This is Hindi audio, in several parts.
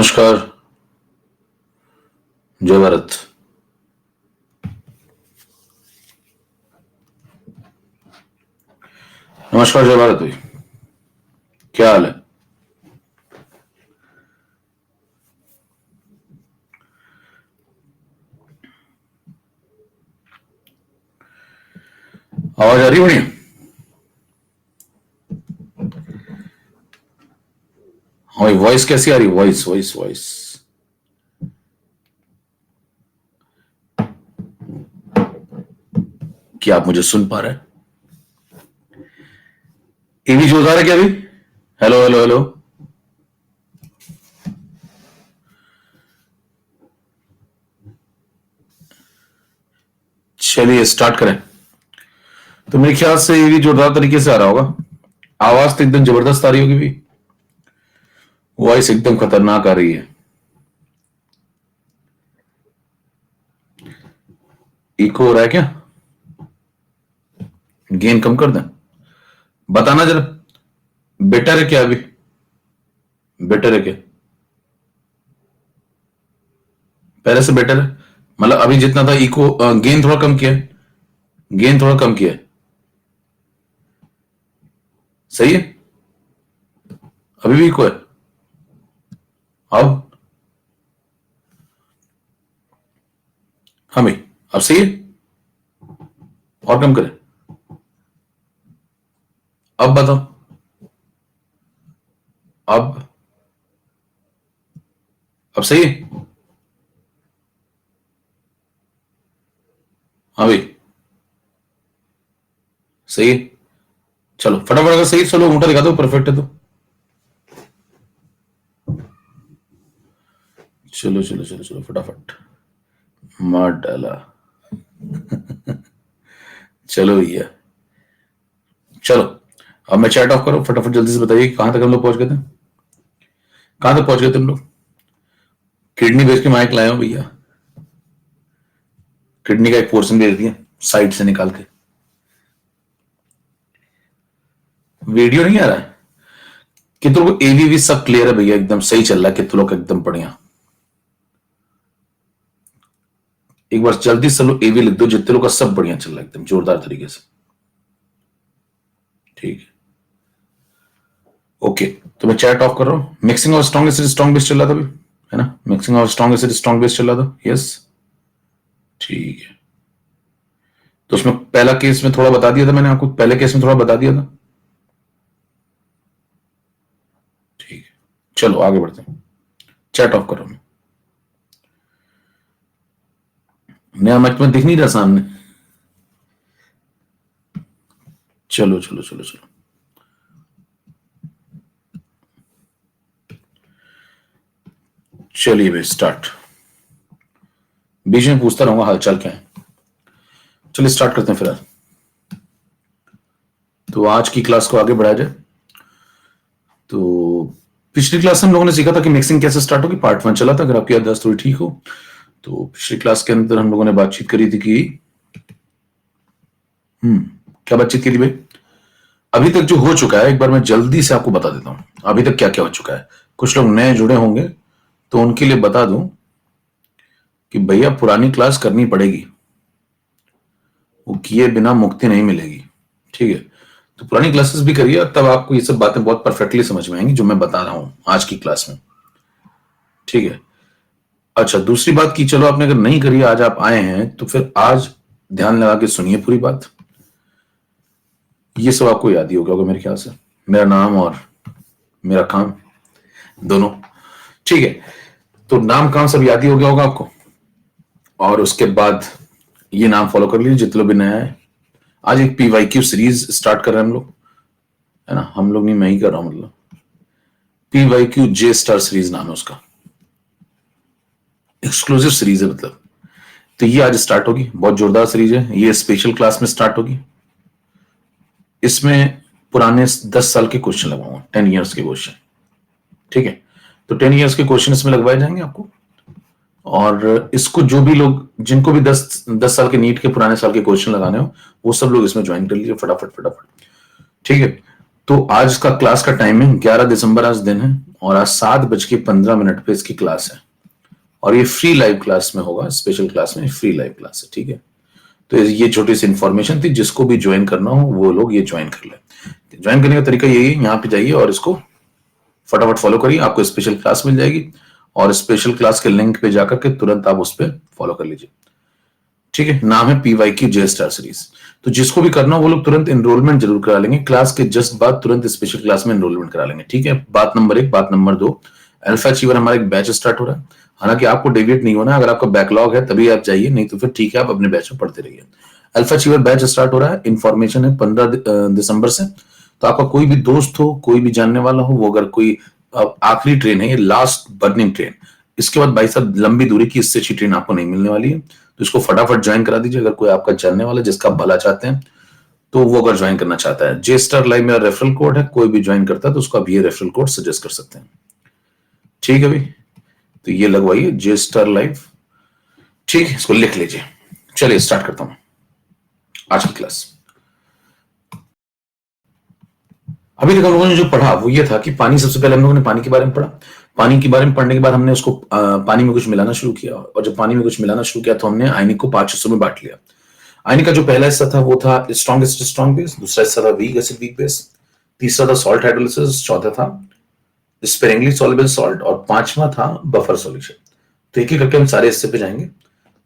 नमस्कार। जय भारत। नमस्कार, जय भारत भाई। क्या हाल है? आवाज आ रही है? बढ़िया। हाँ भाई, वॉइस कैसी आ रही है? वॉइस वॉइस वॉइस क्या आप मुझे सुन पा रहे हैं? टीवी जोरदार है क्या अभी? Hello hello hello. चलिए स्टार्ट करें। तो मेरे ख्याल से ये भी जोरदार तरीके से आ रहा होगा। आवाज तो एकदम जबरदस्त आ रही होगी भी। वॉइस एकदम खतरनाक आ रही है। इको हो रहा है क्या? गेन कम कर दें? बताना जरा। बेटर है क्या अभी? बेटर है क्या? पहले से बेटर है? मतलब अभी जितना था इको, गेन थोड़ा कम किया है। गेन थोड़ा कम किया है। सही है? अभी भी इको है? अब? हाँ भाई, अब सही है? और कम करें? अब बताओ। अब? अब सही है? हाँ भाई, सही है। चलो फटाफट, अगर सही है, चलो अंगूठा दिखा दो, परफेक्ट है तो। चलो चलो चलो चलो फटाफट। मार डाला। चलो भैया, चलो। अब मैं चैट ऑफ करो, फटाफट जल्दी से बताइए कहां तक हम लोग पहुंच गए थे। कहां तक पहुंच गए थे हम लोग? किडनी बेच के माइक लाए हो भैया। किडनी का एक पोर्शन भेज दिया साइड से निकाल के। वीडियो नहीं आ रहा है? कितनों को एवीवी सब क्लियर है भैया? एकदम सही चल रहा है कितनों का, एकदम बढ़िया। एक बार जल्दी से लो एवी लिख दो, जितने लोग का सब बढ़िया चल रहा है एकदम जोरदार तरीके से। ठीक है, ओके। तो मैं चैट ऑफ कर रहा हूं। मिक्सिंग और स्ट्रॉन्ग एसिड स्ट्रॉन्ग बेस चल रहा था अभी, है ना? मिक्सिंग और स्ट्रॉन्ग एसिड स्ट्रॉन्ग बेस चल रहा था, यस। ठीक है। तो उसमें पहला केस में थोड़ा बता दिया था मैंने आपको, पहले केस में थोड़ा बता दिया था। ठीक है, चलो आगे बढ़ते हैं। चैट ऑफ कर रहा हूं। नया मैच में दिख नहीं रहा सामने? चलो चलो चलो चलो। चलिए भाई स्टार्ट। बीच में पूछता रहूंगा हालचाल क्या है। चलिए स्टार्ट करते हैं फिर। तो आज की क्लास को आगे बढ़ाया जाए। तो पिछली क्लास में हम लोगों ने सीखा था कि मिक्सिंग कैसे स्टार्ट होगी, पार्ट 1 चला था, अगर आपकी याददाश्त थोड़ी ठीक हो। तो पिछली क्लास के अंदर हम लोगों ने बातचीत करी थी कि क्या बातचीत की थी भाई? अभी तक जो हो चुका है एक बार मैं जल्दी से आपको बता देता हूं। अभी तक क्या क्या हो चुका है। कुछ लोग नए जुड़े होंगे तो उनके लिए बता दूं कि भैया पुरानी क्लास करनी पड़ेगी, वो किए बिना मुक्ति नहीं मिलेगी। ठीक है? तो पुरानी क्लासेस भी करिए, तब आपको ये सब बातें बहुत परफेक्टली समझ में आएंगी जो मैं बता रहा हूं आज की क्लास में। ठीक है? अच्छा, दूसरी बात की, चलो आपने अगर नहीं करी, आज आप आए हैं तो फिर आज ध्यान लगा के सुनिए पूरी बात। ये सब आपको याद ही होगा मेरे ख्याल से, मेरा नाम और मेरा काम दोनों। ठीक है? तो नाम काम सब याद ही हो गया होगा आपको। और उसके बाद ये नाम फॉलो कर लीजिए जितने लोग भी नया है। आज एक PYQ सीरीज स्टार्ट कर रहे हैं हम लोग, है ना? हम लोग नहीं, मैं ही कर रहा हूं। मतलब PYQ J स्टार सीरीज नाम है उसका, एक्सक्लूसिव सीरीज है मतलब। तो ये आज स्टार्ट होगी, बहुत जोरदार सीरीज है ये, स्पेशल क्लास में स्टार्ट होगी। इसमें पुराने 10 साल के क्वेश्चन लगवाऊंगा, 10 ईयर्स के क्वेश्चन। ठीक है? तो 10 ईयर्स के क्वेश्चन इसमें लगवाए जाएंगे आपको। और इसको जो भी लोग, जिनको भी 10 साल के नीट के पुराने साल के क्वेश्चन लगाने हो, वो सब लोग इसमें ज्वाइन कर लीजिए फटाफट फटाफट। ठीक है? तो आज का क्लास का टाइम है 11 दिसंबर आज दिन है, और आज 7:15 पे इसकी क्लास है, और ये फ्री लाइव क्लास में होगा, स्पेशल क्लास में फ्री लाइव क्लास है, ठीक है। तो ये छोटी सी इंफॉर्मेशन थी, जिसको भी ज्वाइन करना हो वो लोग ये ज्वाइन कर ले। ज्वाइन करने का तरीका यही है, यहाँ पे जाइए और इसको फटाफट फॉलो करिए, आपको स्पेशल क्लास मिल जाएगी, और स्पेशल क्लास के लिंक पे जाकर के तुरंत आप उस पर फॉलो कर लीजिए, ठीक है। नाम है PYQ जे स्टार सीरीज। तो जिसको भी करना हो वो लोग तुरंत एनरोलमेंट जरूर करा लेंगे, क्लास के जस्ट बाद तुरंत स्पेशल क्लास में एनरोलमेंट करा लेंगे, ठीक है। बात नंबर 1। बात नंबर 2, अल्फा अचीवर हमारा एक बैच स्टार्ट हो रहा है। हालांकि आपको डेविएट नहीं होना, अगर आपका बैकलॉग है तभी आप जाइए, नहीं तो फिर ठीक है, आप अपने बैच में पढ़ते रहिए। अल्फा अचीवर बैच स्टार्ट हो रहा है, इन्फॉर्मेशन है 15 दिसंबर से। तो आपका कोई भी दोस्त हो, कोई भी जानने वाला हो, वो अगर कोई आखिरी ट्रेन है, ये लास्ट बर्निंग ट्रेन, इसके बाद भाई साहब लंबी दूरी की इससे अच्छी ट्रेन आपको नहीं मिलने वाली है। तो इसको फटाफट ज्वाइन करा दीजिए, अगर कोई आपका जानने वाला जिसका आप भला चाहते हैं, तो वो अगर ज्वाइन करना चाहता है। जे स्टार लाइव मेरा रेफरल कोड है, कोई भी ज्वाइन करता है तो उसको आप ये रेफरल कोड सजेस्ट कर सकते हैं, ठीक है भाई। तो ये लगवाइए जे स्टार लाइव, ठीक है, इसको लिख लीजिए। चलिए स्टार्ट करता हूं आज की क्लास। अभी तक हम लोगों ने जो पढ़ा वो ये था कि पानी, सबसे पहले हम लोगों ने पानी के बारे में पढ़ा। पानी के बारे में पढ़ने के बाद हमने उसको पानी में कुछ मिलाना शुरू किया, और जब पानी में कुछ मिलाना शुरू किया तो हमने आयनिक को 5 हिस्सों में बांट लिया। आयनिक का जो पहला हिस्सा था वो था स्ट्रॉन्ग एसिड स्ट्रॉन्ग बेस, दूसरा हिस्सा था वीक एसिड वीक बेस, तीसरा था सॉल्ट हाइड्रोलिसिस, चौथा था स्पेरिंगली सॉल्युबल सॉल्ट, और पांचवा था बफर सॉल्यूशन। तो एक एक करके हम सारे हिस्से पे जाएंगे।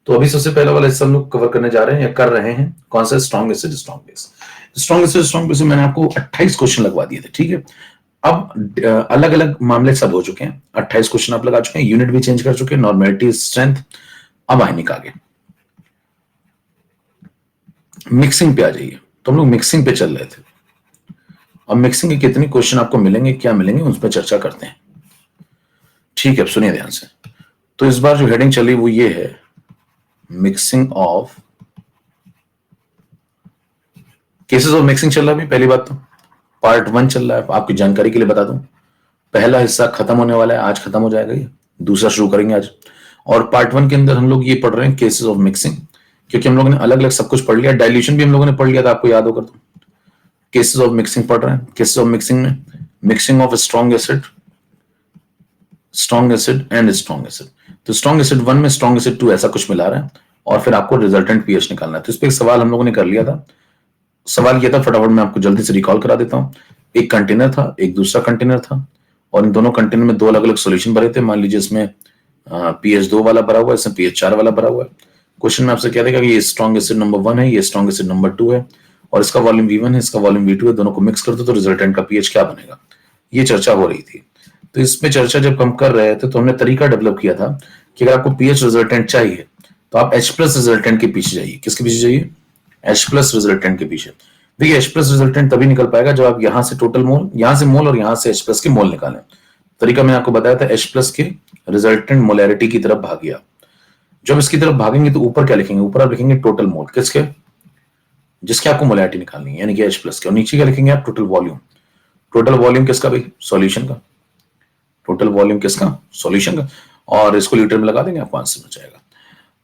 तो अभी सबसे पहला वाला हिस्सा हम लोग कवर करने जा रहे हैं या कर रहे हैं, कौन सा? Strong acid strong base. Strong acid strong base में मैंने आपको 28 क्वेश्चन लगवा दिए थे, ठीक है। अब अलग अलग मामले सब हो चुके हैं, 28 क्वेश्चन आप लगा चुके हैं, यूनिट भी चेंज कर चुके हैं, नॉर्मेलिटी, स्ट्रेंथ। अब आयनिक आगे मिक्सिंग पे आ जाइए। तो हम लोग मिक्सिंग पे चल रहे थे। अब मिक्सिंग के कितने क्वेश्चन आपको मिलेंगे, क्या मिलेंगे, उस पर चर्चा करते हैं, ठीक है। अब सुनिए ध्यान से। तो इस बार जो हेडिंग चली वो ये है, mixing of, cases of mixing चल रहा है। पहली बात तो पार्ट 1 चल रहा है, आपकी जानकारी के लिए बता दूं, पहला हिस्सा खत्म होने वाला है, आज खत्म हो जाएगा ये, दूसरा शुरू करेंगे आज। और पार्ट 1 के अंदर हम लोग ये पढ़ रहे हैं केसेस ऑफ मिक्सिंग, क्योंकि हम लोगों ने अलग अलग सब कुछ पढ़ लिया। डाइल्यूशन भी हम लोगों ने पढ़ लिया था, आपको याद होगा। तो केसेस ऑफ मिक्सिंग पढ़ रहे हैं। केसेस ऑफ मिक्सिंग में mixing of strong acid and strong acid. तो स्ट्रॉन्ग एसिड 1 में स्ट्रॉन्ग एसिड 2 ऐसा कुछ मिला रहा है, और फिर आपको रिजल्टेंट पीएच निकालना है। तो इस पर एक सवाल हम लोगों ने कर लिया था। सवाल ये था, फटाफट मैं आपको जल्दी से रिकॉल करा देता हूं। एक कंटेनर था, एक दूसरा कंटेनर था, और इन दोनों कंटेनर में 2 अलग अलग सॉल्यूशन भरे थे। मान लीजिए इसमें pH 2 वाला भरा हुआ है, इसमें pH 4 वाला भरा हुआ है। क्वेश्चन में आपसे क्या देगा कि ये स्ट्रॉन्ग एसिड नंबर 1 है, ये स्ट्रॉन्ग एसिड नंबर 2 है, और इसका वॉल्यूम V1 है, इसका वॉल्यूम V2 है। दोनों को मिक्स कर दो तो रिजल्टेंट का pH क्या बनेगा, ये चर्चा हो रही थी। तो इसमें चर्चा जब हम कर रहे थे तो हमने तरीका डेवलप किया था कि अगर आपको pH रिजल्टेंट चाहिए तो आप H+ रिजल्टेंट के पीछे जाइए। किसके पीछे जाइए? H+ रिजल्टेंट के पीछे। देखिए H+ रिजल्टेंट तभी निकल पाएगा जब आप यहां से टोटल मोल, यहां से मोल, और यहां से H+ के मोल निकालें। तरीका मैंने आपको बताया था, H+ के रिजल्टेंट मोलैरिटी की तरफ भागिए। जब इसकी तरफ भागेंगे तो ऊपर क्या लिखेंगे? ऊपर आप लिखेंगे टोटल मोल, किसके? जिसके आपको मोलैरिटी निकालनी है, यानी कि H+ के। और नीचे क्या लिखेंगे आप? Total volume. टोटल वॉल्यूम किसका भाई? सॉल्यूशन का। टोटल वॉल्यूम किसका? सॉल्यूशन का। और इसको लीटर में लगा देंगे, आपको आंसर मिल जाएगा।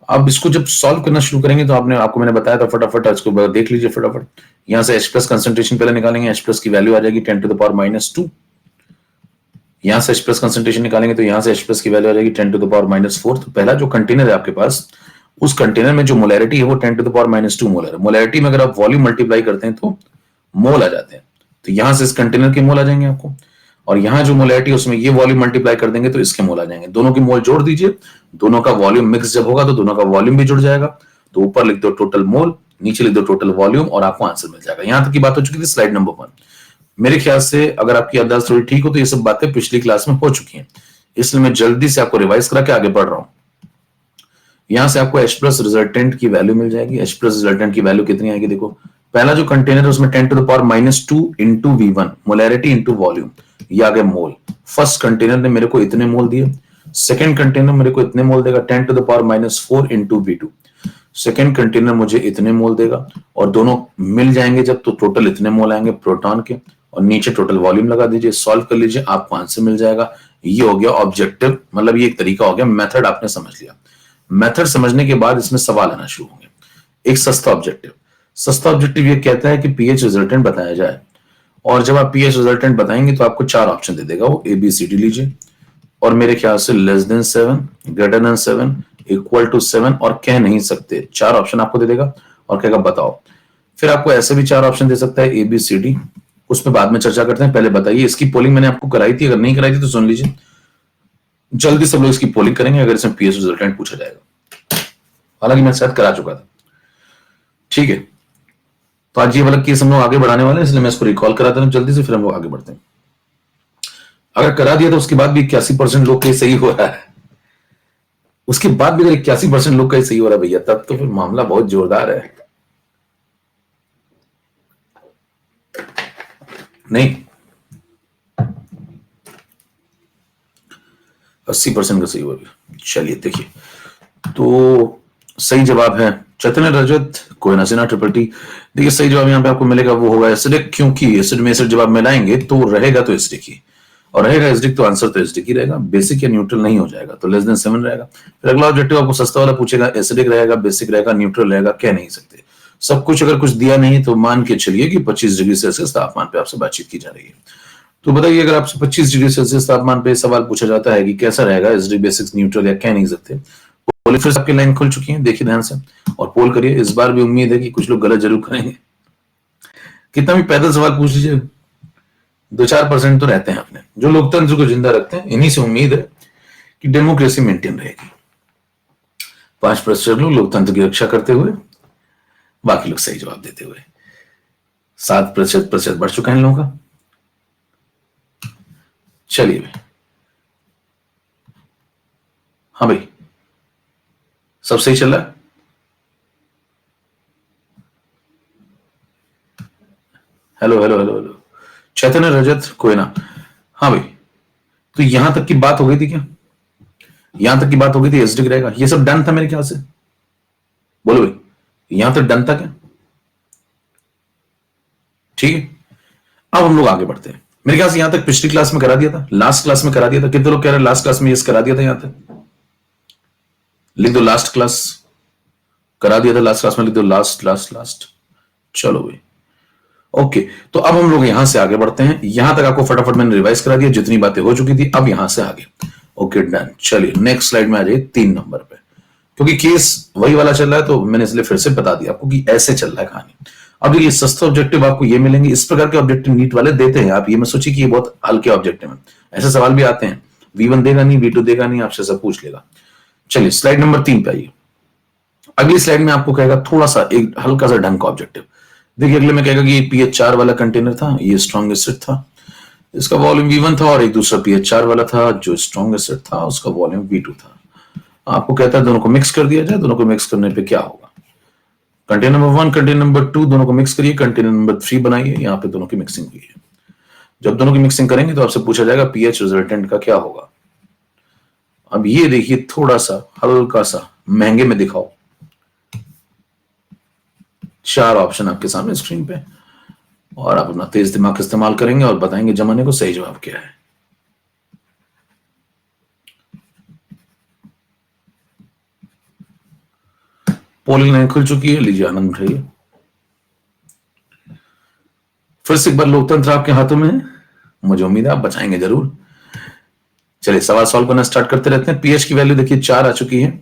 अब इसको जब सॉल्व करना शुरू करेंगे तो आपको मैंने बताया था, फटाफट इसको देख लीजिए फटाफट। यहां से H+ कंसंट्रेशन पहले निकालेंगे, H+ की वैल्यू आ जाएगी 10⁻²। यहां से H+ कंसंट्रेशन निकालेंगे तो यहां से H+ की वैल्यू आ जाएगी 10⁻⁴। तो पहला जो कंटेनर है आपके पास, उस कंटेनर में जो मोलैरिटी है वो 10⁻² मोल है। मोलैरिटी में अगर आप वॉल्यूम मल्टीप्लाई करते हैं तो मोल आ जाते हैं। तो यहां से इस कंटेनर के मोल आ जाएंगे आपको, और यहां जो मोलैरिटी है उसमें ये वॉल्यूम मल्टीप्लाई कर देंगे तो इसके मोल आ जाएंगे। दोनों की मोल जोड़ दीजिए, दोनों का वॉल्यूम मिक्स जब होगा तो दोनों का वॉल्यूम भी जुड़ जाएगा। तो ऊपर लिख दो टोटल मोल, नीचे लिख दो टोटल वॉल्यूम, और आपको आंसर मिल जाएगा। यहां तक की बात हो चुकी थी स्लाइड नंबर 1। मेरे ख्याल से अगर आपकी याददाश्त थोड़ी ठीक हो तो ये सब बातें पिछली क्लास में हो चुकी हैं, इसलिए मैं जल्दी से आपको रिवाइज करा के आगे बढ़ रहा हूं। यहां से आपको H+ रिजल्टेंट की वैल्यू मिल जाएगी। H+ रिजल्टेंट की वैल्यू कितनी आएगी? देखो, पहला जो कंटेनर है उसमें 10⁻² into V1 molarity into volume, ये आ गया मोल। फर्स्ट कंटेनर ने मेरे को इतने मोल दिए, सेकंड कंटेनर मेरे को इतने मोल देगा 10⁻⁴ इंटू V2। सेकंड कंटेनर मुझे इतने मोल देगा, और दोनों मिल जाएंगे जब तो टोटल इतने मोल आएंगे प्रोटॉन के, और नीचे टोटल वॉल्यूम लगा दीजिए, सॉल्व कर लीजिए, आपको आंसर मिल जाएगा। ये हो गया ऑब्जेक्टिव, मतलब ये एक तरीका हो गया, मेथड आपने समझ लिया। मेथड समझने के बाद इसमें सवाल आना शुरू होंगे। एक सस्ता ऑब्जेक्टिव। सस्ता ऑब्जेक्टिव ये कहता है कि pH रिजल्टेंट बताया जाए, और जब आप पीएच रिजल्टेंट बताएंगे तो आपको 4 ऑप्शन दे देगा वो, ए बी सी डी लीजिए, और मेरे ख्याल से less than 7, greater than 7, equal to 7 और कह नहीं सकते, 4 ऑप्शन आपको दे देगा और कहेगा बताओ। फिर आपको ऐसे भी 4 ऑप्शन दे सकता है, ए बी सी डी, उसमें बाद में चर्चा करते हैं, पहले बताइए। इसकी पोलिंग मैंने आपको कराई थी, अगर नहीं कराई थी तो सुन लीजिए, जल्दी सब लोग इसकी पोलिंग करेंगे अगर इसमें पीएच रिजल्टेंट पूछा जाएगा, हालांकि मैं शायद करा चुका था। ठीक है, तो आज ये वाला केस हम लोग आगे बढ़ाने वाले हैं, इसलिए मैं इसको रिकॉल करा देता हूं जल्दी से, फिर हम लोग आगे बढ़ते हैं। अगर करा दिया तो उसके बाद भी 81% लोग का सही हो रहा है, उसके बाद भी अगर 81% लोग का सही हो रहा है भैया, तब तो फिर मामला बहुत जोरदार है। नहीं, 80% का सही हुआ। चलिए देखिए, तो सही जवाब है चैतन्य रजत कोयना सिन्हा ट्रिपल टी। देखिए सही जवाब यहाँ पे आपको मिलेगा वो होगा एसिडिक, क्योंकि एसिड में एसिड जब आप मिलाएंगे तो रहेगा तो एसिडिक ही, और रहेगा एसिडिक तो आंसर तो एसिडिक ही रहेगा, बेसिक या न्यूट्रल नहीं हो जाएगा, तो लेस देन 7 रहेगा। फिर अगला ऑब्जेक्टिव आपको सस्ता वाला पूछेगा, एसिडिक रहेगा, बेसिक रहेगा, न्यूट्रल रहेगा, कह नहीं सकते। सब कुछ अगर कुछ दिया नहीं तो मान के चलिए कि 25 डिग्री सेल्सियस तापमान पे आपसे बातचीत की जा रही है। तो बताइए अगर आपसे 25 डिग्री सेल्सियस तापमान पे सवाल पूछा जाता है कि कैसा रहेगा एसिडिक, बेसिक, न्यूट्रल, या कह नहीं सकते, पोल फिर आपकी लाइन खुल चुकी है, देखिए ध्यान से और पोल करिए। इस बार भी उम्मीद है कि कुछ लोग गलत जरूर करेंगे, कितना भी पैदल सवाल पूछ लीजिए 2-4% तो रहते हैं अपने जो लोकतंत्र को जिंदा रखते हैं। इन्हीं से उम्मीद है कि डेमोक्रेसी मेंटेन रहेगी। 5% लोग लोकतंत्र की रक्षा करते हुए, बाकी लोग सही जवाब देते हुए। 7% बढ़ चुका है इन लोगों का। चलिए भाई, हाँ भाई, सब सही चल रहा है। हेलो हेलो हेलो हेलो, चैतन्य रजत कोयना, हाँ भाई, तो यहां तक की बात हो गई थी क्या? यहां तक की बात हो गई थी एसिडिक रहेगा, ये सब डन था मेरे ख्याल से, बोलो भाई, यहां तक डन था क्या? ठीक है, अब हम लोग आगे बढ़ते हैं। मेरे ख्याल से यहां तक पिछली क्लास में करा दिया था, लास्ट क्लास में करा दिया था। कितने लोग कह रहे हैं लास्ट क्लास में यस करा दिया था? यहां तक लिख दो लास्ट क्लास, करा दिया था लास्ट क्लास में, लिख दो लास्ट लास्ट लास्ट। चलो भाई, ओके, तो अब हम लोग यहां से आगे बढ़ते हैं। यहां तक आपको फटाफट मैंने रिवाइज करा दिया, जितनी बातें हो चुकी थी, अब यहां से आगे। ओके डन, चलिए नेक्स्ट स्लाइड में आ जाइए 3 नंबर पे, क्योंकि केस वही वाला चल रहा है तो मैंने इसलिए फिर से बता दिया आपको कि ऐसे चल रहा है कहानी। अब देखिए सस्ते ऑब्जेक्टिव आपको ये मिलेंगे, इस प्रकार के ऑब्जेक्टिव नीट वाले देते हैं। आप ये मत सोचिए कि ये बहुत हल्के ऑब्जेक्टिव है, ऐसे सवाल भी आते हैं। V1 देगा नहीं, V2 देगा नहीं, आपसे सब पूछ लेगा। चलिए स्लाइड नंबर 3 पे आइए। अगली स्लाइड में आपको कहेगा थोड़ा सा एक हल्का सा ढंग का ऑब्जेक्टिव। देखिए अगले में कहेगा कि पीएच 4 वाला कंटेनर था, ये स्ट्रॉन्ग एसिड था, इसका वॉल्यूम V1 था, और एक दूसरा पीएच 4 वाला था जो स्ट्रॉन्ग एसिड था, उसका वॉल्यूम V2 था। आपको कहता है दोनों को मिक्स कर दिया जाए, दोनों को मिक्स करने पे क्या होगा? कंटेनर नंबर 1, कंटेनर नंबर 2 दोनों को मिक्स करिए, कंटेनर नंबर 3 बनाइए, यहाँ पे दोनों की मिक्सिंग हुई है। जब दोनों की मिक्सिंग करेंगे तो आपसे पूछा जाएगा पीएच रिजल्टेंट का क्या होगा। अब ये देखिए थोड़ा सा हल्का सा महंगे में दिखाओ, 4 ऑप्शन आपके सामने स्क्रीन पे, और आप अपना तेज दिमाग इस्तेमाल करेंगे और बताएंगे जमाने को सही जवाब क्या है। पोलिंग लाइन खुल चुकी है, लीजिए आनंद उठाइए। फिर से एक बार लोकतंत्र आपके हाथों में है, मुझे उम्मीद है आप बचाएंगे जरूर। चलिए सवाल सॉल्व करना स्टार्ट करते रहते हैं। पीएच की वैल्यू देखिए 4 आ चुकी है।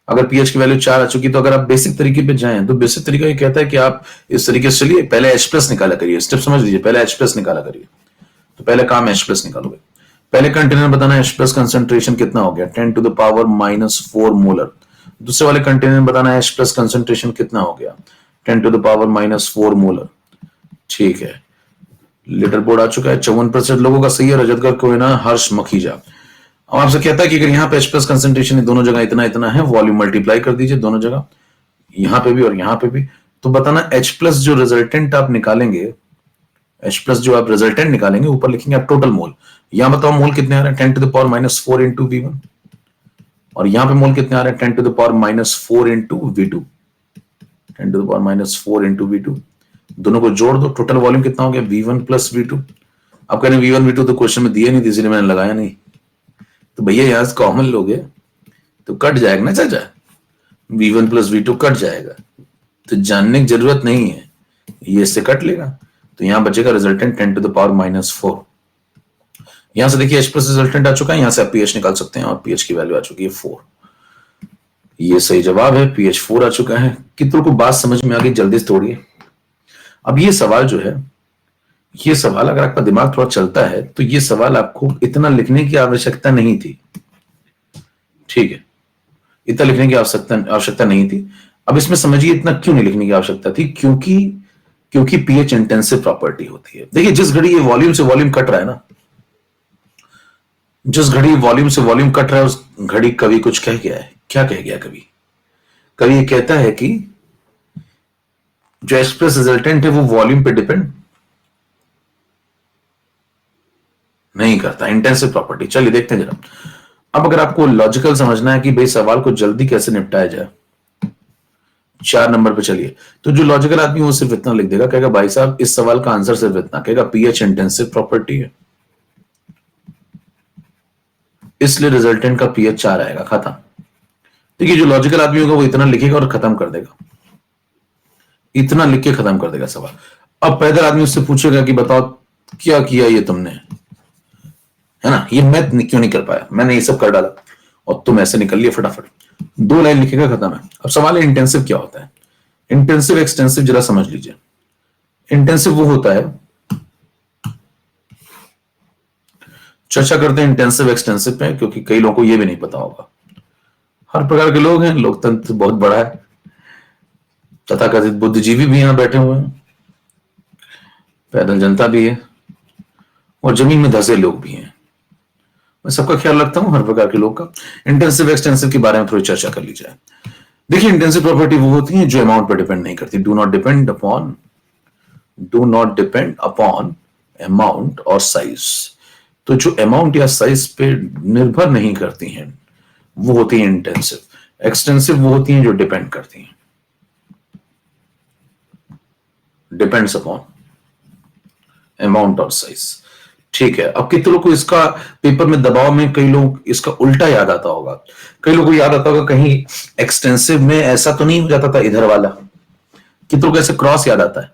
अगर पीएच की वैल्यू 4 आ चुकी तो अगर आप बेसिक तरीके पे जाएं तो बेसिक तरीका ये कहता है कि आप इस तरीके से चलिए, पहले H+ निकाला करिए, स्टेप समझ लीजिए, पहले H+ निकाला करिए। तो पहले काम H+ निकालोगे, पहले कंटेनर बताना है H+ कंसंट्रेशन कितना हो गया, 10⁻⁻4 मोलर। दूसरे वाले कंटेनर बताना है H+ कंसंट्रेशन कितना हो गया, 10⁻⁻4 मोलर। ठीक है, लीडर बोर्ड आ चुका है, 54% लोगों का सही है। रजतगढ़ कोयना हर्ष मखीजा। अब आपसे कहता है कि अगर यहाँ पे H+ कंसंट्रेशन दोनों जगह इतना इतना है, वॉल्यूम मल्टीप्लाई कर दीजिए दोनों जगह, यहां पे भी और यहां पे भी। तो बताना H+ जो रिजल्टेंट आप निकालेंगे, H+ जो आप रिजल्टेंट निकालेंगे, ऊपर लिखेंगे आप टोटल मोल। यहां बताओ मोल कितने आ रहे हैं, 10⁻⁻4 इंटू V1, और यहां पे मोल कितने आ रहे हैं, 10⁻⁻4 इंटू V2, 10⁻⁻4 इंटू V2। दोनों को जोड़ दो, टोटल वॉल्यूम कितना हो गया, V1 प्लस V2। आप कह रहे हैं V1 V2 तो क्वेश्चन में दिए नहीं थे इसलिए मैंने लगाया नहीं। तो भैया यहां से कॉमन लोगे तो कट जाएगा ना चाचा, V1 प्लस V2 कट जाएगा, तो जानने की जरूरत नहीं है, ये इससे कट लेगा। तो यहां बचेगा रिजल्टेंट 10 टू द पावर -4। यहां से देखिए H प्लस रिजल्टेंट आ चुका है, यहां से आप pH निकाल सकते हैं और pH की वैल्यू आ चुकी है 4। ये सही जवाब है, pH 4 आ चुका है। कितनों को बात समझ में आ गई? जल्दी से तोड़िए। अब ये सवाल जो है, ये सवाल अगर आपका दिमाग थोड़ा चलता है तो ये सवाल आपको इतना लिखने की आवश्यकता नहीं थी, ठीक है, इतना लिखने की आवश्यकता नहीं थी। अब इसमें समझिए इतना क्यों नहीं लिखने की आवश्यकता थी, क्योंकि pH इंटेंसिव प्रॉपर्टी होती है। देखिए जिस घड़ी ये वॉल्यूम से वॉल्यूम कट रहा है ना, जिस घड़ी वॉल्यूम से वॉल्यूम कट रहा है उस घड़ी कवि कुछ कह गया है। क्या कह गया कवि? कवि ये कहता है कि जो एक्सप्रेस रिजल्टेंट है वो वॉल्यूम पे डिपेंड नहीं करता, इंटेंसिव प्रॉपर्टी। चलिए देखते हैं जरा। अब अगर आपको लॉजिकल समझना है कि भाई सवाल को जल्दी कैसे निपटाया जाए, 4 नंबर पे चलिए। तो जो लॉजिकल आदमी वो सिर्फ इतना लिख देगा, कहेगा भाई साहब इस सवाल का आंसर सिर्फ इतना, कहेगा pH इंटेंसिव प्रॉपर्टी है इसलिए रिजल्टेंट का pH 4 आएगा, खत्म। देखिए जो लॉजिकल आदमी होगा वो इतना लिखेगा और खत्म कर देगा, इतना लिख के खत्म कर देगा सवाल। अब पैदल आदमी उससे पूछेगा कि बताओ क्या किया ये तुमने, है ना, ये मैं क्यों नहीं कर पाया, मैंने ये सब कर डाला और तुम ऐसे निकल लिए फटाफट। 2 लाइन लिखेगा, खत्म है। अब सवाल है इंटेंसिव क्या होता है। इंटेंसिव एक्सटेंसिव जरा समझ लीजिए। इंटेंसिव वो होता है, चर्चा करते हैं इंटेंसिव एक्सटेंसिव पे, क्योंकि कई लोगों को ये भी नहीं पता होगा। हर प्रकार के लोग हैं, लोकतंत्र बहुत बड़ा है, तथाकथित बुद्धिजीवी भी यहां बैठे हुए हैं, पैदल जनता भी है और जमीन में धसे लोग भी हैं। मैं सबका ख्याल रखता हूं, हर प्रकार के लोग का। इंटेंसिव एक्सटेंसिव के बारे में थोड़ी चर्चा कर ली जाए। देखिए इंटेंसिव प्रॉपर्टी वो होती है जो अमाउंट पर डिपेंड नहीं करती, do not depend upon amount और साइज। तो जो अमाउंट या साइज पे निर्भर नहीं करती हैं वो होती है इंटेंसिव। एक्सटेंसिव वो होती हैं जो डिपेंड करती हैं, डिपेंड्स अपॉन अमाउंट और साइज, ठीक है। अब कितने लोग को इसका पेपर में दबाव में कई लोग इसका उल्टा याद आता होगा। कई लोगों को याद आता होगा कहीं एक्सटेंसिव में ऐसा तो नहीं हो जाता था इधर वाला, कितने लोग ऐसे क्रॉस याद आता है,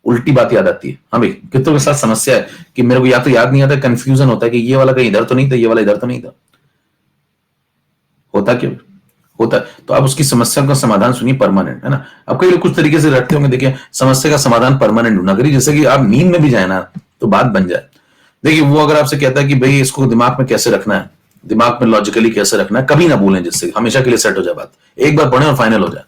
उल्टी बात याद आती है। हाँ भाई, कितनों के साथ समस्या है कि मेरे को या तो याद नहीं आता, कंफ्यूजन होता है कि ये वाला कहीं इधर तो नहीं था, ये वाला इधर तो नहीं था। होता क्यों होता है? तो आप उसकी समस्या का समाधान सुनिए, परमानेंट है ना। अब कई लोग कुछ तरीके से रटते होंगे, देखिए समस्या का समाधान परमानेंट ढूंढा करिए, जैसे कि आप नींद में भी जाए ना तो बात बन जाए। देखिए वो अगर आपसे कहता है कि भाई इसको दिमाग में कैसे रखना है, दिमाग में लॉजिकली कैसे रखना है, कभी ना भूलें, जिससे हमेशा के लिए सेट हो जाए बात, एक बार पढ़े और फाइनल हो जाए।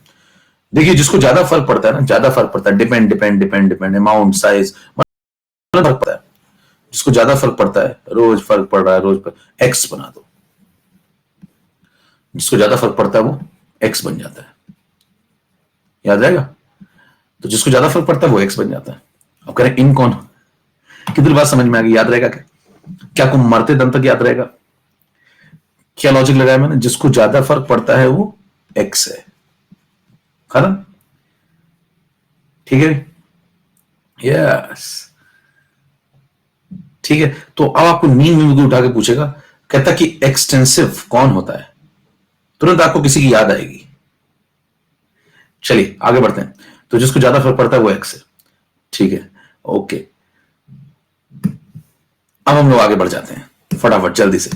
देखिए जिसको ज्यादा फर्क पड़ता है ना, ज्यादा फर्क पड़ता है, डिपेंड अमाउंट साइज फर्क पड़ता है, जिसको ज्यादा फर्क पड़ता है, रोज फर्क पड़ रहा है, रोज पर एक्स बना दो, जिसको ज्यादा फर्क पड़ता है वो एक्स बन जाता है, याद रहेगा। तो जिसको ज्यादा फर्क पड़ता है वो एक्स बन जाता है। अब करें इन कौन, कितनी बात समझ में आ गई, याद रहेगा क्या आपको मरते दम तक याद रहेगा? क्या लॉजिक लगाया मैंने? जिसको ज्यादा फर्क पड़ता है वो एक्स है, खत्म, ठीक है, यस, ठीक है। तो अब आपको नींद में भी उठा के पूछेगा, कहता कि एक्सटेंसिव कौन होता है, तुरंत आपको किसी की याद आएगी। चलिए आगे बढ़ते हैं। तो जिसको ज्यादा फर्क पड़ता है वो एक्स है, ठीक है, ओके। अब हम लोग आगे बढ़ जाते हैं फटाफट जल्दी से।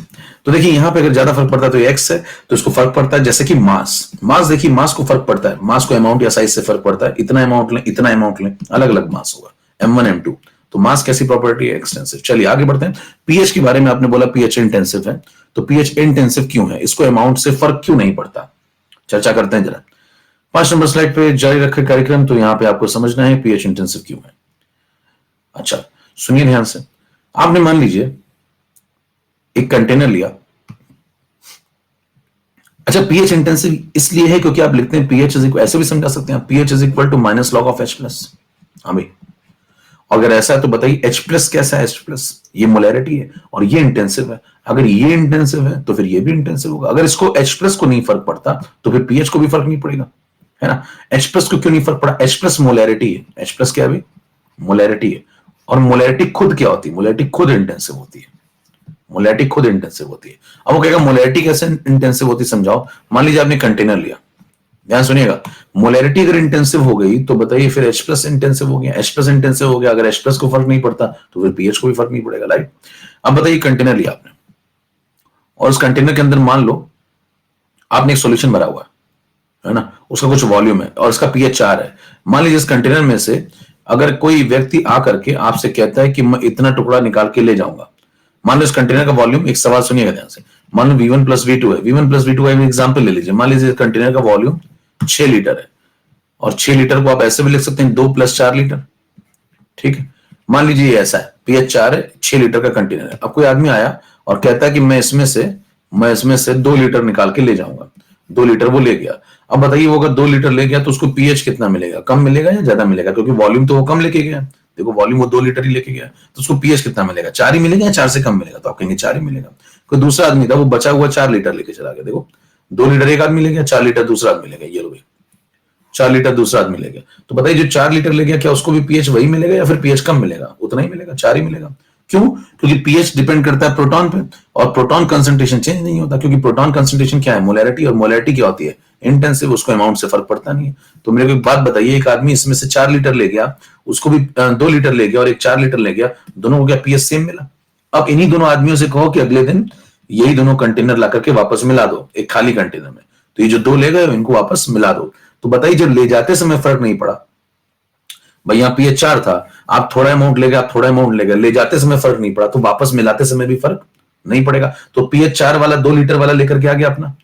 तो देखिए यहां पे अगर ज्यादा फर्क पड़ता है तो एक्स है, तो इसको फर्क पड़ता है, जैसे कि मास देखिए मास को फर्क पड़ता है, मास को अमाउंट या साइज से फर्क पड़ता है, इतना अमाउंट लें इतना अमाउंट लें, अलग अलग मास होगा, M1 M2। तो मास कैसी प्रॉपर्टी है? एक्सटेंसिव। चलिए आगे बढ़ते हैं। पीएच के बारे में आपने बोला पीएच इंटेंसिव है, तो पीएच इंटेंसिव क्यों है, इसको अमाउंट से फर्क क्यों नहीं पड़ता, चर्चा करते हैं जरा। 5 नंबर स्लाइड पे जारी रखे कार्यक्रम। तो यहां पे आपको समझना है पीएच इंटेंसिव क्यों है। अच्छा सुनिए ध्यान से। आपने मान लीजिए एक कंटेनर लिया, अच्छा पीएच इंटेंसिव इसलिए है क्योंकि आप लिखते हैं पीएच इज इक्वल, ऐसे भी समझा सकते हैं, pH is equal to minus log of H plus. हाँ भाई, अगर ऐसा है तो बताइए एच प्लस कैसा है? एच प्लस ये मोलैरिटी है और ये इंटेंसिव है, अगर ये इंटेंसिव है तो फिर ये भी इंटेंसिव होगा। अगर इसको एच प्लस को नहीं फर्क पड़ता तो फिर पीएच को भी फर्क नहीं पड़ेगा, है ना। एच प्लस को क्यों नहीं फर्क पड़ा? एच प्लस मोलैरिटी है, एच प्लस क्या है? मोलैरिटी है। और मोलैरिटी खुद क्या होती है? मोलैरिटी खुद इंटेंसिव होती है, मोलैरिटी खुद इंटेंसिव होती है। अब वो कहेगा मोलैरिटी कैसे इंटेंसिव होती है, समझाओ। मान लीजिए आपने कंटेनर लिया, ध्यान सुनिएगा, मोलैरिटी अगर इंटेंसिव हो गई तो बताइए फिर H प्लस इंटेंसिव हो गया, H प्लस इंटेंसिव हो गया, अगर H प्लस को फर्क नहीं पड़ता तो फिर पीएच को भी फर्क नहीं पड़ेगा, राइट। अब बताइए कंटेनर लिया आपने और उस कंटेनर के अंदर मान लो आपने एक सॉल्यूशन भरा हुआ है ना, उसका कुछ वॉल्यूम है और उसका पीएच 4 है। मान लीजिए इस कंटेनर में से अगर कोई व्यक्ति आकर के आपसे कहता है कि मैं इतना टुकड़ा निकाल के ले जाऊंगा, मान लो इस कंटेनर का वॉल्यूम, एक सवाल सुनिएगा ध्यान से, मान लो V1 प्लस V2 है, V1 प्लस V2 का एग्जाम्पल ले लीजिए, मान लीजिए कंटेनर का वॉल्यूम 6 लीटर है और 6 लीटर को आप ऐसे भी लिख सकते हैं 2 प्लस 4 लीटर, ठीक है। मान लीजिए ये ऐसा है, पीएच 4 है, 6 लीटर का कंटेनर है। अब कोई आदमी आया और कहता है कि मैं इसमें से 2 लीटर निकाल के ले जाऊंगा, 2 लीटर वो ले गया। अब बताइए वो अगर 2 लीटर ले गया तो उसको पीएच कितना मिलेगा, कम मिलेगा या ज्यादा मिलेगा, क्योंकि वॉल्यूम तो वो कम लेके गया, देखो वॉल्यूम वो 2 लीटर ही लेके गया, तो उसको पीएच कितना मिलेगा, 4 ही मिलेगा या 4 से कम मिलेगा, तो आप कहेंगे 4 ही मिलेगा। कोई दूसरा आदमी था वो बचा हुआ 4 लीटर लेके चला गया, देखो 2 लीटर एक आदमी ले गया, 4 लीटर दूसरा आदमी ले गया, ये लो भाई 4 लीटर दूसरा आदमी ले गया। तो बताइए जो 4 लीटर ले गया क्या उसको भी पीएच वही मिलेगा या फिर पीएच कम मिलेगा, उतना ही मिलेगा, 4 ही मिलेगा। क्यों? क्योंकि पीएच डिपेंड करता है प्रोटॉन पे और प्रोटॉन कंसंट्रेशन चेंज नहीं होता, क्योंकि प्रोटॉन कंसंट्रेशन क्या है, मोलैरिटी, और मोलैरिटी क्या होती है, इंटेंसिव, उसको अमाउंट से फर्क पड़ता नहीं है। तो मेरे को एक बात बताइए, एक आदमी इसमें से 4 लीटर ले गया, उसको भी 2 लीटर ले गया और एक 4 लीटर ले गया, दोनों को क्या पीएच सेम मिला? अब इन्हीं दोनों आदमियों से कहो कि अगले दिन यही दोनों कंटेनर ला करके वापस मिला दो एक खाली कंटेनर में, तो ये जो 2 ले गए इनको वापस मिला दो। तो बताइए जब ले जाते समय फर्क नहीं पड़ा, भाई यहाँ पीएच 4 था, आप थोड़ा अमाउंट ले गए, आप थोड़ा अमाउंट ले गए, ले जाते समय फर्क नहीं पड़ा, तो वापस मिलाते समय भी फर्क नहीं पड़ेगा। तो पीएच 4 वाला 2 लीटर वाला लेकर के आ गया अपना,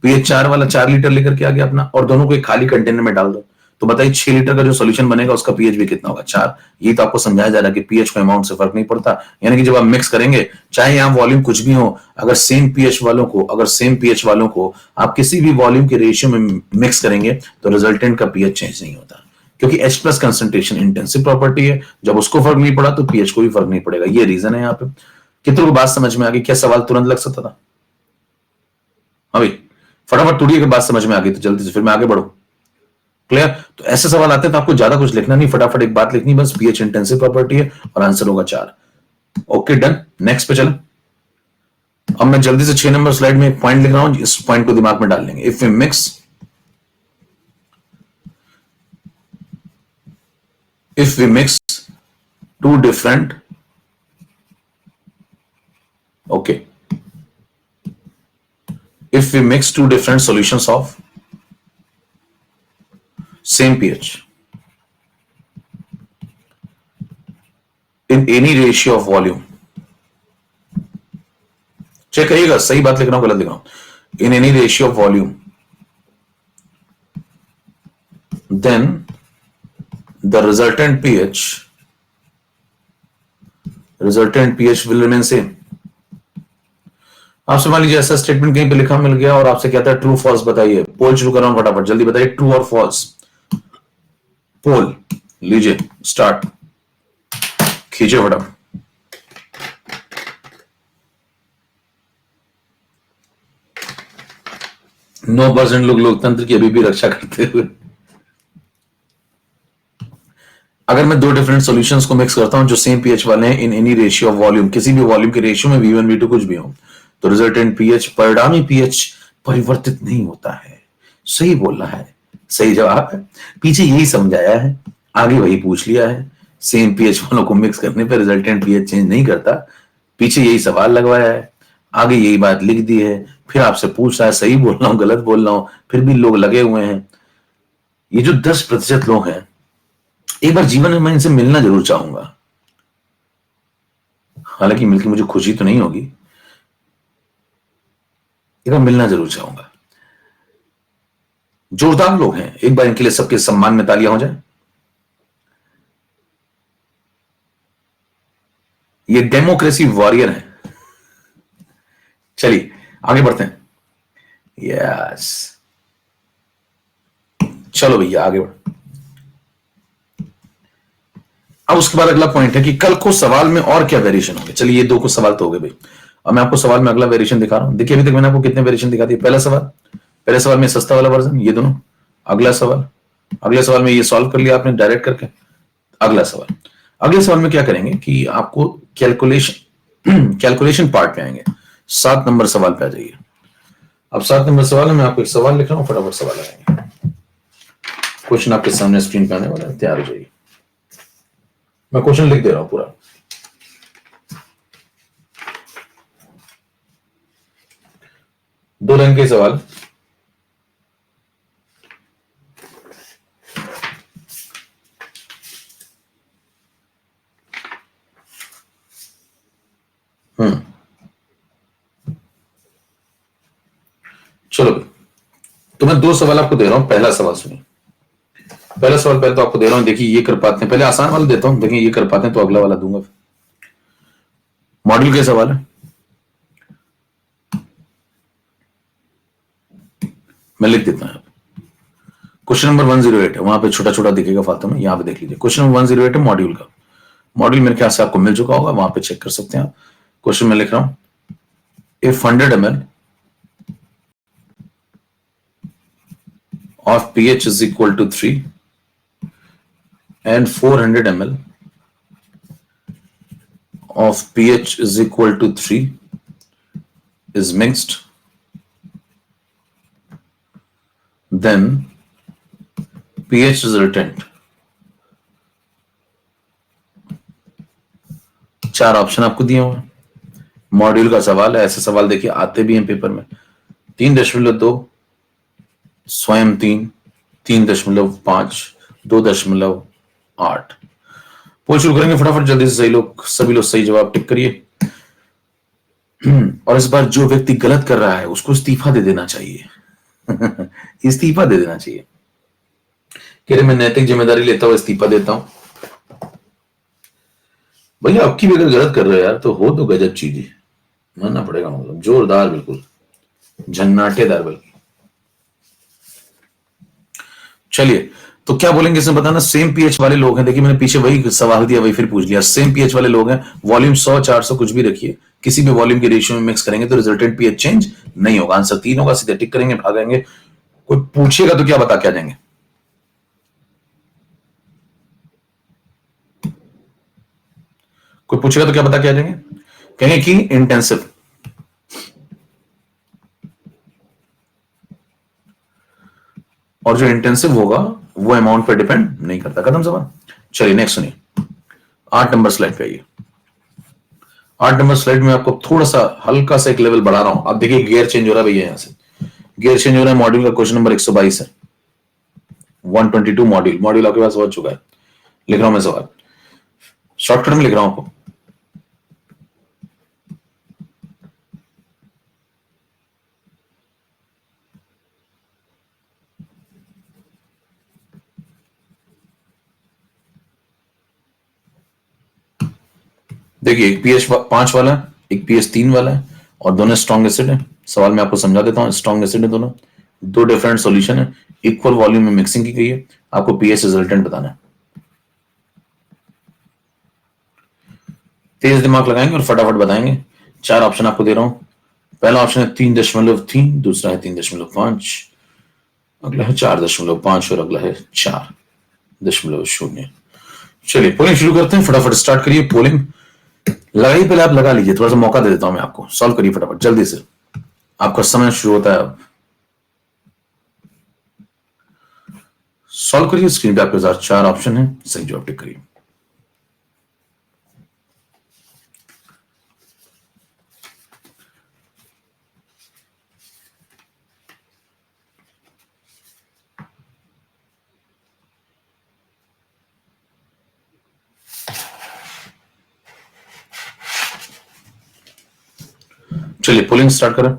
पीएच 4 वाला 4 लीटर लेकर के आ गया अपना, और दोनों को एक खाली कंटेनर में डाल दो, तो बताइए 6 लीटर का जो सोल्यूशन बनेगा उसका पीएच भी कितना होगा, 4। ये तो आपको समझाया जा रहा है कि पीएच को अमाउंट से फर्क नहीं पड़ता, यानी कि जब आप मिक्स करेंगे चाहे यहाँ वॉल्यूम कुछ भी हो, अगर सेम पीएच वालों को आप किसी भी वॉल्यूम के रेशियो में मिक्स करेंगे तो रिजल्टेंट का पीएच चेंज नहीं होता, क्योंकि H plus concentration intensive property है, जब उसको फर्क नहीं पड़ा तो पीएच को भी फर्क नहीं पड़ेगा। ये रीजन है यहाँ पे। कितनों को बात समझ में आ गई? क्या सवाल तुरंत लग सकता था? हाँ भाई फटाफट तोड़िए, बात समझ में आ गई तो जल्दी से फिर मैं आगे बढ़ू। क्लियर? तो ऐसे सवाल आते हैं तो आपको ज्यादा कुछ लिखना नहीं, फटाफट एक बात लिखनी, बस पीएच इंटेंसिव प्रॉपर्टी है और आंसर होगा 4। ओके डन, नेक्स्ट पे चलो। अब मैं जल्दी से 6 नंबर स्लाइड में एक पॉइंट लिख रहा हूं, इस पॉइंट को दिमाग में डाल लेंगे। If we mix two different, okay, if we mix 2 different solutions of same pH in any ratio of volume, check करिएगा सही बात लिख रहा हूं गलत लिख रहा हूं, in any ratio of volume, then the resultant pH will remain same। आपसे मान लीजिए ऐसा स्टेटमेंट कहीं पे लिखा मिल गया और आपसे कहता है ट्रू फॉल्स बताइए, पोल शुरू कर रहा हूं फटाफट, जल्दी बताइए ट्रू और फॉल्स। पोल लीजिए, स्टार्ट, खींचे फटाफट। नो परसेंट लोग लोकतंत्र की अभी भी रक्षा करते हुए। अगर मैं 2 डिफरेंट सॉल्यूशंस को मिक्स करता हूं जो सेम पीएच वाले हैं in any ratio of volume, किसी भी वॉल्यूम के रेशियो में V1 V2 कुछ भी हो, तो रिजल्टेंट पीएच, परिणामी पीएच परिवर्तित नहीं होता है। सही बोलना है, सही जवाब है। पीछे यही समझाया है, आगे वही पूछ लिया है। सेम पीएच वालों को मिक्स करने पर रिजल्टेंट पीएच चेंज नहीं करता, पीछे यही सवाल लगवाया है, आगे यही बात लिख दी है, फिर आपसे पूछ रहा है सही बोल रहा हूं गलत बोल रहा हूं, फिर भी लोग लगे हुए हैं। ये जो 10% लोग हैं, एक बार जीवन में मैं इनसे मिलना जरूर चाहूंगा, हालांकि मिलकर मुझे खुशी तो नहीं होगी, एक बार मिलना जरूर चाहूंगा। जोरदार लोग हैं, एक बार इनके लिए सबके सम्मान में तालियां हो जाए। ये डेमोक्रेसी वॉरियर है। चलिए आगे बढ़ते हैं। यस चलो भैया आगे बढ़। अब उसके बाद अगला पॉइंट है कि कल को सवाल में और क्या वेरिएशन होंगे। चलिए ये 2 को सवाल तो हो गए भाई, अब मैं आपको सवाल में अगला वेरिएशन दिखा रहा हूं। देखिए अभी तक मैंने आपको कितने वेरिएशन दिखा दिए। पहले सवाल में सस्ता वाला वर्जन, ये दोनों। अगले सवाल में ये सॉल्व कर लिया आपने डायरेक्ट करके। अगले सवाल में क्या करेंगे कि आपको कैलकुलेशन पार्ट पे आएंगे। 7 नंबर सवाल पे आ जाइए। अब 7 नंबर सवाल में मैं आपको एक सवाल लिख रहा हूं, फटाफट सवाल आएंगे। क्वेश्चन आपके सामने स्क्रीन पे आने वाला है, तैयार हो जाइए। मैं क्वेश्चन लिख दे रहा हूं पूरा। दो रंग के सवाल, चलो तो मैं दो सवाल आपको दे रहा हूं। पहला सवाल सुनिए। पहला सवाल पहले तो आपको दे रहा हूं, देखिए ये कर पाते हैं, पहले आसान वाला देता हूं, देखिए ये कर पाते हैं तो अगला वाला दूंगा। मॉड्यूल के सवाल है, मैं लिख देता हूं। क्वेश्चन नंबर 108 है, वहां पे छोटा छोटा दिखेगा फालतू में, यहां पे देख लीजिए। क्वेश्चन नंबर 108 है मॉड्यूल का। मॉड्यूल मेरे ख्याल से आपको मिल चुका होगा, वहां पे चेक कर सकते हैं आप। क्वेश्चन में लिख रहा हूं, if 100 ml of pH is equal to 3 and 400 ml of pH is equal to 3 is mixed, then pH resultant। चार ऑप्शन आपको दिए हुए हैं, मॉड्यूल का सवाल है। ऐसे सवाल देखिए आते भी हैं पेपर में। 3.2, स्वयं 3, 3.5, 2.8। पोल शुरू करेंगे फटाफट जल्दी से। सही लोग, सभी लोग सही जवाब टिक करिए। और इस बार जो व्यक्ति गलत कर रहा है उसको इस्तीफा दे देना चाहिए। इस्तीफा दे देना चाहिए। कह रहे मैं नैतिक जिम्मेदारी लेता हुआ इस्तीफा देता हूं। भैया आपकी भी अगर गलत कर रहे हो यार तो हो तो गजब चीज है, मानना पड़ेगा। मतलब जोरदार, बिल्कुल झन्नाटेदार बल्कि। चलिए तो क्या बोलेंगे इसमें बताना। सेम पीएच वाले लोग हैं, देखिए मैंने पीछे वही सवाल दिया वही फिर पूछ लिया। सेम पीएच वाले लोग हैं, वॉल्यूम 100 400 कुछ भी रखिए, किसी भी वॉल्यूम के रेशियो में मिक्स करेंगे तो रिजल्टेंट पीएच चेंज नहीं होगा। आंसर 3 होगा, सीधे टिक करेंगे, भागेंगे। कोई पूछेगा तो क्या बता के आ जाएंगे। कोई पूछेगा तो क्या बता के आ जाएंगे, कहेंगे कि इंटेंसिव। और जो इंटेंसिव होगा वो अमाउंट पर डिपेंड नहीं करता। खत्म सवाल। चलिए नेक्स्ट सुनिए, 8 नंबर स्लाइड पे आइए। 8 नंबर स्लाइड में आपको थोड़ा सा हल्का सा एक लेवल बढ़ा रहा हूं। आप देखिए गियर चेंज हो रहा है भैया, यहां से गियर चेंज हो रहा है। मॉड्यूल का क्वेश्चन नंबर 122 है, 122 मॉड्यूल आपके पास हो चुका है। लिख रहा हूं मैं सवाल, शॉर्टकट में लिख रहा हूं आपको। देखिए एक पीएच 5 वाला है, एक पीएच 3 वाला है, और दोनों स्ट्रॉन्ग एसिड है। सवाल में आपको समझा देता हूं, स्ट्रॉन्ग एसिड है दोनों, दो डिफरेंट सॉल्यूशन है, इक्वल वॉल्यूम में मिक्सिंग की गई है। आपको पीएच रिजल्टेंट बताना है। तेज दिमाग लगाएंगे और फटाफट बताएंगे। 4 ऑप्शन आपको दे रहा हूं। पहला ऑप्शन है 3.3, दूसरा है 3.5, अगला है 4.5 और अगला है 4.0। चलिए पोलिंग शुरू करते हैं, फटाफट स्टार्ट करिए। पोलिंग लगाइए, पहले आप लगा लीजिए, थोड़ा सा मौका दे देता हूं मैं आपको। सॉल्व करिए फटाफट जल्दी से, आपका समय शुरू होता है अब। सॉल्व करिए, स्क्रीन पे आपके पास 4 ऑप्शन है, सही जवाब टिक करिए। चलिए पोलिंग स्टार्ट करें।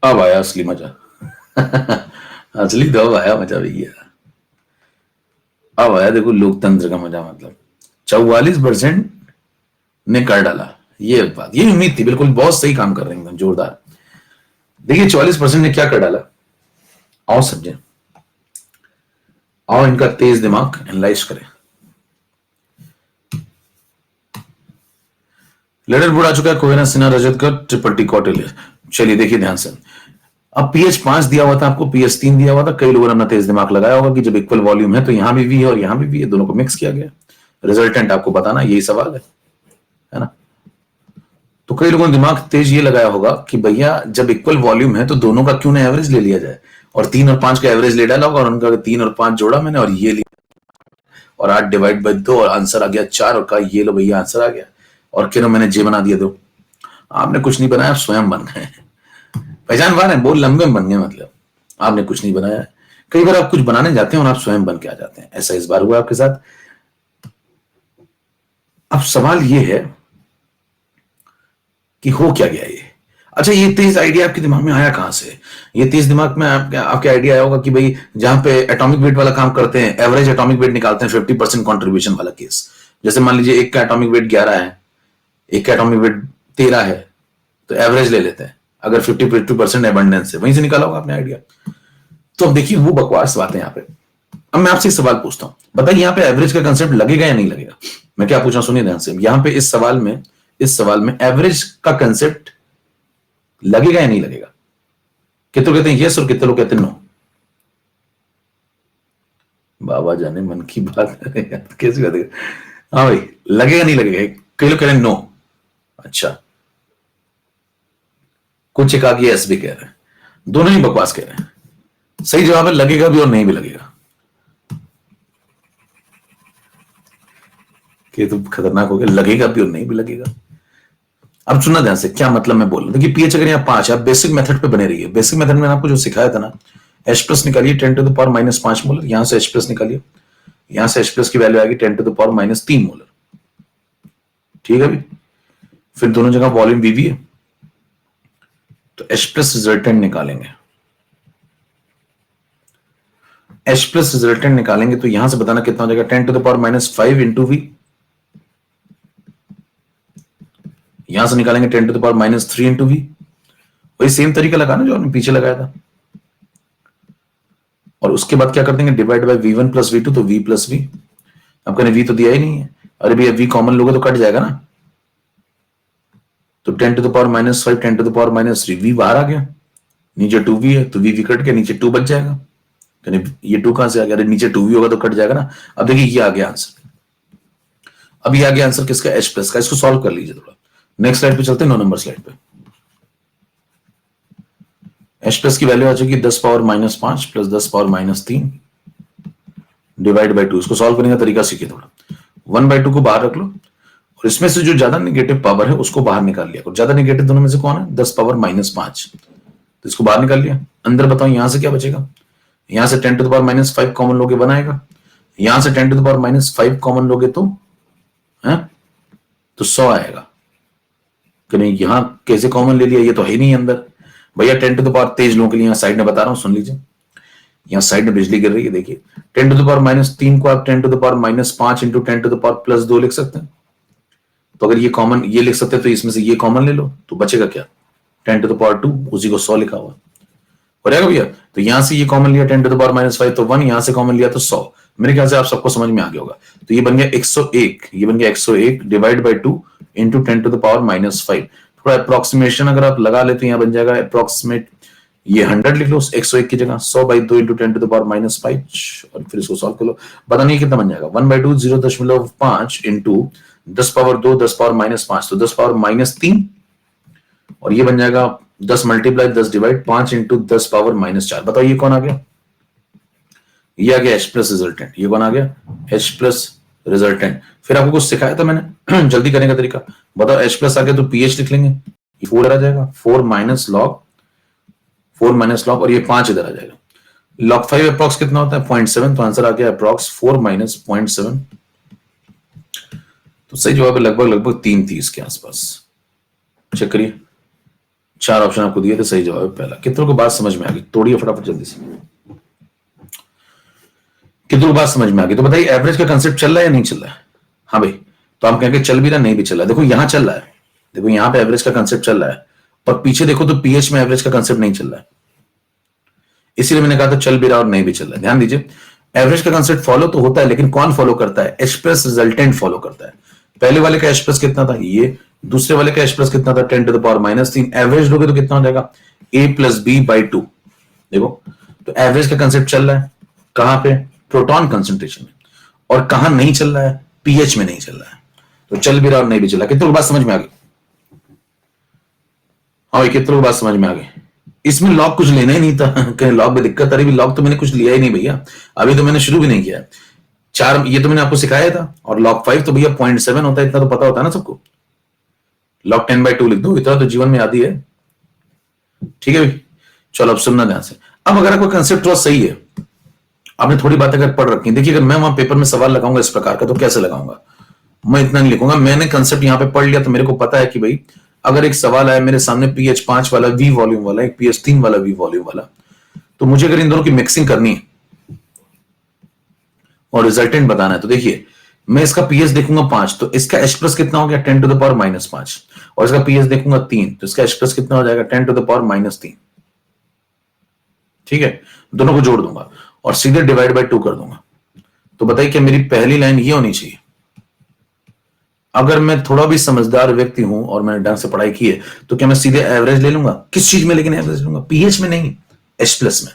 अब आया असली मजा। असली तो अब आया मजा भैया, अब आया देखो लोकतंत्र का मजा। मतलब 44% ने कर डाला, ये बात, ये उम्मीद थी बिल्कुल। बहुत सही काम कर रहे हैं, एकदम जोरदार। देखिए 44% ने क्या कर डाला, आओ समझे, आओ इनका तेज दिमाग एनालाइज करें। लेटर बोर्ड आ चुका है, कोयना सिन्हा रजतकर ट्रिपल टी कौटिल्य। चलिए देखिए ध्यान से, अब पीएच 5 दिया हुआ था आपको, पीएच 3 दिया हुआ था। कई लोगों ने अपना तेज दिमाग लगाया होगा कि जब इक्वल वॉल्यूम है तो यहां भी है और यहां भी है, दोनों को मिक्स किया गया। रिजल्टेंट आपको बताना, यही सवाल है ना। तो कई लोगों ने दिमाग तेज ये लगाया होगा कि भैया जब इक्वल वॉल्यूम है तो दोनों का क्यों ना एवरेज ले लिया जाए, और 3 और 5 का एवरेज ले डाला होगा और उनका 3 और 5 जोड़ा मैंने और ये लिया और 8 डिवाइड बाई 2 और आंसर आ गया 4 और कहा ये लो भैया आंसर आ गया और क्यों मैंने जे बना दिया। दो आपने कुछ नहीं बनाया, आप स्वयं बन गए। पहचान पा रहे हैं, बहुत लंबे में बन गए, मतलब आपने कुछ नहीं बनाया। कई बार आप कुछ बनाने जाते हैं और आप स्वयं बन के आ जाते हैं, ऐसा इस बार हुआ आपके साथ। अब सवाल ये है कि हो क्या गया ये। अच्छा, ये तेज आइडिया आपके दिमाग में आया कहां से? ये तेज दिमाग में आपके आइडिया आया होगा कि भाई जहां पे एटॉमिक वेट वाला काम करते हैं, एवरेज एटॉमिक वेट निकालते हैं 50% कॉन्ट्रीब्यूशन वाला केस। जैसे मान लीजिए एक का एटॉमिक वेट 11 है, एक का एटॉमिक वेट 13 है, तो एवरेज ले लेते हैं। अगर 50% एबंडेंस है, वहीं से निकाला होगा आपने आइडिया। तो अब देखिए वो बकवास बात है यहाँ पे। अब मैं आपसे एक सवाल पूछता हूं, बताइए यहाँ पे एवरेज का कंसेप्ट लगेगा या नहीं लगेगा? मैं क्या पूछा सुनिए ध्यान से। यहाँ पे इस सवाल में एवरेज का कंसेप्ट लगेगा या नहीं लगेगा? कितने कहते हैं यस और कितने लोग कहते हैं नो? बाबा जाने मन की बात कैसे लगेगा? हाँ भाई, लगेगा नहीं लगेगा? कई लोग कह रहे हैं नो। अच्छा, कुछ एक आगे यस भी कह रहे हैं, दोनों ही बकवास कह रहे हैं। सही जवाब है लगेगा भी और नहीं भी लगेगा। कि तो खतरनाक हो गया, लगेगा भी और नहीं भी लगेगा। अब सुनना ध्यान से, क्या मतलब मैं बोल रहा हूं। देखिए पीएच अगर यहाँ 5, आप बेसिक मेथड पे बने रहिए। बेसिक मेथड में आपको जो सिखाया था ना, H प्लस निकालिए 10⁻⁻5 मोलर, यहां से H प्लस निकालिए, यहां से H प्लस की वैल्यू आएगी 10⁻³ मोलर। ठीक है भी, फिर दोनों जगह वॉल्यूम वीवी है, तो H प्लस रिजल्टेंट निकालेंगे। H प्लस रिजल्टेंट निकालेंगे तो यहां से बताना कितना हो जाएगा, 10⁻5 इंटू वी, यहां से निकालेंगे 10⁻³ इंटू वी। वही सेम तरीका लगाना जो हमने पीछे लगाया था। और उसके बाद क्या कर देंगे, divide by v1 plus v2, तो v प्लस v। अब कहने v तो दिया ही नहीं है, अरे भैया v कॉमन लोगे तो कट जाएगा ना, तो 10⁻⁻5 10⁻³ v बाहर आ गया, नीचे 2v है तो v कट के नीचे 2 बच जाएगा। ये 2 कहां से आ गया, अरे नीचे 2v होगा तो कट जाएगा ना। अब देखिए ये आ गया आंसर। अब ये आ गया आंसर किसका, H प्लस का। इसको सॉल्व कर लीजिए थोड़ा। नेक्स्ट स्लाइड पे चलते हैं, 9 नंबर स्लाइड पे। H प्लस की वैल्यू आ चुकी 10⁻⁻5 प्लस 10⁻³ डिवाइड बाई 2। इसको सॉल्व करने का तरीका सीखिए थोड़ा। 1/2 को बाहर रख लो और इसमें से जो ज्यादा नेगेटिव पावर है उसको बाहर निकाल लिया। और ज्यादा नेगेटिव दोनों में से कौन है, 10⁻⁻5, तो इसको बाहर निकाल लिया। अंदर बताओ यहां से क्या बचेगा, यहां से 10⁻⁻5 कॉमन लोगे बनाएगा, यहां से 10⁻⁻5 कॉमन लोगे तो है तो 100 आएगा। कि नहीं, यहां कैसे कॉमन ले लिया, ये तो है नहीं अंदर भैया। 10⁻, तेज लोगों के लिए साइड में बता रहा हूं, सुन लीजिए। यहां साइड में बिजली गिर रही है, देखिए 10⁻³ को आप 10⁻5 इंटू 10⁻+2 लिख सकते हैं। तो अगर ये कॉमन ये लिख सकते हैं तो इसमें से ये कॉमन ले लो, तो बचेगा क्या, 10⁻², उसी को 100 लिखा हुआ हो जाएगा भैया। तो यहां से ये कॉमन लिया 10⁻5 तो 1, यहां से कॉमन लिया तो 100। मेरे ख्याल से आप सबको समझ में आ गया होगा। तो ये बन गया 101, ये बन गया 101 डिवाइड बाई 2 इंटू 10⁻⁻5। थोड़ा अप्रोक्सीमेशन अगर आप लगा ले तो यहां बन जाएगा अप्रोक्सीमेट, ये 100 लिख लो 101 की जगह, 100/2 इंटू 10⁻⁻5 और फिर इसको सॉल्व कर लो। पता नहीं कितना बन जाएगा, 1/2 0.5 इंटू 10⁻2 10⁻⁻5 तो 10⁻³ और ये बन जाएगा 10 मल्टीप्लाई 10 डिवाइड 5 इंटू 10⁻⁻4। बताओ ये कौन आ गया, ये आ गया H प्लस रिजल्टेंट। ये कौन आ गया, H प्लस रिजल्टेंट। फिर आपको कुछ सिखाया था मैंने जल्दी करने का तरीका, बताओ H प्लस आ गया तो pH लिख लेंगे, ये 4 आ जाएगा, 4 माइनस लॉग और ये 5 इधर आ जाएगा। log 5 अप्रॉक्स कितना होता है 0.7, तो आंसर आ गया अप्रॉक्स 4 माइनस 0.7। तो सही जवाब है लगभग 330 के आसपास। चेक करिए, 4 ऑप्शन आपको दिए थे, सही जवाब है पहला। कितनों को बात समझ में आ गई, तोड़िए फटाफट जल्दी से। कितनों को बात समझ में आ गई तो बताइए एवरेज का कंसेप्ट चल रहा है या नहीं चल रहा है? हाँ भाई, तो आप कहेंगे चल भी रहा नहीं भी चल रहा है। देखो यहां चल रहा है, देखो यहां पे एवरेज का कंसेप्ट चल रहा है, और पीछे देखो तो पीएच में एवरेज का कंसेप्ट नहीं चल रहा है। इसीलिए मैंने कहा था चल भी रहा और नहीं भी चल रहा है। ध्यान दीजिए, एवरेज का कंसेप्ट फॉलो तो होता है, लेकिन कौन फॉलो करता है, H प्लस रिजल्टेंट फॉलो करता है। पहले वाले का H प्लस कितना था, ये, दूसरे वाले का H प्लस कितना था 10⁻⁻3। एवरेज लोगे तो कितना हो जाएगा, A प्लस B/2। देखो तो एवरेज का कंसेप्ट चल रहा है कहां पे, प्रोटॉन कंसेंट्रेशन में, और कहां नहीं चल रहा है, पीएच में नहीं चल रहा है। तो चल भी रहा और नहीं भी चल रहा। कितने बात समझ में आ गई? हाँ भाई, कितने लोग बात समझ में आ गई? इसमें लॉक कुछ लेना ही नहीं था। कहीं लॉक में दिक्कत आ रही, लॉक तो मैंने कुछ लिया ही नहीं भैया, अभी तो मैंने शुरू भी नहीं किया। चार ये तो मैंने आपको सिखाया था, और लॉक 5 तो भैया 0.7 होता है, इतना तो पता होता है ना सबको। लॉक 10/2 लिख दो, इतना तो जीवन में आती है। ठीक है भाई, चलो अब सुनना ध्यान से। अब अगर आपका कंसेप्ट थोड़ा सही है, आपने थोड़ी बातें अगर पढ़ रखी, देखिए अगर मैं वहां पेपर में सवाल लगाऊंगा इस प्रकार का तो कैसे लगाऊंगा, मैं इतना नहीं लिखूंगा। मैंने कंसेप्ट यहां पे पढ़ लिया तो मेरे को पता है कि भाई अगर एक सवाल आया मेरे सामने PH5 वाला वी वॉल्यूम वाला, एक PH3 वाला वी वॉल्यूम वाला, तो मुझे अगर इन दोनों की मिक्सिंग करनी है और रिजल्टेंट बताना है, तो देखिए मैं इसका पीएच देखूंगा 5, तो इसका एच प्लस कितना हो गया 10⁻⁻5, और इसका पीएच देखूंगा 3, तो इसका एच प्लस कितना हो जाएगा 10⁻−3। ठीक है, दोनों को जोड़ दूंगा और सीधे डिवाइड बाय 2 कर दूंगा। तो बताइए कि मेरी पहली लाइन ये होनी चाहिए। अगर मैं थोड़ा भी समझदार व्यक्ति हूं और मैंने ढंग से पढ़ाई की है, तो क्या मैं सीधे एवरेज ले लूंगा? किस चीज में लेकिन एवरेज लूंगा? पीएच में नहीं, एच प्लस में।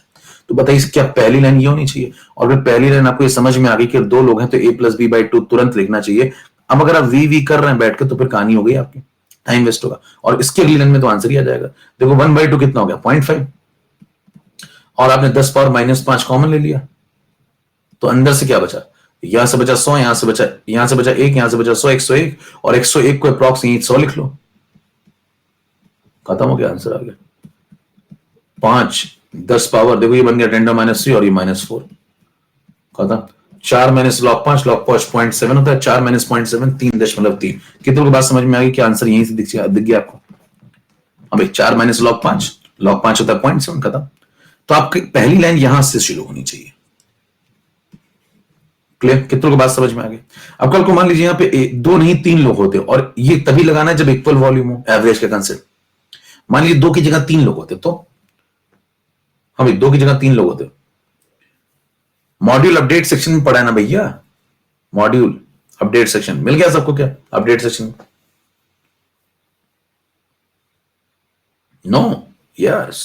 तो बताइए क्या पहली लाइन ये होनी चाहिए? और अगर पहली लाइन आपको ये समझ में आ गई कि दो लोग हैं तो a+b/2 तुरंत लिखना चाहिए। अब अगर आप वी कर रहे हैं बैठ के, तो फिर कहानी हो गई आपकी, टाइम वेस्ट होगा। और इसके अगली लाइन में तो आंसर ही आ जाएगा। देखो 1/2 कितना हो गया 0.5, और आपने 10⁻−5 कॉमन ले लिया, तो अंदर से क्या बचा? यहां से बचा 100, यहां से बचा 1, यहां से बचा 100, 101, और 101 को अप्रॉक्स यही 100 लिख लो, खत्म हो गया, आंसर आ गया। 5 10 पावर, देखो ये बन गया 10⁻3 और ये -4, खत्म। 4 माइनस log 5, log 5 0.7 होता है, 4 माइनस 0.7 3.3। कितनों की बात समझ में आ गई कि आंसर यहीं से दिख गया आपको? अब 4 माइनस log 5 होता है 0.7, खत्म। तो आपकी पहली लाइन यहां से शुरू होनी चाहिए। क्लियर? कितनों को बात समझ में आ गई? अब कल को मान लीजिए यहाँ पे दो नहीं 3 लोग होते, और ये तभी लगाना है जब इक्वल वॉल्यूम हो, एवरेज का कंसेप्ट। मान लीजिए 2 की जगह 3 लोग होते, तो हाँ भाई 2 की जगह 3 लोग होते। मॉड्यूल अपडेट सेक्शन में पढ़ा है ना भैया, मॉड्यूल अपडेट सेक्शन मिल गया सबको क्या? Update section, no, yes.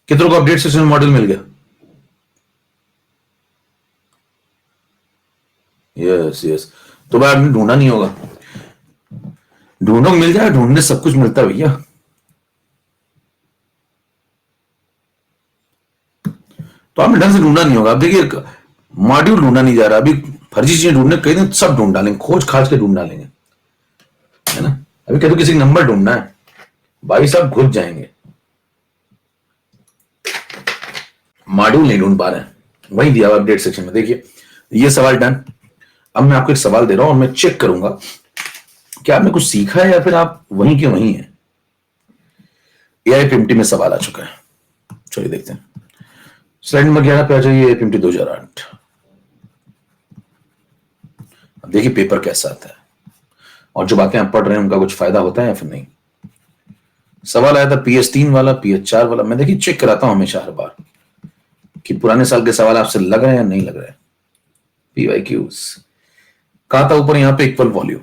कितनों को अपडेट सेक्शन में मॉड्यूल मिल गया? Yes yes. तो भाई आपने ढूंढा नहीं होगा, ढूंढो मिल जाए, ढूंढने सब कुछ मिलता है भैया। तो आपने ढंग से ढूंढा नहीं होगा। अब देखिए मॉड्यूल ढूंढा नहीं जा रहा, अभी फर्जी चीजें ढूंढने कई दिन सब ढूंढ डालेंगे, खोज खाज के ढूंढ डालेंगे, है ना। अभी कहते किसी नंबर ढूंढना है, भाई साहब घुस जाएंगे, मॉड्यूल नहीं ढूंढ पा रहे हैं। वही दिया अपडेट सेक्शन में, देखिए ये सवाल डन। अब मैं आपको एक सवाल दे रहा हूं और मैं चेक करूंगा कि आपने कुछ सीखा है या फिर आप वहीं के वहीं हैं। AIPMT में सवाल आ चुका है, चलिए देखते हैं। स्लाइड नंबर 11 पे आ जाइए, AIPMT 2008। देखिए पेपर कैसा आता है, और जो बातें आप पढ़ रहे हैं उनका कुछ फायदा होता है या फिर नहीं। सवाल आया था PH3 वाला, PH4 वाला। मैं देखिए चेक कराता हूं हमेशा हर बार कि पुराने साल के सवाल आपसे लग रहे हैं या नहीं लग रहे हैं। PYQs कहा था ऊपर, यहां पे इक्वल वॉल्यूम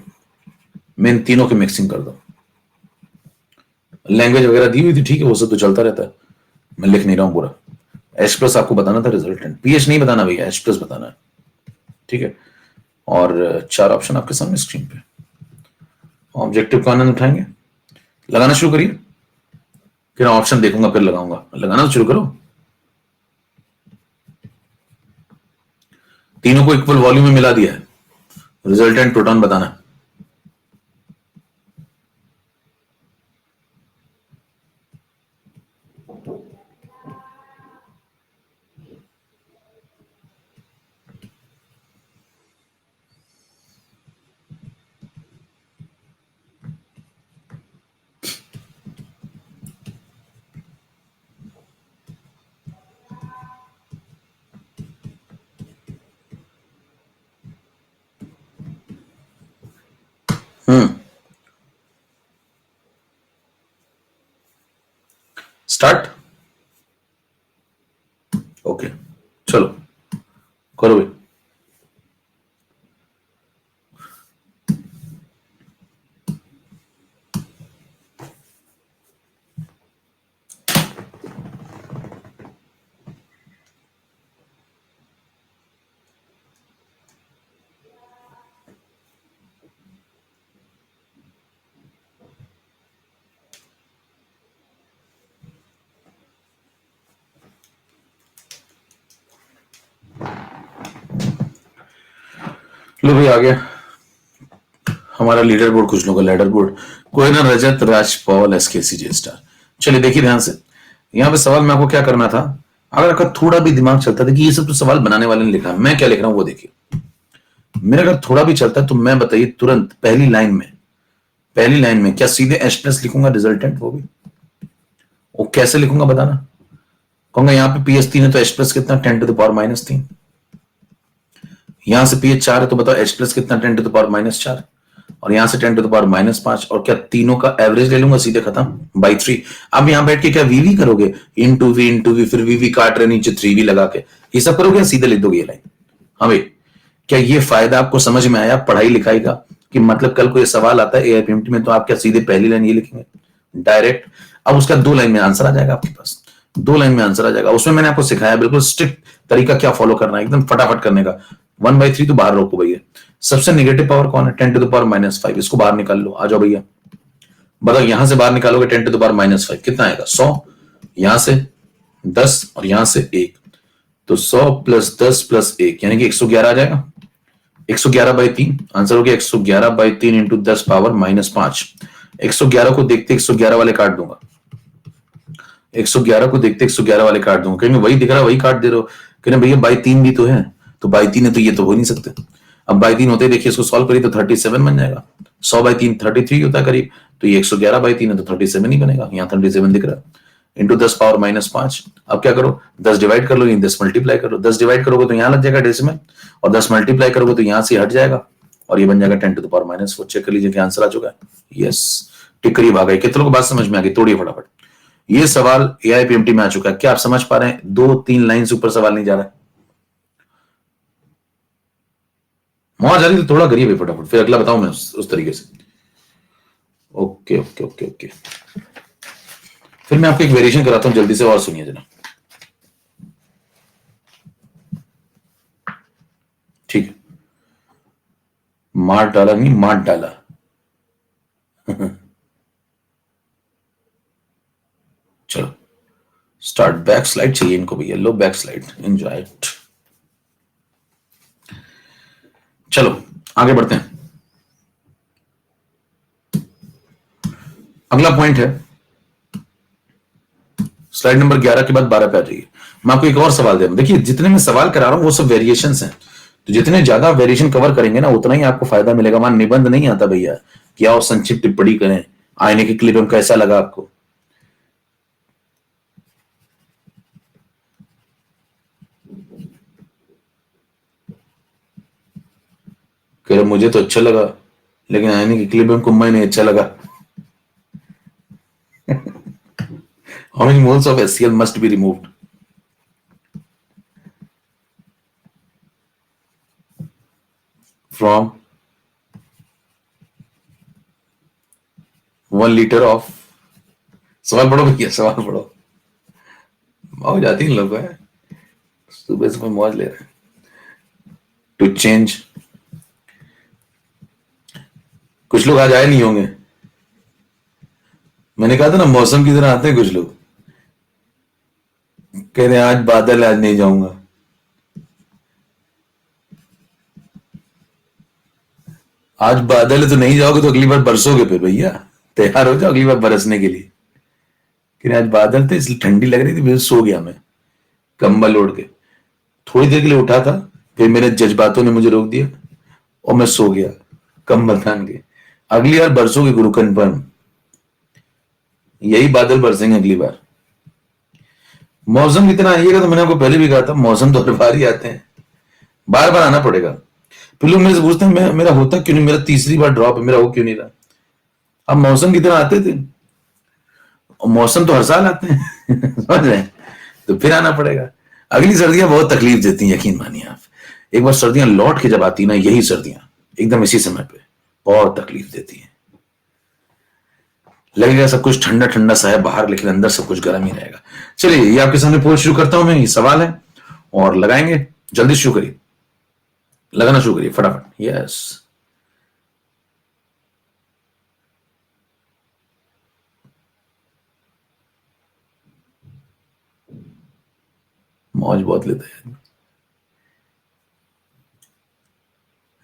में इन तीनों की मिक्सिंग कर दो। लैंग्वेज वगैरह दी हुई थी, ठीक है, वो सब तो चलता रहता है, मैं लिख नहीं रहा हूं पूरा। एच प्लस आपको बताना था रिजल्टेंट, पीएच नहीं बताना भैया, एच प्लस बताना है, ठीक है। और 4 ऑप्शन आपके सामने स्क्रीन पे, ऑब्जेक्टिव का आनंद उठाएंगे, लगाना शुरू करिए। फिर ऑप्शन देखूंगा फिर लगाऊंगा, लगाना तो शुरू करो। तीनों को इक्वल वॉल्यूम में मिला दिया है, रिजल्टेंट प्रोटॉन बताना है। स्टार्ट, ओके, चलो करो भाई। लो भाई आ गया हमारा लीडर बोर्ड, कुछ लोगों का लैडर बोर्ड। कोयना, रजत, राज, पॉल, एसके, जे स्टार। चलिए देखिए ध्यान से, यहाँ पे सवाल में आपको क्या करना था। अगर आपका थोड़ा भी दिमाग चलता था कि ये सब तो सवाल बनाने वाले ने लिखा है, मैं क्या लिख रहा हूं वो देखिए। मेरा अगर थोड़ा भी चलता है तो मैं बताइए तुरंत पहली लाइन में क्या सीधे एच प्लस लिखूंगा रिजल्टेंट, वो भी वो कैसे लिखूंगा बताना। कहूंगा यहाँ पे पी एच 3 है तो एच प्लस कितना 10⁻³ यहां से पी एच 4 है तो बताओ एच प्लस कितना 10⁻⁴ और यहां से 10⁻⁵ और क्या तीनों का एवरेज ले लूंगा सीधे खत्म बाई 3। अब यहां बैठ के क्या वीवी करोगे, इंटू वी फिर वीवी काट रहे नीचे 3v लगा के ये सब करोगे, सीधे लिख दोगे ये लाइन। हाँ भाई, क्या ये फायदा आपको समझ में आया पढ़ाई लिखाई का, कि मतलब कल को ये सवाल आता है एआईपीएमटी में तो आप क्या सीधे पहली लाइन ये लिखेंगे डायरेक्ट। अब उसका 2 लाइन में आंसर आ जाएगा आपके पास, 2 लाइन में आंसर आ जाएगा। उसमें मैंने आपको सिखाया बिल्कुल स्ट्रिक्ट तरीका क्या फॉलो करना है, एकदम फटाफट करने का। 1/3 तो बाहर रोको भैया। सबसे नेगेटिव पावर कौन है, 10⁻⁻5, इसको बाहर निकाल लो, आ जाओ भैया। बताओ यहां से बाहर निकालोगे 10⁻⁵ कितना आएगा 100, यहां से 10 और यहां से 1, तो 100 + 10 + 1 यानी कि 111 आ जाएगा। 111/3 आंसर हो गया, 111/3 इंटू 10⁻⁻5। 111 को देखते 111 वाले काट दूंगा, 111 को देखते 111 वाले काट दूंगा, कहीं वही दिख रहा है वही काट दे रहे हो। कहने भैया बाई 3 भी तो है, तो बाई 3 है तो ये तो हो नहीं सकते। अब बाई 3 होते ही देखिए इसको सॉल्व करिए तो 37 बन जाएगा। 100/3 33 होता है करीब, तो ये 111/3 है तो 37 ही बनेगा, यहाँ 37 दिख रहा है। इंटू 10⁻⁻5। अब क्या करो 10 डिवाइड कर लो, 10 मल्टीप्लाई कर लो। 10 डिवाइड करोगे तो यहाँ लग जाएगा डेसिमल, और 10 मल्टीप्लाई करोगे तो यहाँ से हट जाएगा, और ये बन जाएगा 10⁻⁻4। चेक कर लीजिए कि आंसर आ चुका है। यस, टिक करीब आ गए। कितनों को बात समझ में आ गई, तोड़िए फटाफट। ये सवाल एआईपीएमटी में आ चुका है, क्या आप समझ पा रहे हैं? 2-3 लाइन से ऊपर सवाल नहीं जा रहा है। मौज आ रही तो थोड़ा करिए भाई फटाफट, फिर अगला बताऊं मैं उस तरीके से। ओके ओके ओके ओके, फिर मैं आपको एक वेरिएशन कराता हूं जल्दी से, और सुनिए जरा। ठीक है, मार डाला नहीं मार डाला। चलो स्टार्ट, बैक स्लाइड चाहिए इनको भैया, low back slide, enjoy it. चलो आगे बढ़ते हैं। अगला पॉइंट है स्लाइड नंबर 11 के बाद 12 पे आ जाइए। मैं आपको एक और सवाल दे रहा हूं, देखिए जितने मैं सवाल करा रहा हूं वो सब वेरिएशन हैं, तो जितने ज्यादा वेरिएशन कवर करेंगे ना उतना ही आपको फायदा मिलेगा। वहां निबंध नहीं आता भैया कि आओ संक्षिप्त टिप्पणी करें, आईने की क्लिप में कैसा लगा आपको। कह रहे मुझे तो अच्छा लगा, लेकिन आईने की क्लिप में कुम्मा नहीं अच्छा लगा। How many moles of HCl must be removed? From 1 liter of, सवाल पढ़ो भैया सवाल पढ़ो। मौज आती है लोगों है, सुबह सुबह मौज ले रहे हैं। टू चेंज, कुछ लोग आज आए नहीं होंगे, मैंने कहा था ना मौसम की तरह आते हैं कुछ लोग। कह रहे आज बादल, आज नहीं जाऊंगा। आज बादल है तो नहीं जाओगे तो अगली बार बरसोगे फिर भैया, तैयार हो जाओ अगली बार बरसने के लिए। कि आज बादल थे इसलिए ठंडी लग रही थी, फिर सो गया मैं कंबल ओढ़ के। थोड़ी देर के लिए उठा था, फिर मेरे जज्बातों ने मुझे रोक दिया और मैं सो गया कंबल तान के। अगली बार बरसोगे गुरु कन्फर्म, यही बादल बरसेंगे अगली बार। मौसम कितना आइएगा तो मैंने आपको पहले भी कहा था, मौसम तो हर बार ही आते हैं, बार बार आना पड़ेगा। फिर लोग मेरे से पूछते हैं मेरा होता क्यों नहीं, मेरा तीसरी बार ड्रॉप है, मेरा हो क्यों नहीं रहा। अब मौसम की तरह आते थे, और मौसम तो हर साल आते हैं समझ रहे हैं, तो फिर आना पड़ेगा। अगली सर्दियां बहुत तकलीफ देती हैं, यकीन मानिए आप। एक बार सर्दियां लौट के जब आती ना, यही सर्दियां एकदम इसी समय पे बहुत तकलीफ देती हैं। लगेगा सब कुछ ठंडा ठंडा सा है बाहर, लेकिन अंदर सब कुछ गर्म ही रहेगा। चलिए ये आपके सामने पोल शुरू करता हूं मैं, ये सवाल है और लगाएंगे, जल्दी शुरू करिए, लगाना शुरू करिए फटाफट। यस, मौज बहुत लेते हैं।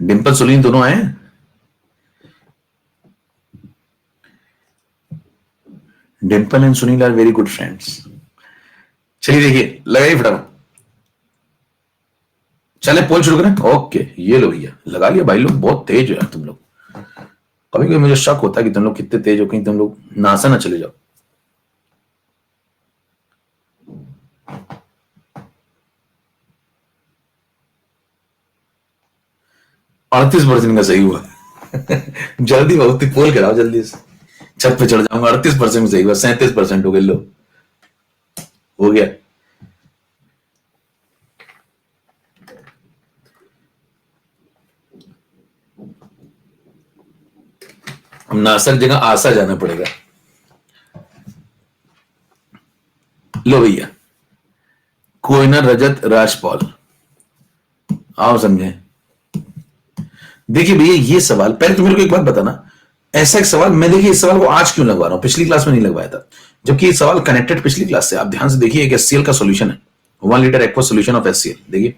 डिम्पल सुनील दोनों आए हैं? Dimple and Sunil are very good friends. चलिए देखिए, लगाइए फटाफट। चले पोल शुरू करें। ओके, ये लो भैया, लगा लिया भाई। लोग बहुत तेज हो यार तुम लोग। कभी कभी मुझे शक होता है कि तुम लोग कितने तेज हो, कहीं तुम लोग नासा ना चले जाओ। अड़तीस परसेंट का सही हुआ। जल्दी बहुत पोल कराओ जल्दी से, छत पे चढ़ जाऊंगा। 38% सही हुआ, 37% हो गए। लो, हो गया। हम नासा की जगह आशा जाना पड़ेगा। लो भैया, कोयना रजत राजपाल, आओ समझे। देखिए भैया, ये सवाल पहले तो मेरे को एक बात बताना, ऐसा एक सवाल मैं, देखिए इस सवाल को आज क्यों लगवा रहा हूं, पिछली क्लास में नहीं लगवाया था, जबकि ये सवाल कनेक्टेड पिछली क्लास से। आप ध्यान से देखिए, एक एचसीएल का सॉल्यूशन है, 1 litre aqua solution of HCL, देखिए,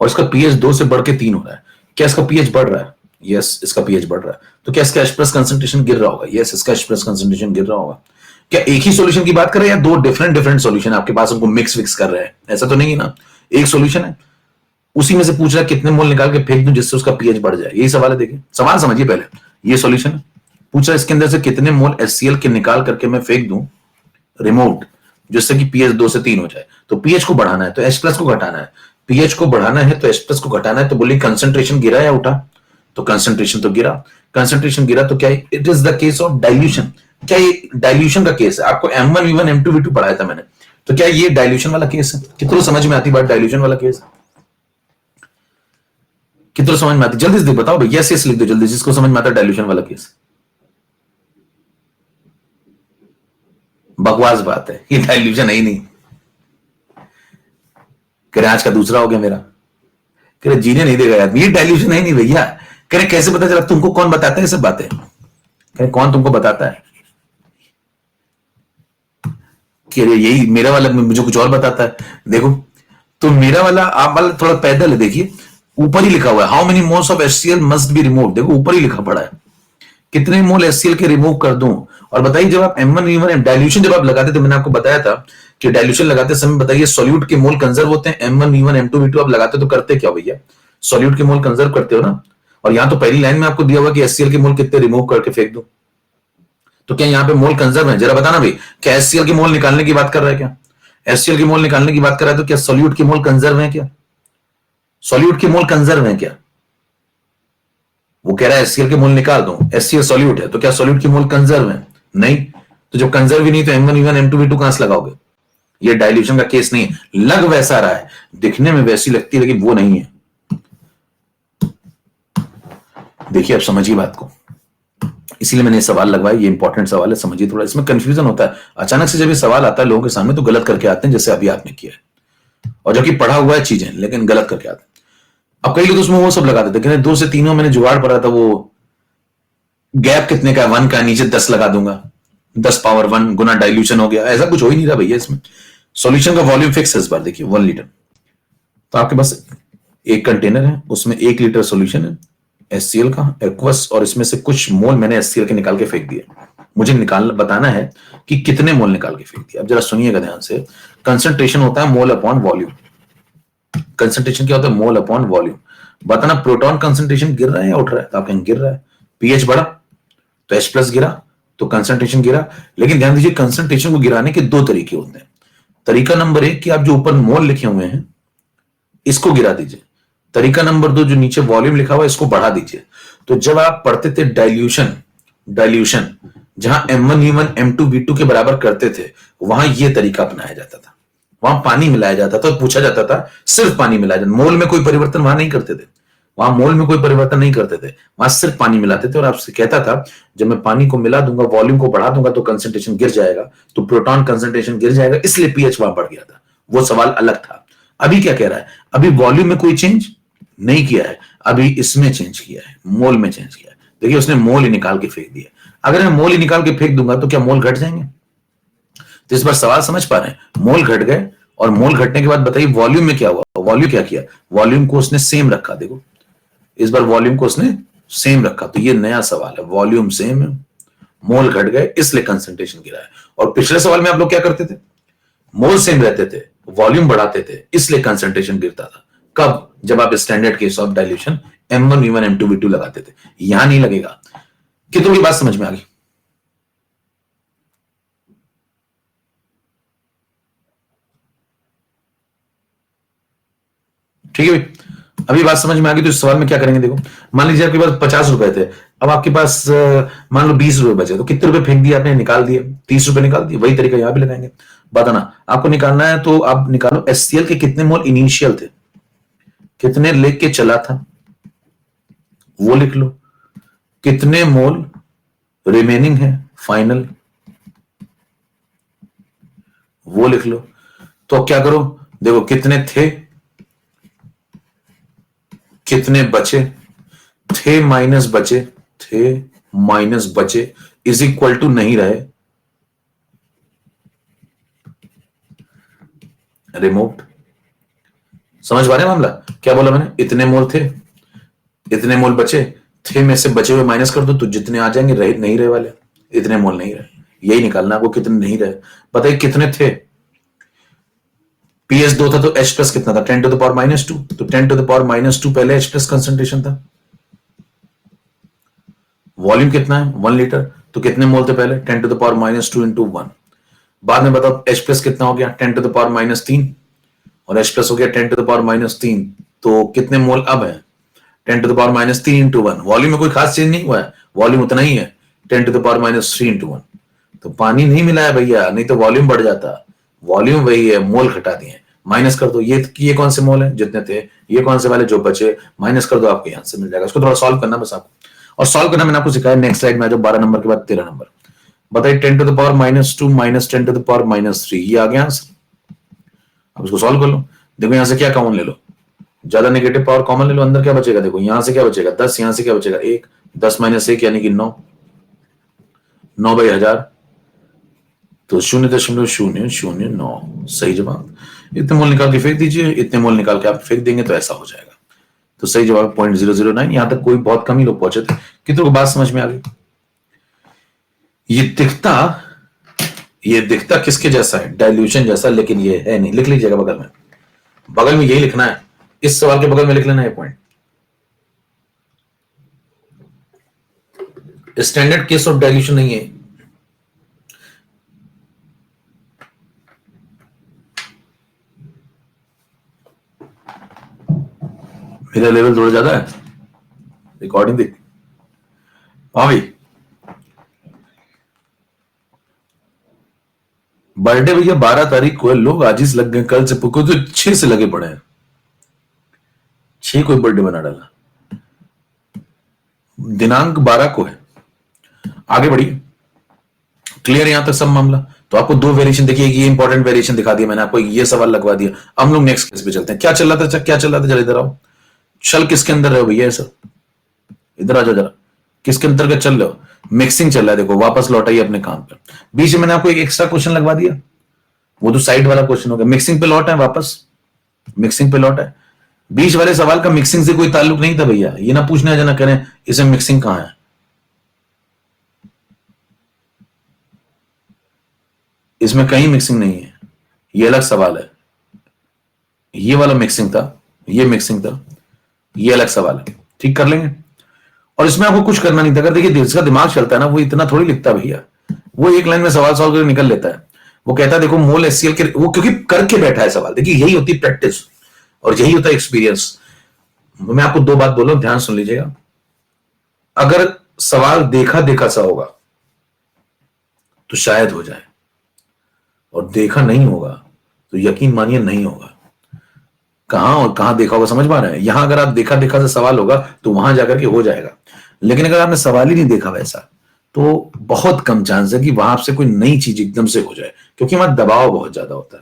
और इसका पीएच 2 से बढ़ के 3 हो रहा है। क्या इसका पीएच बढ़ रहा है? यस, इसका पीएच बढ़ रहा है। तो क्या इसका H+ कंसंट्रेशन गिर रहा होगा? यस, इसका H+ कंसंट्रेशन गिर रहा होगा। क्या एक ही सॉल्यूशन की बात कर रहे हैं या दो डिफरेंट सॉल्यूशन आपके पास, उनको मिक्स विक्स कर रहे हैं? ऐसा तो नहीं है ना, एक सॉल्यूशन है, उसी में से पूछ रहा है कितने मोल निकाल के फेंक दूं जिससे उसका पीएच बढ़ जाए। यही सवाल है। देखिए सवाल समझिए पहले, ये सॉल्यूशन है, पूछ रहा है इसके अंदर से कितने मोल HCl के निकाल करके मैं फेंक दूं रिमोट, जिससे कि पीएच 2 से 3 हो जाए। तो पीएच को बढ़ाना है तो H+ को घटाना है, पीएच को बढ़ाना है तो H+ को घटाना है। तो बोली कंसंट्रेशन गिरा या उठा? तो कंसंट्रेशन तो गिरा। कंसंट्रेशन गिरा तो क्या it is the case of dilution? क्या ये डाइल्यूशन का केस है? आपको M1 V1 M2 V2 पढ़ाया था मैंने, तो क्या ये डाइल्यूशन वाला केस है? कितना समझ में आती बात, डाइल्यूशन वाला केस कितना समझ में आती? जल्दी से बताओ भाई, यस यस लिख दो जल्दी, जिसको समझ में आता है डाइल्यूशन वाला केस। बकवास बात है, ये डाइल्यूशन है ही नहीं। कह रहे आज का दूसरा हो गया मेरा, कह रहे जीने नहीं देगा यार, ये डाइल्यूशन है ही नहीं भैया। कह रहे कैसे पता चला? तुमको कौन बताता है ये सब बातें? कह रहे कौन तुमको बताता है? कह रहे यही मेरा वाला मुझे कुछ और बताता है। देखो, तो मेरा वाला, आप वाला थोड़ा पैदल है, देखिए ऊपर ही लिखा हुआ है, how many moles of HCl must be remove. देखो ऊपर ही लिखा पड़ा है, कितने मोल HCl के रिमूव कर दूं। और बताइए, जब आप M1 V1 डाइल्यूशन जब आप लगाते थे, मैंने आपको बताया था कि डाइल्यूशन लगाते समय बताइए सॉल्यूट के मोल कंजर्व होते हैं। M1 V1 M2 V2 आप लगाते तो करते क्या भैया? सॉल्यूट के मोल कंजर्व करते हो ना। और यहां तो पहली लाइन में आपको दिया हुआ कि HCl के मोल कितने रिमूव करके फेंक दो। तो क्या यहाँ पे मोल कंजर्व है? जरा बताना भाई, क्या HCl के मोल निकालने की बात कर रहा है? क्या HCl के मोल निकालने की बात कर रहा है? तो क्या सॉल्यूट के मोल कंजर्व है? क्या सॉल्यूट के मोल कंजर्व है? क्या वो कह रहा है HCl के मोल निकाल दो, HCl सॉल्यूट है, तो क्या सॉल्यूट के मोल कंजर्व है? नहीं। तो जब कंजर्व ही नहीं तो M1 V1 M2 V2 कहां से लगाओगे? ये डाइल्यूशन का केस नहीं है। लग वैसा रहा है, दिखने में वैसी लगती है, लेकिन वो नहीं है। देखिए अब समझिए बात को, इसीलिए मैंने सवाल लगवाया, ये इंपॉर्टेंट सवाल है, समझिए थोड़ा। इसमें कंफ्यूजन होता है, अचानक से जब ये सवाल आता है लोगों के सामने तो गलत करके आते हैं, जैसे अभी आपने किया है, और जबकि पढ़ा हुआ है चीजें, लेकिन गलत करके आते हैं। अब कई लोग उसमें वो सब लगा देते हैं, 2 से 3 मैंने जुगाड़ पड़ा था, वो गैप कितने का है? 1 का, नीचे 10 लगा दूंगा, 10 पावर 1 गुना डाइल्यूशन हो गया। ऐसा कुछ हो ही नहीं रहा भैया इसमें। सॉल्यूशन का वॉल्यूम फिक्स है इस बार, देखिए 1 लीटर। तो आपके पास एक कंटेनर है, उसमें 1 लीटर सॉल्यूशन है HCl का एक्वस, और इसमें से कुछ मोल मैंने HCl के निकाल के फेंक दिए। मुझे निकालना बताना है कि कितने मोल निकाल के फेंक दिया। अब जरा सुनिएगा ध्यान से, कंसंट्रेशन होता है मोल अपॉन वॉल्यूम। कंसंट्रेशन क्या होता है? Mole upon volume. बताना प्रोटॉन कंसंट्रेशन गिर रहा है या उठ रहा है? तो आप कहेंगे गिर रहा है। पीएच बढ़ा तो H+ गिरा तो कंसंट्रेशन गिरा। लेकिन ध्यान दीजिए, कंसंट्रेशन को गिराने के 2 तरीके होते हैं। तरीका नंबर 1 कि आप जो ऊपर मोल लिखे हुए हैं इसको गिरा दीजिए। तरीका नंबर 2, जो नीचे वॉल्यूम लिखा हुआ है इसको बढ़ा दीजिए। तो जब आप पढ़ते थे डाइल्यूशन जहां M1 V1 M2 V2 के बराबर करते थे, वहां यह तरीका अपनाया जाता था। वहां पानी मिलाया जाता था, पूछा जाता था सिर्फ पानी मिलाया जाता, मोल में कोई परिवर्तन वहां नहीं करते थे। वहां मोल में कोई परिवर्तन नहीं करते थे, वहां सिर्फ पानी मिलाते थे। और आपसे कहता था जब मैं पानी को मिला दूंगा, वॉल्यूम को बढ़ा दूंगा तो कंसंट्रेशन गिर जाएगा, तो प्रोटॉन कंसंट्रेशन गिर जाएगा, इसलिए पीएच वहां बढ़ गया था। वो सवाल अलग था। अभी क्या कह रहा है? अभी वॉल्यूम में कोई चेंज नहीं किया है, अभी इसमें चेंज किया है, मोल में चेंज किया है। देखिए उसने मोल ही निकाल के फेंक दिया। अगर मैं मोल ही निकाल के फेंक दूंगा तो क्या मोल घट जाएंगे? तो इस बार सवाल समझ पा रहे हैं? मोल घट गए, और मोल घटने के बाद बताइए वॉल्यूम में क्या हुआ? वॉल्यूम क्या किया? वॉल्यूम को उसने सेम रखा। देखो इस बार वॉल्यूम को उसने सेम रखा, तो ये नया सवाल है, वॉल्यूम सेम है, मोल घट गए इसलिए कंसंट्रेशन गिरा है। और पिछले सवाल में आप लोग क्या करते थे, मोल सेम रहते थे, वॉल्यूम बढ़ाते थे, इसलिए कंसंट्रेशन गिरता था। कब? जब आप standard case of dilution M1 V1 M2 V2 लगाते थे। यहां नहीं लगेगा। कितनों की बात समझ में आ गई? ठीक है भाई, अभी बात समझ में आ गई। तो इस सवाल में क्या करेंगे, देखो मान लीजिए आपके पास 50 रुपए थे, अब आपके पास मान लो 20 रुपए बचे, तो कितने रुपए फेंक दिए आपने, निकाल दिए, 30 रुपए निकाल दिए। वही तरीका यहां भी लगाएंगे। बताना आपको निकालना है, तो आप निकालो HCl के कितने मोल इनिशियल थे, कितने लेके चला था वो लिख लो, कितने मोल रिमेनिंग है फाइनल वो लिख लो। तो क्या करो, देखो कितने थे, कितने बचे, थे माइनस बचे, थे माइनस बचे इज इक्वल टू नहीं रहे, रिमूव। समझ पा रहे हैं मामला? क्या बोला मैंने, इतने मोल थे, इतने मोल बचे, थे में से बचे हुए माइनस कर दो, तो जितने आ जाएंगे रहे नहीं रहे वाले, इतने मोल नहीं रहे, यही निकालना आपको, कितने नहीं रहे। बताइए कितने थे, PS 2 था तो H प्लस कितना था, 10 टू द पावर -2, तो 10 टू द पावर -2 पहले H प्लस कंसंट्रेशन था। वॉल्यूम कितना है 1 लीटर, तो कितने मोल थे पहले, 10 टू द पावर -2 इंटू 1। बाद में बताओ H प्लस कितना हो गया, 10 टू द पावर -3, और H प्लस हो गया 10 टू द पावर -3, तो कितने मोल अब है, 10 to the power -3 into 1। Volume में कोई खास चेंज नहीं हुआ है, वॉल्यूम उतना ही है, 10 टू द पावर -3 इंटू 1। तो पानी नहीं मिला है भैया, नहीं तो वॉल्यूम बढ़ जाता, वॉल्यूम वही है, मोल घटा दिए, माइनस कर दो। ये कौन से मोल है जितने थे, ये कौन से वाले जो बचे, माइनस कर दो, आपको यहां से मिल जाएगा। इसको थोड़ा सॉल्व करना बस आपको, और सॉल्व करना मैंने आपको सिखाया नेक्स्ट स्लाइड में आ जाओ, 12 नंबर के बाद 13 नंबर। बताइए 10 टू द पावर -2 माइनस 10 टू द पावर -3, ये आ गया आंसर। अब इसको सॉल्व कर लो। देखो यहां से क्या कॉमन ले लो, ज्यादा नेगेटिव पावर कॉमन ले लो, अंदर क्या बचेगा, देखो यहां से क्या बचेगा 10, यहां से क्या बचेगा 1, 10 माइनस 1 यानी कि 9, 9/1000, तो 0.00009 सही जवाब। इतने मोल निकाल के फेंक दीजिए, इतने मोल निकाल के आप फेंक देंगे तो ऐसा हो जाएगा। तो सही जवाब 0.009। यहां तक कोई बहुत कम ही लोग पहुंचे थे। कितनों को बात समझ में आ गई? ये दिखता किसके जैसा है, डाइल्यूशन जैसा, लेकिन ये है नहीं। लिख लीजिएगा बगल में, बगल में यही लिखना है, इस सवाल के बगल में लिख लेना है point, standard case of dilution नहीं है। मेरा लेवल थोड़ा ज्यादा है, रिकॉर्डिंग देख। हाँ भाई, बर्थडे भैया 12 तारीख को है, लोग आजिज लग गए, कल से पुको तो 6 से लगे पड़े हैं, 6 को बर्थडे बना डाला, दिनांक 12 को है। आगे बढ़िए, क्लियर यहां तक सब मामला? तो आपको 2 वेरिएशन देखिए, ये इंपॉर्टेंट वेरिएशन दिखा दिया मैंने आपको, ये सवाल लगवा दिया। हम लोग नेक्स्ट केस पे चलते हैं। क्या चल रहा था, क्या चल रहा था, जरा इधर आओ। चल किसके अंदर रहे हो भैया, सर इधर आ जाओ जरा, किसके अंतर्गत चल रहे हो, मिक्सिंग चल रहा है। देखो वापस लौटाइए अपने काम पर। बीच में मैंने आपको एक एक्स्ट्रा क्वेश्चन लगवा दिया, वो तो साइड वाला क्वेश्चन हो गया। मिक्सिंग पे लौटा है, वापस मिक्सिंग पे लौटा है। बीच वाले सवाल का मिक्सिंग से कोई ताल्लुक नहीं था भैया, ये ना पूछने जना करें इसमें मिक्सिंग कहां है, इसमें कहीं मिक्सिंग नहीं है, ये अलग सवाल है। ये वाला मिक्सिंग था, ये मिक्सिंग था, ये अलग सवाल है, ठीक कर लेंगे। और इसमें आपको कुछ करना नहीं था। अगर देखिए जिसका दिमाग चलता है ना, वो इतना थोड़ी लिखता भैया, वो एक लाइन में सवाल सॉल्व करके निकल लेता है। वो कहता है देखो मोल HCl के, वो क्योंकि करके बैठा है सवाल। देखिए यही होती प्रैक्टिस और यही होता है एक्सपीरियंस। मैं आपको 2 बात बोलूं, ध्यान सुन लीजिएगा। अगर सवाल देखा देखा सा होगा तो शायद हो जाए, और देखा नहीं होगा तो यकीन मानिए नहीं होगा। कहां और कहां देखा होगा समझ पा रहे हैं? यहां अगर आप देखा देखा से सवाल होगा तो वहां जाकर के हो जाएगा, लेकिन अगर आपने सवाल ही नहीं देखा वैसा, तो बहुत कम चांस है कि वहां आपसे कोई नई चीज एकदम से हो जाए, क्योंकि वहां दबाव बहुत ज्यादा होता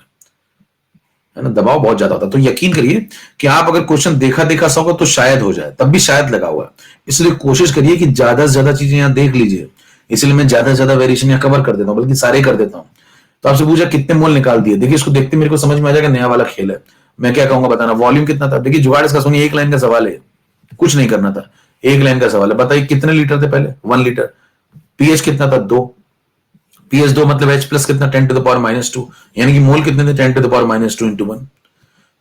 है ना, दबाव बहुत ज्यादा होता है। तो यकीन करिए कि आप अगर क्वेश्चन देखा देखा सा होगा तो शायद हो जाए, तब भी शायद लगा हुआ है। इसलिए कोशिश करिए कि ज्यादा से ज्यादा चीजें यहां देख लीजिए। इसलिए मैं ज्यादा से ज्यादा वेरिएशन यहां कवर कर देता हूं, बल्कि सारे कर देता हूं। तो आपसे पूछा कितने मोल निकाल दिए, देखिए इसको देखते मेरे को समझ में आ जाएगा नया वाला खेल है। मैं क्या कहूंगा बताना, वॉल्यूम कितना था। देखिए जुगाड़ इसका सुनिए, एक लाइन का सवाल है, कुछ नहीं करना था, एक लाइन का सवाल है। बताइए कितने लीटर थे पहले? 1 लीटर। पीएच कितना था? 2। पीएच 2 मतलब H प्लस कितना? 10⁻², यानी कि मोल कितने थे? 10⁻² इंटू 1।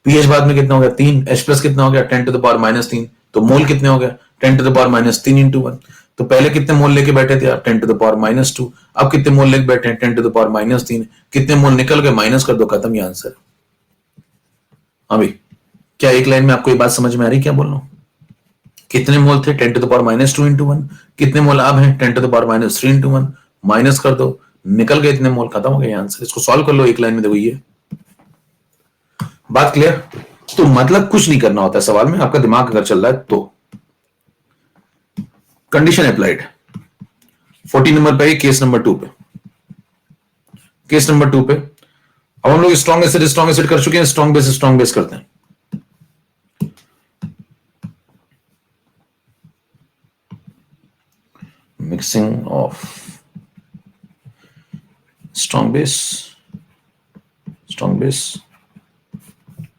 पीएच बाद में कितना हो गया? 3। H प्लस कितना हो गया? 10⁻3। तो मोल कितने हो गया? 10⁻3 इंटू 1। तो पहले कितने मोल लेके बैठे थे आप? 10⁻²। अब कितने मोल लेके बैठे हैं? 10⁻3। कितने मोल निकल गए? माइनस कर दो, खत्म, ये आंसर। अभी क्या एक लाइन में आपको ये बात समझ में आ रही क्या बोल रहा हूं? कितने मोल थे? 10⁻² इंटू 1। कितने मोल अब हैं? 10⁻³ इंटू 1। माइनस कर दो, निकल गए इतने मोल, खत्म हो गए आंसर। इसको सॉल्व कर लो एक लाइन में, देखो ये बात क्लियर। तो मतलब कुछ नहीं करना होता है सवाल में, आपका दिमाग अगर चल रहा है तो। कंडीशन अप्लाइड 14 नंबर पे, केस नंबर 2 पे। केस नंबर 2 पे अब हम लोग स्ट्रॉन्ग एसिड कर चुके हैं, स्ट्रॉन्ग बेस करते हैं। Mixing of strong base.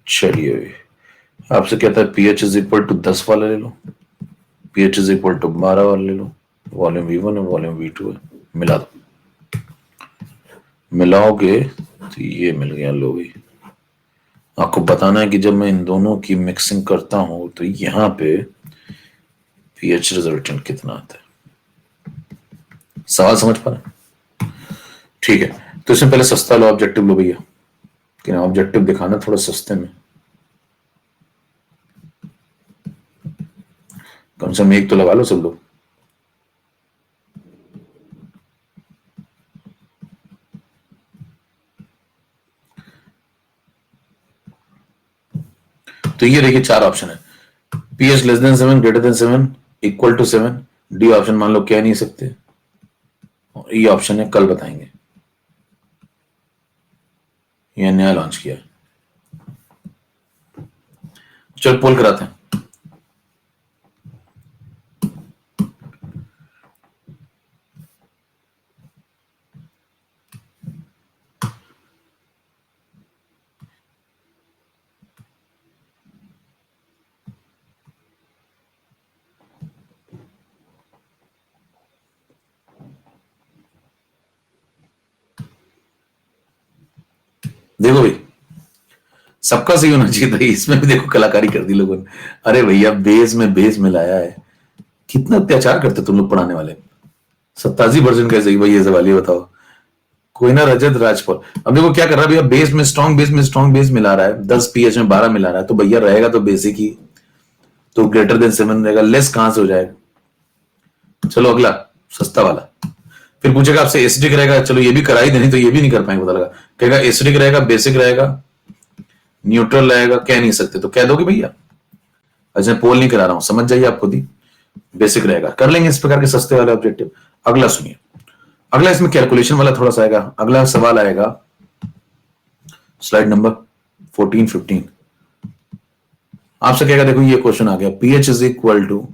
चलिए आपसे कहता है pH इज इक्वल टू 10 वाला ले लो, pH इज इक्वल टू 12 वाला ले लो, वॉल्यूम V1 है, वॉल्यूम V2 है, मिला दो। मिलाओगे तो ये मिल गया। लो भाई, आपको बताना है कि जब मैं इन दोनों की मिक्सिंग करता हूं तो यहां पे pH रिजल्टेंट कितना आता है। सवाल समझ पा रहे? ठीक है, तो इसमें पहले सस्ता लो, ऑब्जेक्टिव लो भैया, कि ऑब्जेक्टिव दिखाना थोड़ा सस्ते में, कम से कम एक तो लगा लो सब लोग। तो ये देखिए 4 ऑप्शन है, pH less than 7, greater than 7, equal to 7। D option मान लो कह नहीं सकते, और ये ऑप्शन है कल बताएंगे, ये नया लॉन्च किया। चल पोल कराते हैं। देखो भाई, सबका सही होना चाहिए था, इसमें भी देखो कलाकारी कर दी लोगों ने। अरे भैया बेस में बेस मिलाया है, कितना अत्याचार करते तुम लोग पढ़ाने वाले। 87% कैसे ही भाई, ये सवाल ये बताओ। कोई ना रजत राजपाल, अब देखो क्या कर रहा है भैया, बेस में स्ट्रॉन्ग बेस मिला रहा है, 10 pH में 12 मिला रहा है, तो भैया रहेगा तो बेसिक ही, तो ग्रेटर देन 7 रहेगा, लेस कहां से हो जाएगा। चलो अगला सस्ता वाला, फिर पूछेगा आपसे एसिडिक रहेगा, चलो ये भी करा ही देनी, तो ये भी नहीं कर पाएंगे, पता लगा कहेगा एसिडिक रहेगा, बेसिक रहेगा, न्यूट्रल रहेगा, कह नहीं सकते, तो कह दोगे भैया। अच्छा पोल नहीं करा रहा हूं, समझ जाइए आप खुद ही, बेसिक रहेगा, कर लेंगे इस प्रकार के सस्ते वाले ऑब्जेक्टिव। अगला सुनिए, अगला इसमें कैलकुलेशन वाला थोड़ा सा आएगा। अगला सवाल आएगा स्लाइड नंबर 14-15। आपसे कहेगा देखो ये क्वेश्चन आ गया, pH इज इक्वल टू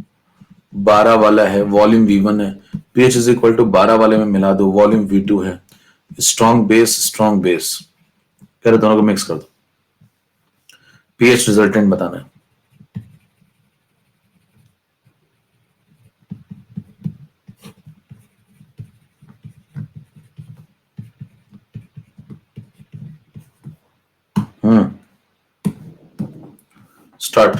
12 वाला है, वॉल्यूम V1 है, pH इज इक्वल टू 12 वाले में मिला दो, वॉल्यूम V2 है, स्ट्रॉन्ग बेस कह रहे दोनों को मिक्स कर दो, pH रिजल्टेंट बताना है। स्टार्ट।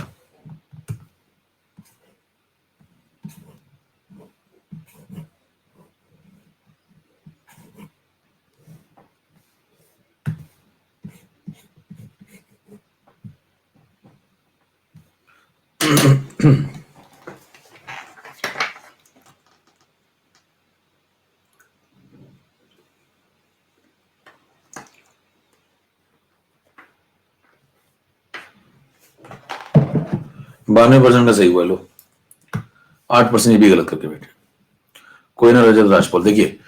बानवे परसेंट का सही हुआ, लो 8% भी गलत करके बैठे। कोई ना रजत राजपाल, देखिए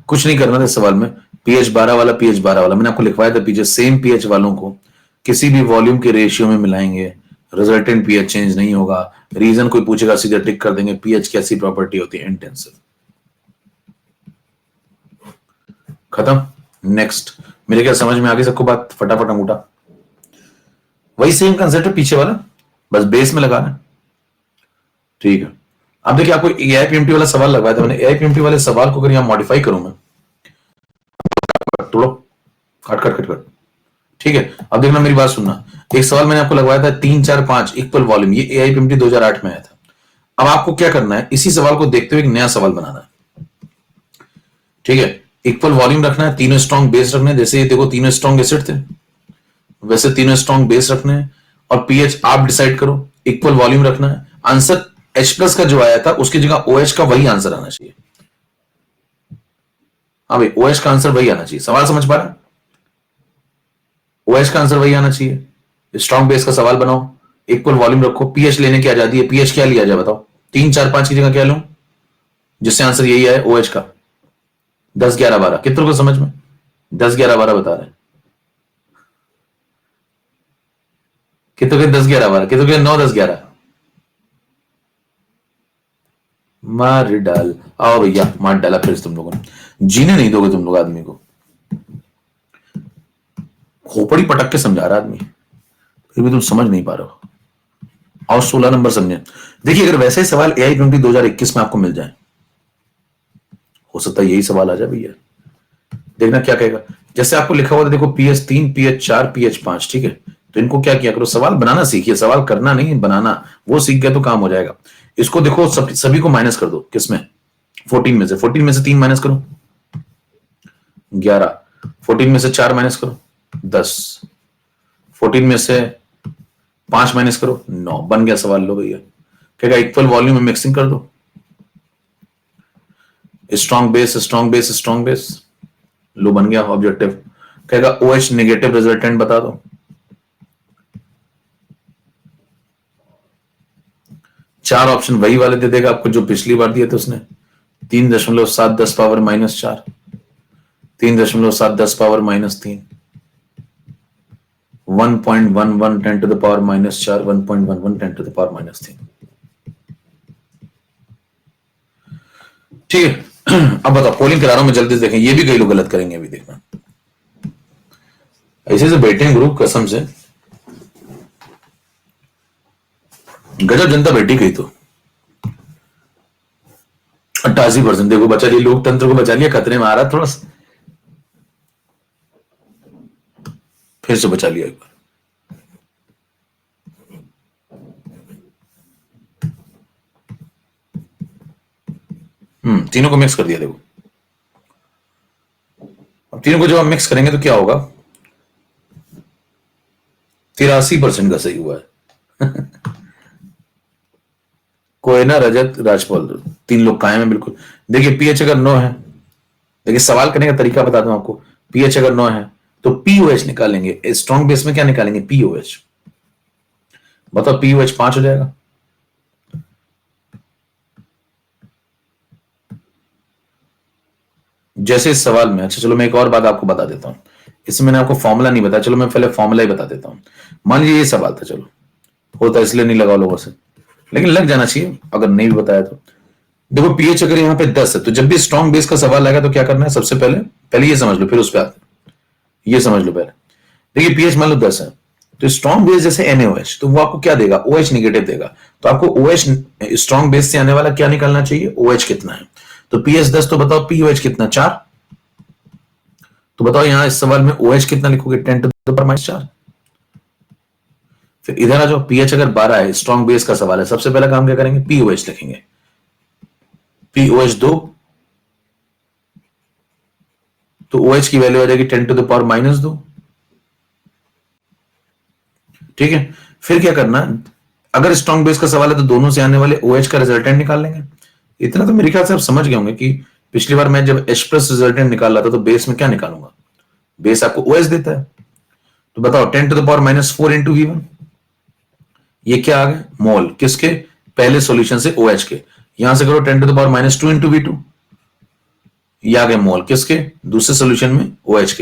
कुछ नहीं करना था सवाल में, pH 12 वाला, pH 12 वाला मैंने आपको लिखवाया था, पीछे सेम pH वालों को किसी भी वॉल्यूम के रेशियो में मिलाएंगे, रिजल्टेंट pH चेंज नहीं होगा। रीजन कोई पूछेगा सीधे टिक कर देंगे, pH की ऐसी प्रॉपर्टी होती है, इंटेंसिव, खत्म। नेक्स्ट, मेरे क्या समझ में आ गई सबको बात, फटाफट अंगूठा। वही सेम कंसेप्ट है पीछे वाला, बस बेस में लगाना। ठीक है, अब देखिए आपको एआईपीएमटी वाला सवाल लगवाया था मैंने। एआईपीएमटी वाले सवाल को अगर यहां मॉडिफाई करूं मैं, तोड़ो, कट कट कट कट, ठीक है। अब देखना, मेरी बात सुनना, एक सवाल मैंने आपको लगवाया था 3 4 5 इक्वल वॉल्यूम, ये एआईपीएमटी 2008 में आया था। अब आपको क्या करना है, इसी सवाल को देखते हुए एक नया सवाल बनाना है, ठीक है। इक्वल वॉल्यूम रखना है, तीनों स्ट्रॉन्ग बेस रखने हैं, जैसे ये देखो तीनों स्ट्रॉन्ग एसिड थे, वैसे तीनों स्ट्रॉन्ग बेस रखने हैं, और पीएच आप डिसाइड करो। इक्वल वॉल्यूम रखना है, आंसर H+ का जो आया था उसकी जगह OH का वही आंसर आना चाहिए। हाँ भाई, OH का आंसर वही आना चाहिए, सवाल समझ पा रहा है? OH का आंसर वही आना चाहिए। स्ट्रॉन्ग बेस का सवाल बनाओ, इक्वल वॉल्यूम रखो, पीएच लेने की आजादी है। पीएच क्या लिया जाए बताओ, 3 4 5 की जगह क्या लूं जिससे आंसर यही आए, OH का। 10 11 12 कितनों को समझ में? 10 11 12 बता रहे हैं कितनों के? 10 11 12 कितनों के? 9 10 11 मार डाल। आओ भैया, मार डाला फिर तुम लोगों ने, जीने नहीं दोगे तुम लोग आदमी को। खोपड़ी पटक के समझा रहा आदमी, फिर भी तुम समझ नहीं पा रहे हो। और 16 नंबर समझे। देखिए, अगर वैसे ही सवाल एआईपीएमटी 2021 में आपको मिल जाए, हो सकता है यही सवाल आ जाए भैया। देखना क्या कहेगा, जैसे आपको लिखा हुआ था देखो, PH3 PH4 PH5, ठीक है। तो इनको क्या किया करो, सवाल बनाना सीखिए, सवाल करना नहीं बनाना, वो सीख गए तो काम हो जाएगा। इसको देखो, सभी को माइनस कर दो, किसमें? 14 में से। 14 में से 3 माइनस करो, 11। 14 में से 4 माइनस करो, 10। 14 में से 5 माइनस करो, 9। बन गया सवाल। लो भैया, कहेगा इक्वल वॉल्यूम में मिक्सिंग कर दो, strong base strong base strong base, लो बन गया ऑब्जेक्टिव। कहेगा OH नेगेटिव रिजल्टेंट बता दो, चार ऑप्शन वही वाले दे देगा आपको जो पिछली बार दिए थे उसने। 3.7 10 power -4, 3.7 10 power -3, 1.11 10 to the power -4, 1.11 10 to the power -3। ठीक है। अब बताओ, पोलिंग करा रहा हूं मैं, जल्दी से देखें, ये भी कई लोग गलत करेंगे अभी, देखना। ऐसे से बैठे हैं ग्रुप, कसम से गजब जनता बैठी गई। तो 88% देखो बचा लिया, लोकतंत्र को बचा लिया, खतरे में आ रहा थोड़ा सा, फिर से बचा लिया एक बार। तीनों को मिक्स कर दिया देखो। अब तीनों को जब हम मिक्स करेंगे तो क्या होगा, 83% का सही हुआ है। कोयना रजत राजपाल, 3 लोग कायम है बिल्कुल। देखिए, पीएच अगर 9 है, देखिए सवाल करने का तरीका बताता हूं आपको। पीएच अगर 9 है तो पीओएच निकालेंगे, स्ट्रॉन्ग बेस में क्या निकालेंगे? पीओएच। बताओ, पीओएच 5 हो जाएगा। जैसे इस सवाल में, अच्छा चलो मैं एक और बात आपको बता देता हूं, इसमें मैंने आपको फॉर्मूला नहीं बताया, चलो मैं पहले फॉर्मूला ही बता देता हूं। मान लीजिए ये सवाल था, चलो होता इसलिए नहीं लगा लोगों से, लेकिन लग जाना चाहिए अगर नहीं भी बताया तो। देखो, पीएच अगर यहाँ पे 10 है तो जब भी स्ट्रॉन्ग बेस का सवाल आएगा तो क्या करना है, सबसे पहले पहले ये समझ लो, फिर उस पर आते हैं। ये समझ लो पहले। देखिए, पीएच मान लो 10 है, तो स्ट्रॉन्ग बेस जैसे NaOH, तो वो आपको क्या देगा? OH नेगेटिव देगा। तो आपको OH स्ट्रॉन्ग बेस से आने वाला क्या निकालना चाहिए? OH कितना है। तो पीएच 10, तो बताओ पीओएच कितना? 4। तो बताओ यहां इस सवाल में OH कितना लिखोगे? 10 टू द पावर -4। फिर इधर आ जाओ, पीएच अगर 12 है, स्ट्रॉन्ग बेस का सवाल है, सबसे पहला काम क्या करेंगे? पीओएच लिखेंगे। पीओएच 2, तो OH की वैल्यू आ जाएगी 10 टू द पावर -2। ठीक है। फिर क्या करना, अगर स्ट्रॉन्ग बेस का सवाल है तो दोनों से आने वाले OH का रिजल्टेंट निकाल लेंगे। इतना तो मेरे ख्याल से आप समझ गए होंगे कि पिछली बार मैं जब H+ रिजल्टेंट निकाल रहा था तो बेस में क्या निकालूंगा? बेस आपको OH देता है, तो बताओ 10 to the power -4 into V1, ये क्या आ गया? मोल किसके? पहले सॉल्यूशन से OH के। यहां से करो 10 to the power -2 into V2, ये आ गए मोल किसके? दूसरे सॉल्यूशन में OH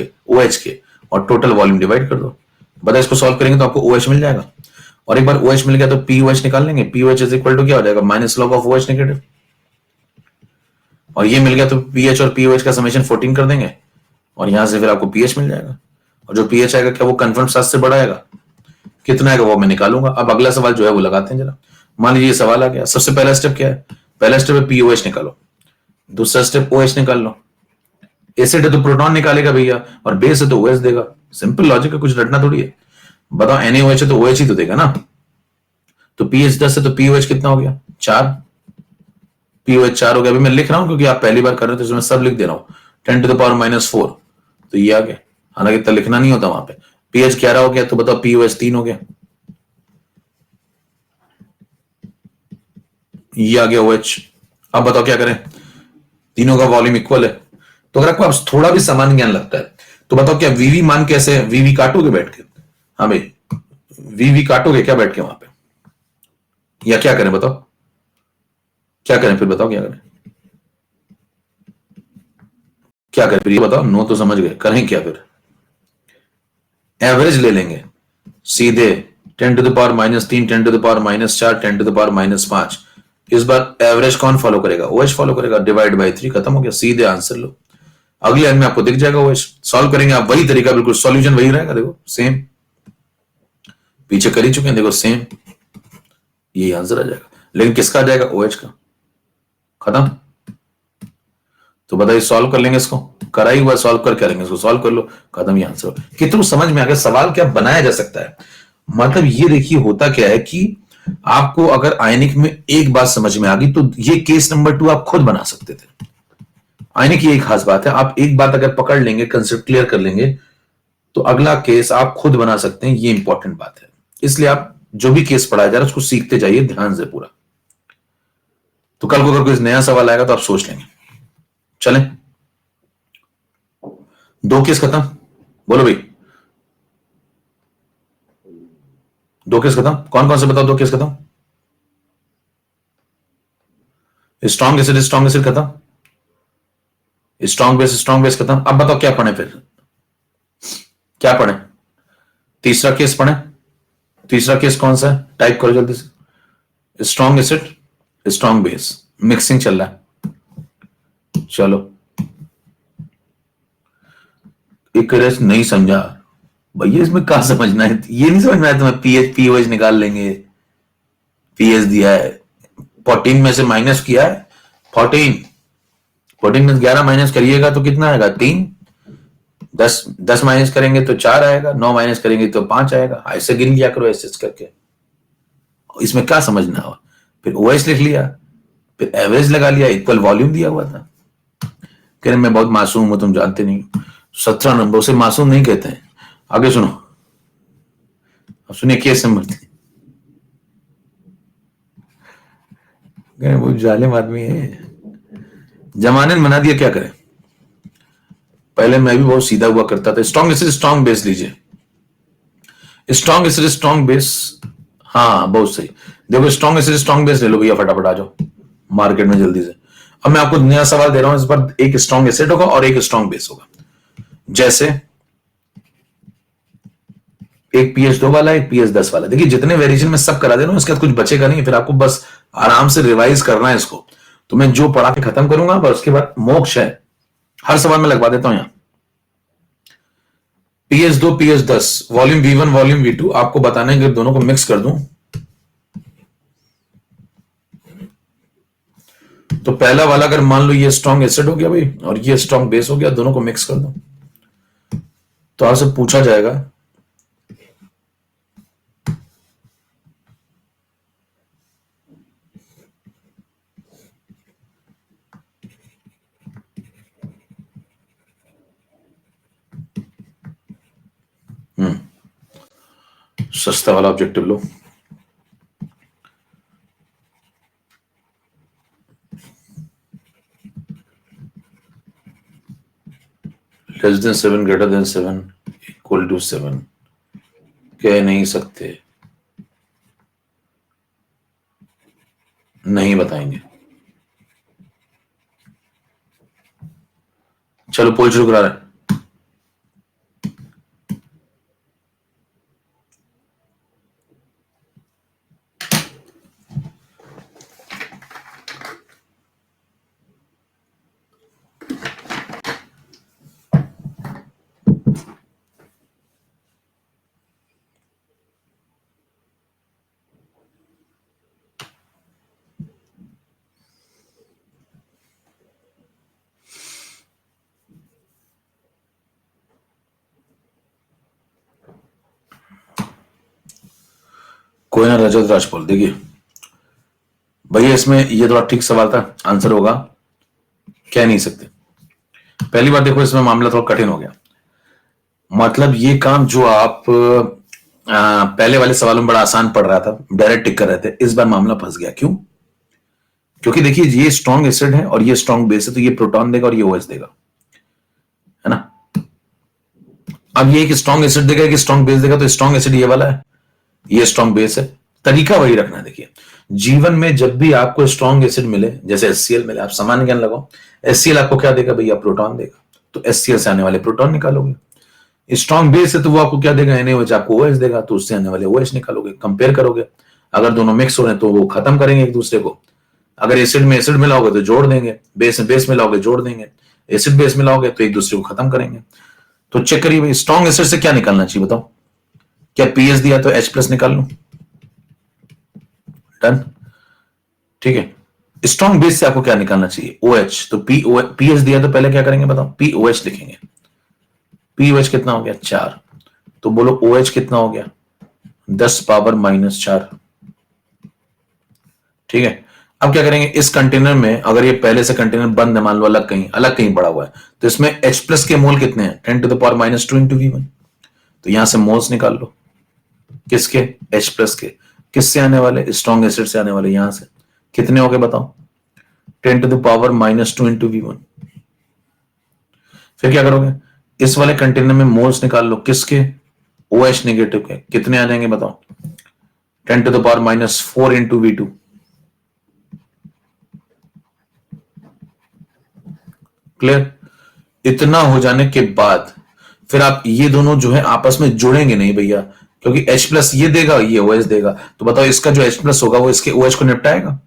के, और टोटल वॉल्यूम डिवाइड कर दो। बताओ, इसको सॉल्व करेंगे तो आपको OH मिल जाएगा, और एक बार OH मिल गया तो POH निकाल लेंगे। POH इज इक्वल टू क्या हो जाएगा? -log of OH negative. और ये मिल गया तो पीएच और पीओएच का समेशन 14 कर देंगे, और यहां से फिर आपको पीएच मिल जाएगा। और जो पीएच आएगा क्या वो कन्फर्म 7 से बड़ा आएगा? कितना आएगा वो मैं निकालूंगा। अब अगला सवाल जो है वो लगाते हैं जरा। मान लीजिए सवाल आ गया, सबसे पहला स्टेप क्या है? पहला स्टेप है पीओएच निकालो, दूसरा स्टेप ओएच निकाल लो। एसिड है तो प्रोटॉन निकालेगा भैया, और बेस है तो ओएच देगा। सिंपल लॉजिक है, कुछ रटना थोड़ी है। बताओ NaOH है तो OH ही तो देगा ना। तो pH 10 है तो pOH कितना हो गया? 4। pOH 4 हो गया। अभी मैं लिख रहा हूं क्योंकि आप पहली बार कर रहे हो तो मैं सब लिख दे रहा हूं। 10⁻⁻4 तो ये आ गया, हालांकि इतना लिखना नहीं होता वहां पे। pH 11 हो गया तो बताओ pOH 3 हो गया, ये आ गया OH। अब बताओ क्या करें, तीनों का वॉल्यूम इक्वल है। तो अगर आपको थोड़ा भी समान ज्ञान लगता है तो बताओ क्या वीवी मान कैसे है? वीवी काटोगे बैठ के? हाँ भाई, वीवी काटोगे क्या बैठ के वहां पे, या क्या करें बताओ? क्या करें फिर, बताओ क्या करें? क्या करें फिर ये बताओ, नो तो समझ गए, करें क्या फिर? एवरेज ले लेंगे सीधे, 10⁻³ 10⁻⁻4 10⁻⁻5। इस बार एवरेज कौन फॉलो करेगा? OH फॉलो करेगा, डिवाइड बाई 3, खत्म हो गया, सीधे आंसर लो। अगले लाइन में आपको दिख जाएगा OH। सॉल्व करेंगे आप, वही तरीका, बिल्कुल सॉल्यूशन वही रहेगा, देखो सेम, पीछे कर ही चुके हैं, देखो सेम, यही आंसर आ जाएगा। लेकिन किसका आ जाएगा? OH का। खत्म। तो बताइए, सॉल्व कर लेंगे इसको, करा ही हुआ, सॉल्व कर करेंगे इसको, सॉल्व कर लो, खत्म, ही आंसर। कितना समझ में आ गया सवाल क्या बनाया जा सकता है? मतलब ये देखिए होता क्या है कि आपको अगर आयनिक में एक बात समझ में आ गई तो ये केस नंबर 2 आप खुद बना सकते थे। आयनिक की एक खास बात है, आप एक बात अगर पकड़ लेंगे, कंसेप्ट क्लियर कर लेंगे, तो अगला केस आप खुद बना सकते हैं। ये इंपॉर्टेंट बात है, इसलिए आप जो भी केस पढ़ाया जा रहा है उसको सीखते जाइए ध्यान से पूरा। तो कल को अगर कोई नया सवाल आएगा तो आप सोच लेंगे। चलें, 2 केस खत्म, बोलो भाई, 2 केस खत्म। कौन कौन से बताओ, 2 केस खत्म। स्ट्रॉन्ग एसिड खत्म, स्ट्रॉन्ग बेस खत्म। अब बताओ क्या पढ़े फिर, क्या पढ़े? तीसरा केस पढ़े। तीसरा केस कौन सा है, टाइप करो जल्दी से। Strong acid strong base, mixing चल रहा है। चलो, एक रेस नहीं समझा भैया, इसमें कहा समझना है, ये नहीं समझना है तुम्हें, पीएच पीओएच निकाल लेंगे, पीएच दिया है, 14 में से माइनस किया है, 14 में 11 माइनस करिएगा तो कितना आएगा? 3। 10 माइनस करेंगे तो 4 आएगा, 9 माइनस करेंगे तो 5 आएगा। ऐसे गिन लिया करो ऐसे करके, इसमें क्या समझना हो? फिर ओएस लिख लिया, फिर एवरेज लगा लिया, इक्वल वॉल्यूम दिया हुआ था। कह रहे मैं बहुत मासूम हूं, तुम जानते नहीं। 17 नंबर से मासूम नहीं कहते हैं। आगे सुनो, अब सुनिए केस नंबर 3। वो जालिम आदमी है, जमाने ने बना दिया, क्या करें? पहले मैं भी बहुत सीधा हुआ करता था। स्ट्रॉन्ग एसिड स्ट्रॉन्ग बेस लीजिए, स्ट्रॉन्ग एसिड स्ट्रॉन्ग बेस, हाँ बहुत सही। देखो स्ट्रॉन्ग एसिड स्ट्रॉन्ग बेस ले लो भैया, फटाफट आ जाओ मार्केट में जल्दी से। अब मैं आपको नया सवाल दे रहा हूं, इस बार एक स्ट्रॉन्ग एसिड होगा और एक स्ट्रॉन्ग बेस होगा। जैसे एक pH 2 वाला, एक pH 10 वाला। देखिए जितने वेरिएशन में सब करा दे रहा हूं, इसके बाद कुछ बचेगा नहीं, फिर आपको बस आराम से रिवाइज करना है इसको। तो मैं जो पढ़ा के खत्म करूंगा, पर उसके बाद मोक्ष है, हर सवाल में लगवा देता हूं यहां। pH 2 pH 10, volume V1 volume V2, आपको बताना है कि दोनों को मिक्स कर दूं। तो पहला वाला अगर मान लो ये स्ट्रॉन्ग एसिड हो गया भाई, और ये स्ट्रॉन्ग बेस हो गया, दोनों को मिक्स कर दो, तो आपसे पूछा जाएगा सस्ता वाला ऑब्जेक्टिव लो। Less than 7 greater than 7 equal to 7, कह नहीं सकते, नहीं बताएंगे। चलो पोल शुरू करा रहे हैं। कोई ना रजत राजपाल, देखिए भैया इसमें ये थोड़ा ठीक सवाल था, आंसर होगा कह नहीं सकते। पहली बात देखो इसमें मामला थोड़ा कठिन हो गया। मतलब ये काम जो आप पहले वाले सवालों में बड़ा आसान पड़ रहा था, डायरेक्ट टिक कर रहे थे, इस बार मामला फंस गया। क्यों? क्योंकि देखिए ये स्ट्रॉन्ग एसिड है और ये स्ट्रॉन्ग बेस है, तो ये प्रोटॉन देगा और ये OH देगा, है ना। अब ये एक स्ट्रॉन्ग एसिड देगा कि स्ट्रॉन्ग बेस देगा, तो स्ट्रॉन्ग एसिड ये वाला है, ये स्ट्रॉन्ग बेस है। तरीका वही रखना है। देखिए जीवन में जब भी आपको स्ट्रॉन्ग एसिड मिले, जैसे HCl मिले, आप सामान्य ज्ञान लगाओ, HCl आपको क्या देगा भैया? प्रोटॉन देगा, तो HCl से आने वाले प्रोटॉन निकालोगे। स्ट्रॉन्ग बेस है तो वो आपको क्या देगा? NaOH, आपको OH देगा, तो उससे आने वाले OH निकालोगे, कंपेयर करोगे। अगर दोनों मिक्स हो रहे हैं तो वो खत्म करेंगे एक दूसरे को। अगर एसिड में एसिड मिलाओगे तो जोड़ देंगे, बेस में बेस मिलाओगे जोड़ देंगे, एसिड बेस मिलाओगे तो एक दूसरे को खत्म करेंगे। तो चेक करिए भाई स्ट्रॉन्ग एसिड से क्या निकालना चाहिए बताओ? क्या पीएच दिया तो H+ निकाल लो, डन, ठीक है। स्ट्रॉन्ग बेस से आपको क्या निकालना चाहिए? OH, तो पीएच दिया तो पहले क्या करेंगे बताओ? POH लिखेंगे। POH कितना हो गया? 4। तो बोलो OH कितना हो गया? 10⁻⁻4, ठीक है। अब क्या करेंगे? इस कंटेनर में अगर ये पहले से कंटेनर बंद है, मान लो अलग कहीं पड़ा हुआ है, तो इसमें H+ के मोल कितने हैं? 10⁻⁻2 इंटू V1। तो यहां से मोल्स निकाल लो, किसके? H+ के। किससे आने वाले? स्ट्रॉन्ग एसिड से आने वाले। यहां से कितने हो गए बताओ? 10⁻⁻2 इंटू V1। फिर क्या करोगे? इस वाले कंटेनर में मोल्स निकाल लो, किसके? OH नेगेटिव के। कितने आ जाएंगे बताओ? 10⁻⁻4 इंटू V2। क्लियर? इतना हो जाने के बाद फिर आप ये दोनों जो है आपस में जुड़ेंगे नहीं भैया, क्योंकि H+ ये देगा, ये OH देगा, तो बताओ इसका जो H+ होगा वो इसके OH को निपटाएगा।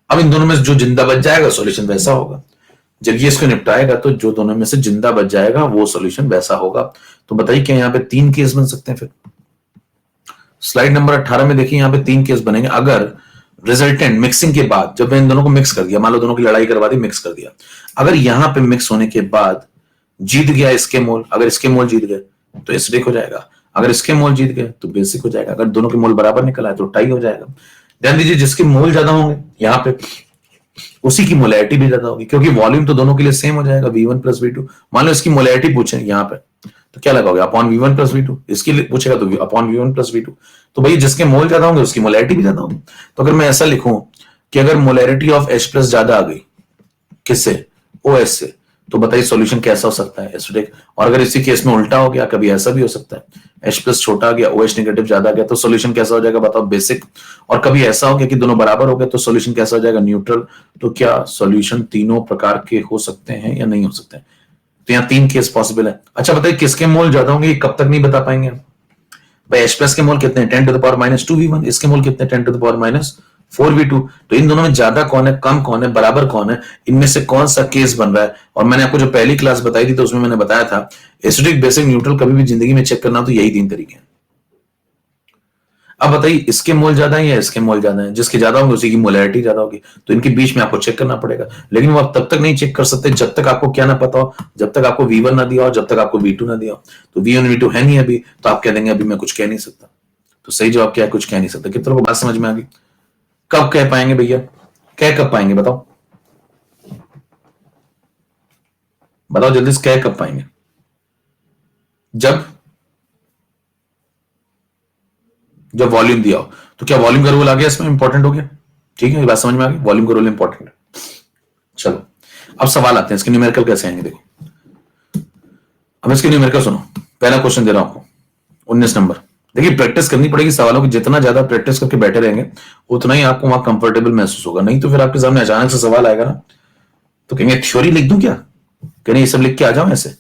अब इन दोनों में जो जिंदा बच जाएगा सॉल्यूशन वैसा होगा। जब ये इसको निपटाएगा तो जो दोनों में से जिंदा बच जाएगा वो सॉल्यूशन वैसा होगा। तो बताइए क्या यहाँ पे 3 केस बन सकते हैं? फिर स्लाइड नंबर 18 में देखिए, यहाँ पे 3 केस बनेंगे। अगर रिजल्टेंट मिक्सिंग के बाद, जब मैं इन दोनों को मिक्स कर दिया, मान लो दोनों की लड़ाई करवा दी, मिक्स कर दिया, अगर यहां पे मिक्स होने के बाद जीत गया इसके मोल, अगर इसके मोल जीत गए तो एसिडिक हो जाएगा, अगर इसके मोल जीत गए तो बेसिक हो जाएगा, अगर दोनों के मोल बराबर निकल आए तो टाई हो जाएगा। ध्यान दीजिए जिसके मोल ज्यादा होंगे यहाँ पे उसी की मोलैरिटी भी ज्यादा होगी, क्योंकि वॉल्यूम तो दोनों के लिए सेम हो जाएगा, V1 + V2। मान लो इसकी मोलैरिटी पूछे यहाँ पे, तो क्या लगाओगे? Upon V1 + V2। इसके लिए पूछेगा तो अपॉन V1 + V2। तो भाई जिसके मोल ज्यादा होंगे उसकी मोलैरिटी भी ज्यादा होगी। तो अगर मैं ऐसा लिखूं कि अगर मोलैरिटी ऑफ H+ ज्यादा आ गई, किससे? OH से, तो बताइए सॉल्यूशन कैसा हो सकता है? एसिडिक। और अगर इसी केस में उल्टा हो गया, कभी ऐसा भी हो सकता है, H+ छोटा आ गया, OH नेगेटिव ज्यादा आ गया, तो सॉल्यूशन कैसा हो जाएगा बताओ? बेसिक। और कभी ऐसा हो गया कि दोनों बराबर हो गए, तो सॉल्यूशन कैसा हो जाएगा? न्यूट्रल। तो क्या सॉल्यूशन तीनों प्रकार के हो सकते हैं या नहीं हो सकते? तो यहाँ 3 केस पॉसिबल है। अच्छा बताइए किसके मोल ज्यादा होंगे? कब तक नहीं बता पाएंगे भाई। H+ के मोल कितने? 10⁻⁻2 V1। इसके मोल कितने? 10⁻⁴ V2। तो इन दोनों में ज्यादा कौन है, कम कौन है, बराबर कौन है? इनमें से कौन सा केस बन रहा है? और मैंने आपको जो पहली क्लास बताई थी तो उसमें मैंने बताया था एसिडिक, बेसिक, न्यूट्रल कभी भी जिंदगी में चेक करना तो यही 3 तरीके हैं। अब बताइए इसके मोल ज्यादा है या इसके मोल ज्यादा है? जिसके ज्यादा होंगे उसी की मोलैरिटी ज्यादा होगी, तो इनके बीच में आपको चेक करना पड़ेगा। लेकिन वो आप तब तक नहीं चेक कर सकते जब तक आपको क्या ना पता हो, जब तक आपको V1 ना दिया हो, जब तक आपको V2 ना दिया हो। तो V1 V2 है नहीं अभी, तो आप कह देंगे अभी मैं कुछ कह नहीं सकता। तो सही जवाब क्या है? कुछ कह नहीं सकता। कितनों को बात समझ में आ गई? कब कह पाएंगे भैया? कह कब पाएंगे बताओ? बताओ जल्दी से, कह कब पाएंगे? जब जब वॉल्यूम दिया हो। तो क्या वॉल्यूम का रूल आ गया इसमें? इंपॉर्टेंट हो गया, ठीक है, ये बात समझ में आ गई, वॉल्यूम का रूल इंपॉर्टेंट है। चलो अब सवाल आते हैं इसके न्यूमेरिकल कैसे आएंगे। देखो अब इसके न्यूमेरिकल सुनो। पहला क्वेश्चन दे रहा हूं आपको, 19 नंबर। देखिए प्रैक्टिस करनी पड़ेगी सवालों की, जितना ज्यादा प्रैक्टिस करके बैठे रहेंगे उतना ही आपको वहां कंफर्टेबल महसूस होगा। नहीं तो फिर आपके सामने अचानक से सवाल आएगा ना, तो कहेंगे थ्योरी लिख दूं क्या? कहेंगे ये सब लिख के आ जाओ ऐसे।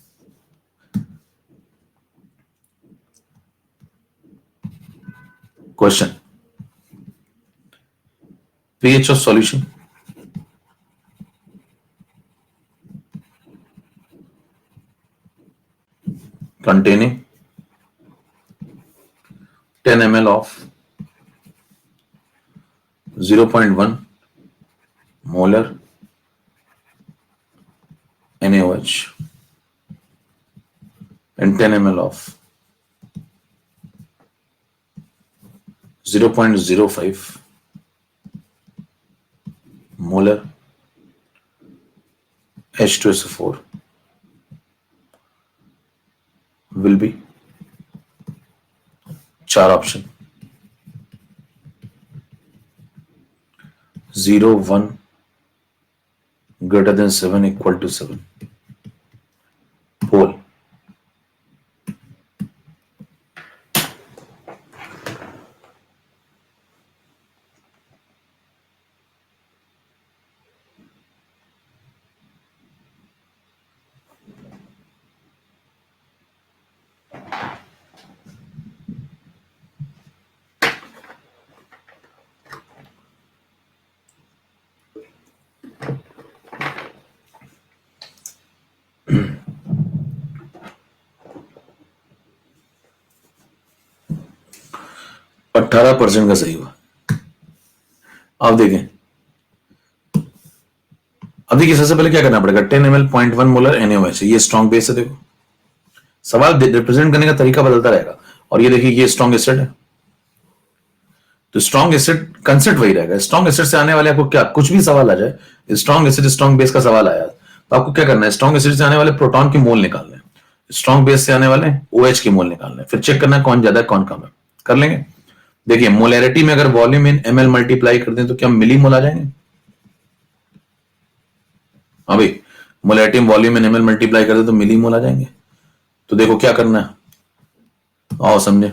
Question, pH of solution containing 10 ml of 0.1 molar NaOH and 10 ml of 0.05 molar H2SO4 will be 4 option 0, 1 greater than 7 equal to 7 पोल अठारह % का सही हुआ। आप देखें, अब देखिए सबसे पहले क्या करना पड़ेगा, 10 ml 0.1 मोलर NaOH, ये स्ट्रॉन्ग बेस है। देखो सवाल रिप्रेजेंट करने का तरीका बदलता रहेगा। और ये देखिए ये स्ट्रॉन्ग एसिड है, तो स्ट्रॉन्ग एसिड कंसेप्ट वही रहेगा। स्ट्रॉन्ग एसिड से आने वाले आपको क्या कुछ भी सवाल आ जाए, स्ट्रॉन्ग एसिड स्ट्रॉन्ग बेस का सवाल आया तो आपको क्या करना है, स्ट्रॉन्ग एसिड से आने वाले प्रोटॉन के मोल निकालने, स्ट्रॉन्ग बेस से आने वाले OH के मोल निकालने, फिर चेक करना कौन ज्यादा है कौन कम है। कर लेंगे। देखिए मोलैरिटी में अगर वॉल्यूम इन ml मल्टीप्लाई कर दें तो क्या मिली मोल आ जाएंगे। अभी मोलैरिटी में वॉल्यूम इन ml मल्टीप्लाई कर दें तो मिली मोल आ जाएंगे। तो देखो क्या करना है, आओ समझे।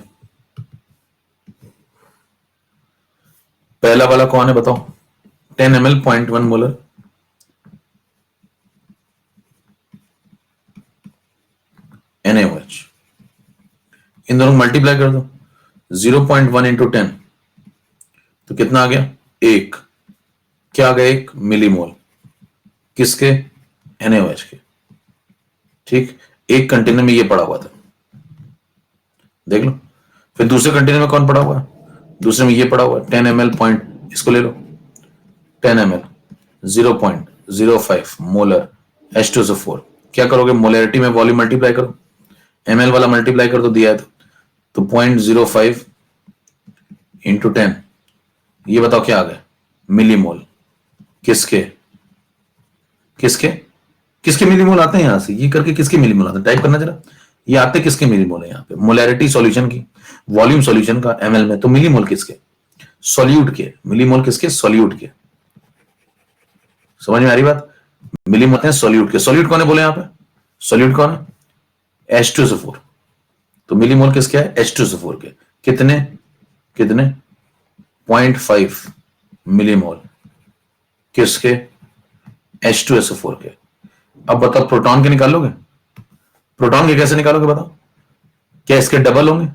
पहला वाला कौन है बताओ, 10 ml 0.1 मोलर NaOH, इन दोनों मल्टीप्लाई कर दो 0.1 इंटू 10 तो कितना आ गया, एक। क्या आ गया, 1 मिलीमोल किसके, NaOH के। ठीक, एक कंटेनर में ये पड़ा हुआ था, देख लो। फिर दूसरे कंटेनर में कौन पड़ा हुआ है, दूसरे में ये पड़ा हुआ है 10 ml पॉइंट, इसको ले लो 10 ml 0.05 मोलर H2SO4। क्या करोगे, मोलैरिटी में वॉल्यूम मल्टीप्लाई करो, ml वाला मल्टीप्लाई कर दो, दिया है तो 0.05 इंटू 10, ये बताओ क्या आ गया, मिलीमोल किसके, किसके किसके मिलीमोल आते हैं यहां से, ये करके किसके मिलीमोल आते हैं टाइप करना जरा, ये आते किसके मिलीमोल है यहाँ पे, मोलैरिटी सॉल्यूशन की, वॉल्यूम सॉल्यूशन का ml में, तो मिलीमोल किसके, सॉल्यूट के, मिलीमोल किसके, सॉल्यूट के। समझ में आ रही बात, मिलीमोल है सॉल्यूट के। सॉल्यूट कौन है बोले यहाँ पे, सॉल्यूट कौन है, H2SO4, तो मिलीमोल किसके है, H2SO4 के। कितने कितने 0.5 मिलीमोल किसके, H2SO4 के। अब बताओ प्रोटॉन के निकालोगे, प्रोटॉन के कैसे निकालोगे बताओ, क्या इसके डबल होंगे,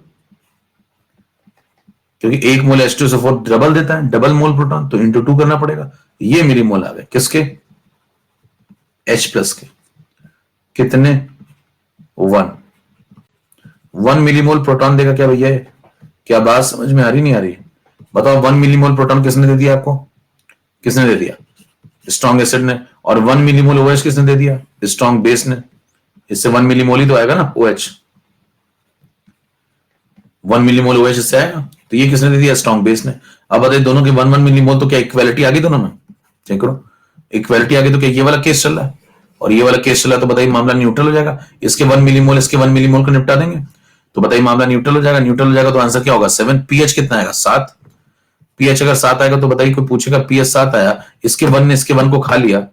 क्योंकि 1 मोल H2SO4 डबल देता है, डबल मोल प्रोटॉन, तो इंटू 2 करना पड़ेगा। ये मिलीमोल आ गए किसके, H प्लस के। कितने, 1 मिलीमोल प्रोटॉन देगा क्या भैया, क्या बात समझ में आ रही नहीं आ रही, बताओ 1 मिलीमोल प्रोटॉन किसने दे दिया आपको, किसने दे दिया, स्ट्रॉन्ग एसिड ने। और 1 मिलीमोल OH किसने दे दिया, स्ट्रॉन्ग बेस ने। इससे 1 मिलीमोल ही तो आएगा ना OH, 1 मिलीमोल OH इससे आएगा, तो ये किसने दे दिया, स्ट्रॉन्ग बेस ने। अब बताइए दोनों के 1 मिलीमोल, तो क्या इक्वालिटी आ गई दोनों में, चेक करो, इक्वालिटी आ गई, तो क्या ये वाला केस चल रहा है और ये वाला केस चल रहा है, तो बताइए मामला न्यूट्रल हो जाएगा। इसके 1 मिलीमोल इसके 1 मिलीमोल को निपटा देंगे, तो बताइए मामला न्यूट्रल हो जाएगा। न्यूट्रल हो जाएगा तो आंसर क्या होगा, 7। पीएच कितना आएगा, 7। पीएच अगर 7 आएगा तो बताइए, कोई पूछेगा पीएच 7 आया, इसके 1 ने इसके 1 को खा लिया।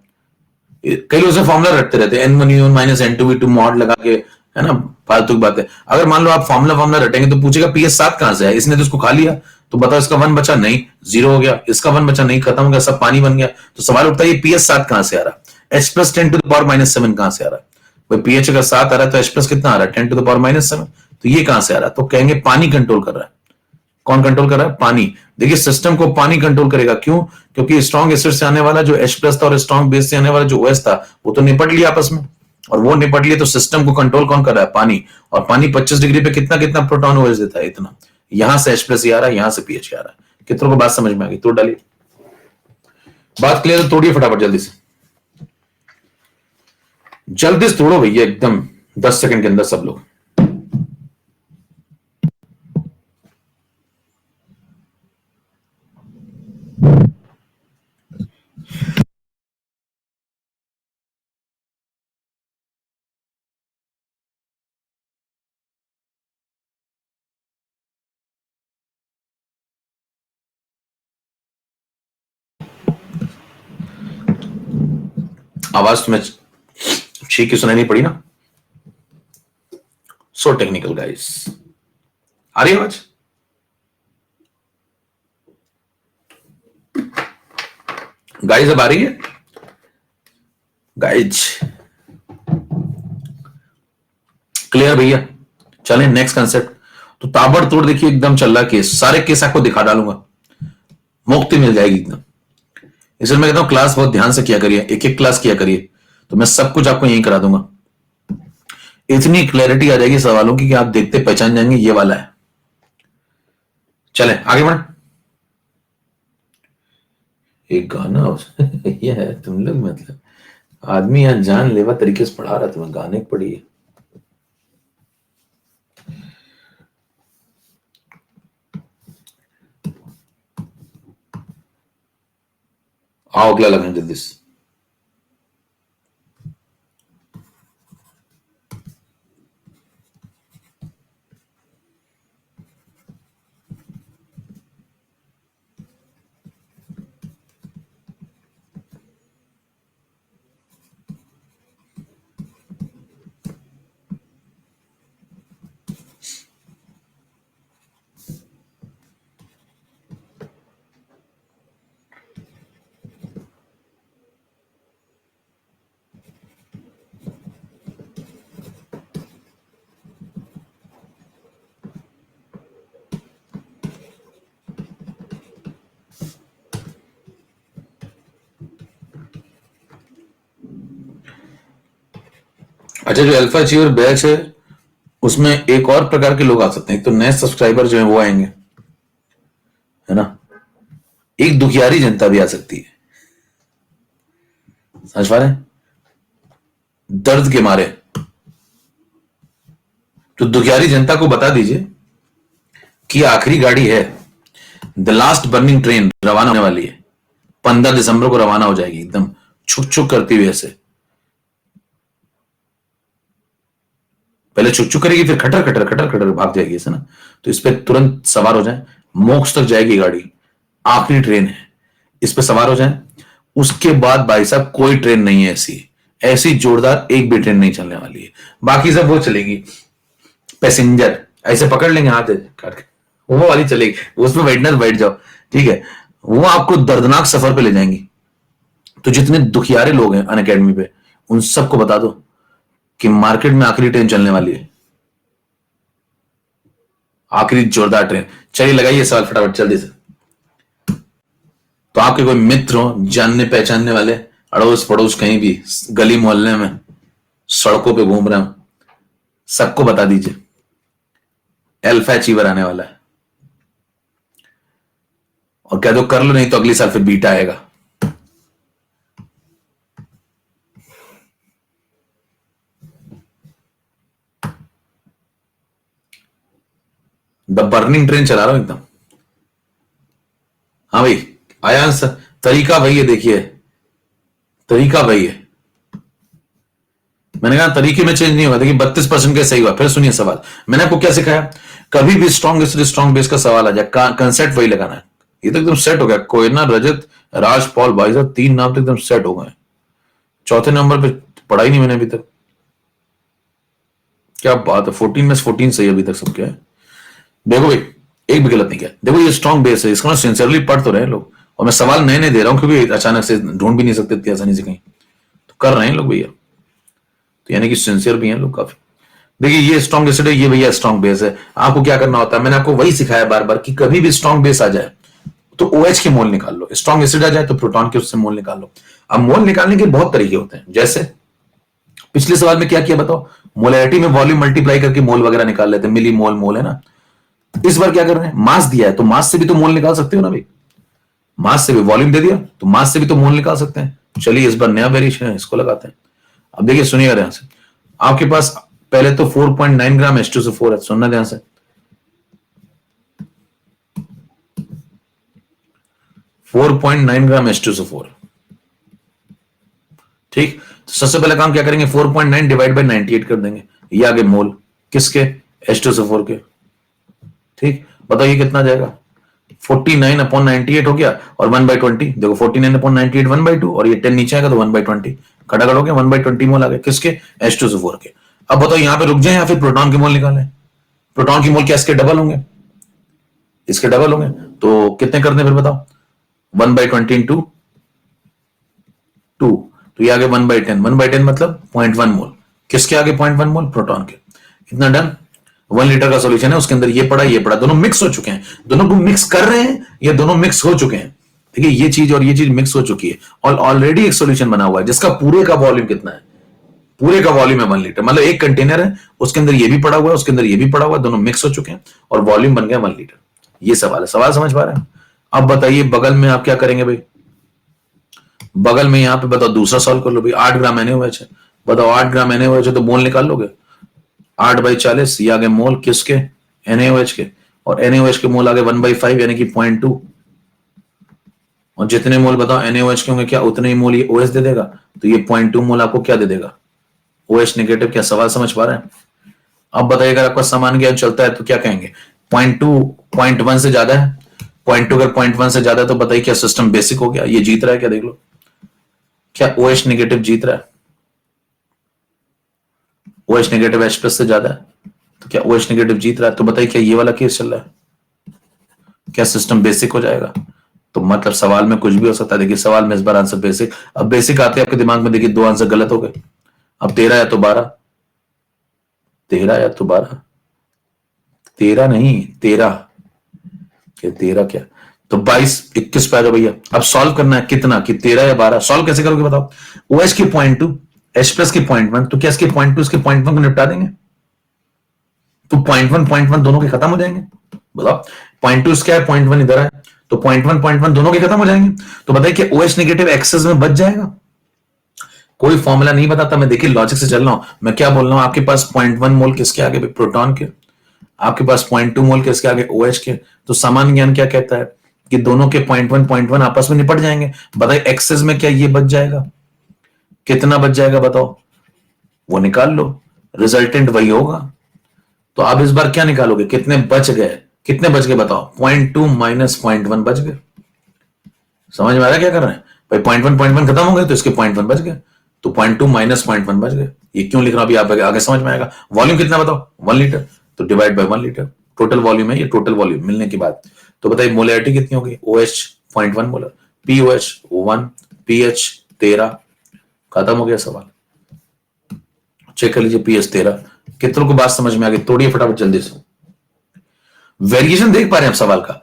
कई लोग फॉर्मूला रटते रहते हैं, N1 माइनस N2V2 मॉड लगा के, है ना, फालतू की बात है। अगर मान लो आप फॉर्मूला रटेंगे तो पूछेगा पीएच 7 कहां से है, इसने तो इसको खा लिया, तो बताओ इसका 1 बचा नहीं, 0 हो गया, इसका 1 बचा नहीं, खत्म हो गया, सब पानी बन गया। तो सवाल उठता है ये पीएच 7 कहां से आ रहा है, H plus 10 to the power minus 7 कहां से आ रहा है। भाई पीएच अगर 7 आ रहा है तो H प्लस कितना आ रहा है, 10 टू द पावर माइनस 7, तो ये कहां से आ रहा है, तो कहेंगे पानी कंट्रोल कर रहा है। कौन कंट्रोल कर रहा है, पानी। देखिए सिस्टम को पानी कंट्रोल करेगा, क्यों, क्योंकि स्ट्रॉन्ग एसिड से आने वाला जो H प्लस था और स्ट्रॉन्ग बेस से आने वाला जो OH था वो तो निपट लिया आपस में, और वो निपट लिया तो सिस्टम को कंट्रोल कौन कर रहा है, पानी। और पानी 25 डिग्री पे कितना कितना प्रोटॉन OH देता है, इतना। यहां से H प्लस आ रहा है, यहां से पीएच आ रहा है। कितनों को बात समझ में आ गई, तोड़ डालिए, बात क्लियर है, तोड़िए फटाफट जल्दी से, जल्दी से तोड़ो भैया, एकदम 10 सेकंड के अंदर सब लोग। आवाज तुम्हें ठीक ही सुनाई नहीं पड़ी ना? सो टेक्निकल गाइस, आ रही आवाज? गाइस अब आ रही है गाइज? क्लियर भैया? चलें नेक्स्ट कंसेप्ट। तो ताबड़तोड़ देखिए एकदम चल रहा केस, सारे केस आपको दिखा डालूंगा, मुक्ति मिल जाएगी एकदम। इसलिए मैं कहता हूं क्लास बहुत ध्यान से किया करिए, एक एक क्लास किया करिए, तो मैं सब कुछ आपको यहीं करा दूंगा। इतनी क्लैरिटी आ जाएगी सवालों की कि आप देखते पहचान जाएंगे ये वाला है। चले आगे बढ़े। एक गाना ये है, तुम लोग मतलब आदमी यहां जानलेवा तरीके से पढ़ा रहा था, मैं गाने पढ़ी है। आओ अगला लगना जल्दी से। अच्छा, जो अल्फा अचीवर बैच है उसमें एक और प्रकार के लोग आ सकते हैं। एक तो नए सब्सक्राइबर जो है वो आएंगे, है ना। एक दुखियारी जनता भी आ सकती है, समझ पा रहे हैं? दर्द के मारे तो दुखियारी जनता को बता दीजिए कि आखिरी गाड़ी है, द लास्ट बर्निंग ट्रेन रवाना होने वाली है, 15 दिसंबर को रवाना हो जाएगी, एकदम छुक छुक करती हुई ऐसे। पहले छुक छुक करेगी, फिर खटर खटर खटर खटर भाग जाएगी ऐसे ना। तो इस पर तुरंत सवार हो जाए, मोक्ष तक जाएगी गाड़ी, आखिरी ट्रेन है, इस पर सवार हो जाए। उसके बाद भाई साहब कोई ट्रेन नहीं है ऐसी, ऐसी जोरदार एक भी ट्रेन नहीं चलने वाली है। बाकी सब वो चलेगी पैसेंजर, ऐसे पकड़ लेंगे हाथ काट के, वो वाली चलेगी, उसमें बैठना तो बैठ जाओ, ठीक है। वो आपको दर्दनाक सफर पे ले जाएंगी। तो जितने दुखियारे लोग हैं अन अकेडमी पे, उन सबको बता दो कि मार्केट में आखिरी ट्रेन चलने वाली है, आखिरी जोरदार ट्रेन। चलिए लगाइए सवाल फटाफट जल्दी से। तो आपके कोई मित्र हो, जानने पहचानने वाले, अड़ोस पड़ोस कहीं भी, गली मोहल्ले में, सड़कों पे घूम रहे हो, सबको बता दीजिए अल्फा अचीवर आने वाला है। और कह दो कर लो, नहीं तो अगली साल फिर बीटा आएगा। द बर्निंग ट्रेन चला रहा हूं एकदम। हाँ भाई आया आंसर। तरीका वही है, देखिए तरीका वही है। मैंने कहा तरीके में चेंज नहीं हुआ। देखिए 32% का सही हुआ। फिर सुनिए सवाल, मैंने आपको क्या सिखाया, कभी भी स्ट्रॉन्ग बेस का सवाल आ जाए, कंसेप्ट वही लगाना है। ये तो एकदम सेट हो गया, कोयना, रजत, राज, पॉल, भाई साहब 3 नाम तो एकदम सेट हो गए। चौथे नंबर पे पढ़ा ही नहीं मैंने अभी तक, क्या बात है। 14 में 14 सही अभी तक सबके है। देखो भाई एक भी गलत नहीं किया। देखो ये स्ट्रॉन्ग बेस है, इसको ना सिंसियरली पढ़ तो रहे लोग। और मैं सवाल नए नए दे रहा हूं क्योंकि अचानक से ढूंढ भी नहीं सकते इतनी आसानी से कहीं, तो कर रहे हैं लोग भैया। तो यानी कि सिंसियर भी हैं लोग काफी। देखिए ये स्ट्रॉन्ग एसिड है, ये भैया स्ट्रॉन्ग बेस है। आपको क्या करना होता है, मैंने आपको वही सिखाया बार बार कि कभी भी स्ट्रॉन्ग बेस आ जाए तो OH के मोल निकाल लो, स्ट्रॉन्ग एसिड आ जाए तो प्रोटॉन के उससे मोल निकाल लो। अब मोल निकालने के बहुत तरीके होते हैं, जैसे पिछले सवाल में क्या किया बताओ, मोलैरिटी में वॉल्यूम मल्टीप्लाई करके मोल वगैरह निकाल लेते हैं, मिली मोल मोल है ना। इस बार क्या कर रहे हैं, मास दिया है तो मास से भी तो मोल निकाल सकते हो ना भाई। मास से भी वॉल्यूम दे दिया तो मास से भी तो मोल निकाल सकते हैं। चलिए इस बार नया वेरिएशन है, इसको लगाते हैं। अब देखिए सुनिएगा ध्यान से, आपके पास पहले तो 4.9 ग्राम H2SO4 है, सुनना ध्यान से। 4.9 ग्राम H2SO4, ठीक। तो सबसे पहले काम क्या करेंगे, 4.9 डिवाइड बाई 98 कर देंगे, ये आगे मोल किसके, H2SO4 के, ठीक। बताइए कितना जाएगा, 49/98 हो गया और 1/20। देखो 49/98 1/2 और ये 10 नीचे आएगा तो 1/20, खटाखट हो गया, 1/20 मोल आ गए किसके, H2SO4 के। अब बताओ यहां पे रुक जाए या फिर प्रोटॉन के मोल निकालें? प्रोटॉन की मोल क्या इसके डबल होंगे? इसके डबल होंगे, तो कितने करने फिर बताओ, 1/20 इंटू 2, तो ये आगे 1/10, 1/10 मतलब 0.1 मोल, किसके आगे 0.1 मोल, प्रोटॉन के। इतना डन। 1 लीटर का सोल्यूशन है, उसके अंदर ये पड़ा, दोनों मिक्स हो चुके हैं, दोनों को मिक्स कर रहे हैं, ये दोनों मिक्स हो चुके हैं। ठीक है, ये चीज और ये चीज मिक्स हो चुकी है और ऑलरेडी एक सोल्यूशन बना हुआ है जिसका पूरे का वॉल्यूम कितना है, पूरे का वॉल्यूम है 1 लीटर, मतलब एक कंटेनर है, उसके अंदर ये भी पड़ा हुआ है, उसके अंदर ये भी पड़ा हुआ है, दोनों मिक्स हो चुके हैं और वॉल्यूम बन गया 1 लीटर। ये सवाल है, सवाल समझ पा रहे हैं? अब बताइए बगल में आप क्या करेंगे भाई, बगल में यहां पे बताओ दूसरा सॉल्व कर लो भाई, 8 ग्राम NaOH है, बताओ 8 ग्राम NaOH है तो मोल निकाल लोगे, 8/40, ये आगे मोल किसके, NaOH के, और NaOH के मोल आगे 1/5 यानी कि 0.2, और जितने मोल बताओ NaOH के होंगे क्या उतने ही मोल ये OH दे देगा, तो ये 0.2 मोल आपको क्या दे देगा, OH नेगेटिव। क्या सवाल समझ पा रहे हैं? अब बताइए अगर आपका समान ज्ञान चलता है तो क्या कहेंगे, 0.2 0.1 से ज्यादा है, 0.2 अगर 0.1 से ज्यादा है तो बताइए क्या सिस्टम बेसिक हो गया, ये जीत रहा है क्या, देख लो क्या OH नेगेटिव जीत रहा है, OH नेगेटिव H+ से ज्यादा है, तो क्या OH नेगेटिव जीत रहा है, तो बताइए क्या ये वाला केस चल रहा है, क्या सिस्टम बेसिक हो जाएगा। तो मतलब सवाल में कुछ भी हो सकता है, देखिए सवाल में इस बार आंसर बेसिक, अब बेसिक आते आपके दिमाग में, देखिए 2 आंसर गलत हो गए, अब 13 या तो 12, 13 या तो 12, 13 नहीं 13, क्या 13 क्या, तो 22 21 पे आ जाओ भैया। अब सॉल्व करना है कितना, कि 13 या 12, सॉल्व कैसे करोगे बताओ, OH के 0.2, H+ के 0.1, तो क्या इसके 0.2 इसके 0.1 को निपटा देंगे, तो 0.1 दोनों के खत्म हो जाएंगे, बताओ 0.2 इसका है 0.1 इधर है, तो 0.1 दोनों के खत्म हो जाएंगे, तो बताइए कि OH नेगेटिव एक्सेस में बच जाएगा। कोई फॉर्मूला नहीं बताता मैं, देखिए लॉजिक से चल रहा हूं, मैं क्या बोल रहा हूं, आपके पास 0.1 मोल किसके आगे, प्रोटॉन के, आपके पास 0.2 मोल किसके आगे, OH के, तो सामान्य ज्ञान क्या कहता है कि दोनों के 0.1 आपस में निपट जाएंगे। बताइए एक्सेस में क्या ये बच जाएगा, कितना बच जाएगा बताओ, वो निकाल लो, रिजल्टेंट वही होगा। तो आप इस बार क्या निकालोगे, कितने बच गए, कितने बच गए बताओ, 0.2 माइनस 0.1 बच गए। समझ में आ रहा क्या कर रहे हैं भाई, 0.1 खत्म हो गए तो इसके 0.1 बच गए, तो 0.2 माइनस 0.1 बच गए। ये क्यों लिख रहा हूं अभी आप आगे समझ में आएगा। वॉल्यूम कितना बताओ, 1 लीटर, तो divide by 1 litre, total volume है ये, टोटल वॉल्यूम मिलने के बाद। तो बताइए मोलैरिटी कितनी होगी, OH 0.1 मोलर, POH 1, PH 13, खत्म हो गया सवाल। चेक कर लीजिए PH 13, कितनों को बात समझ में आ गई, तोड़िए फटाफट जल्दी से। वेरिएशन देख पा रहे हैं आप सवाल का,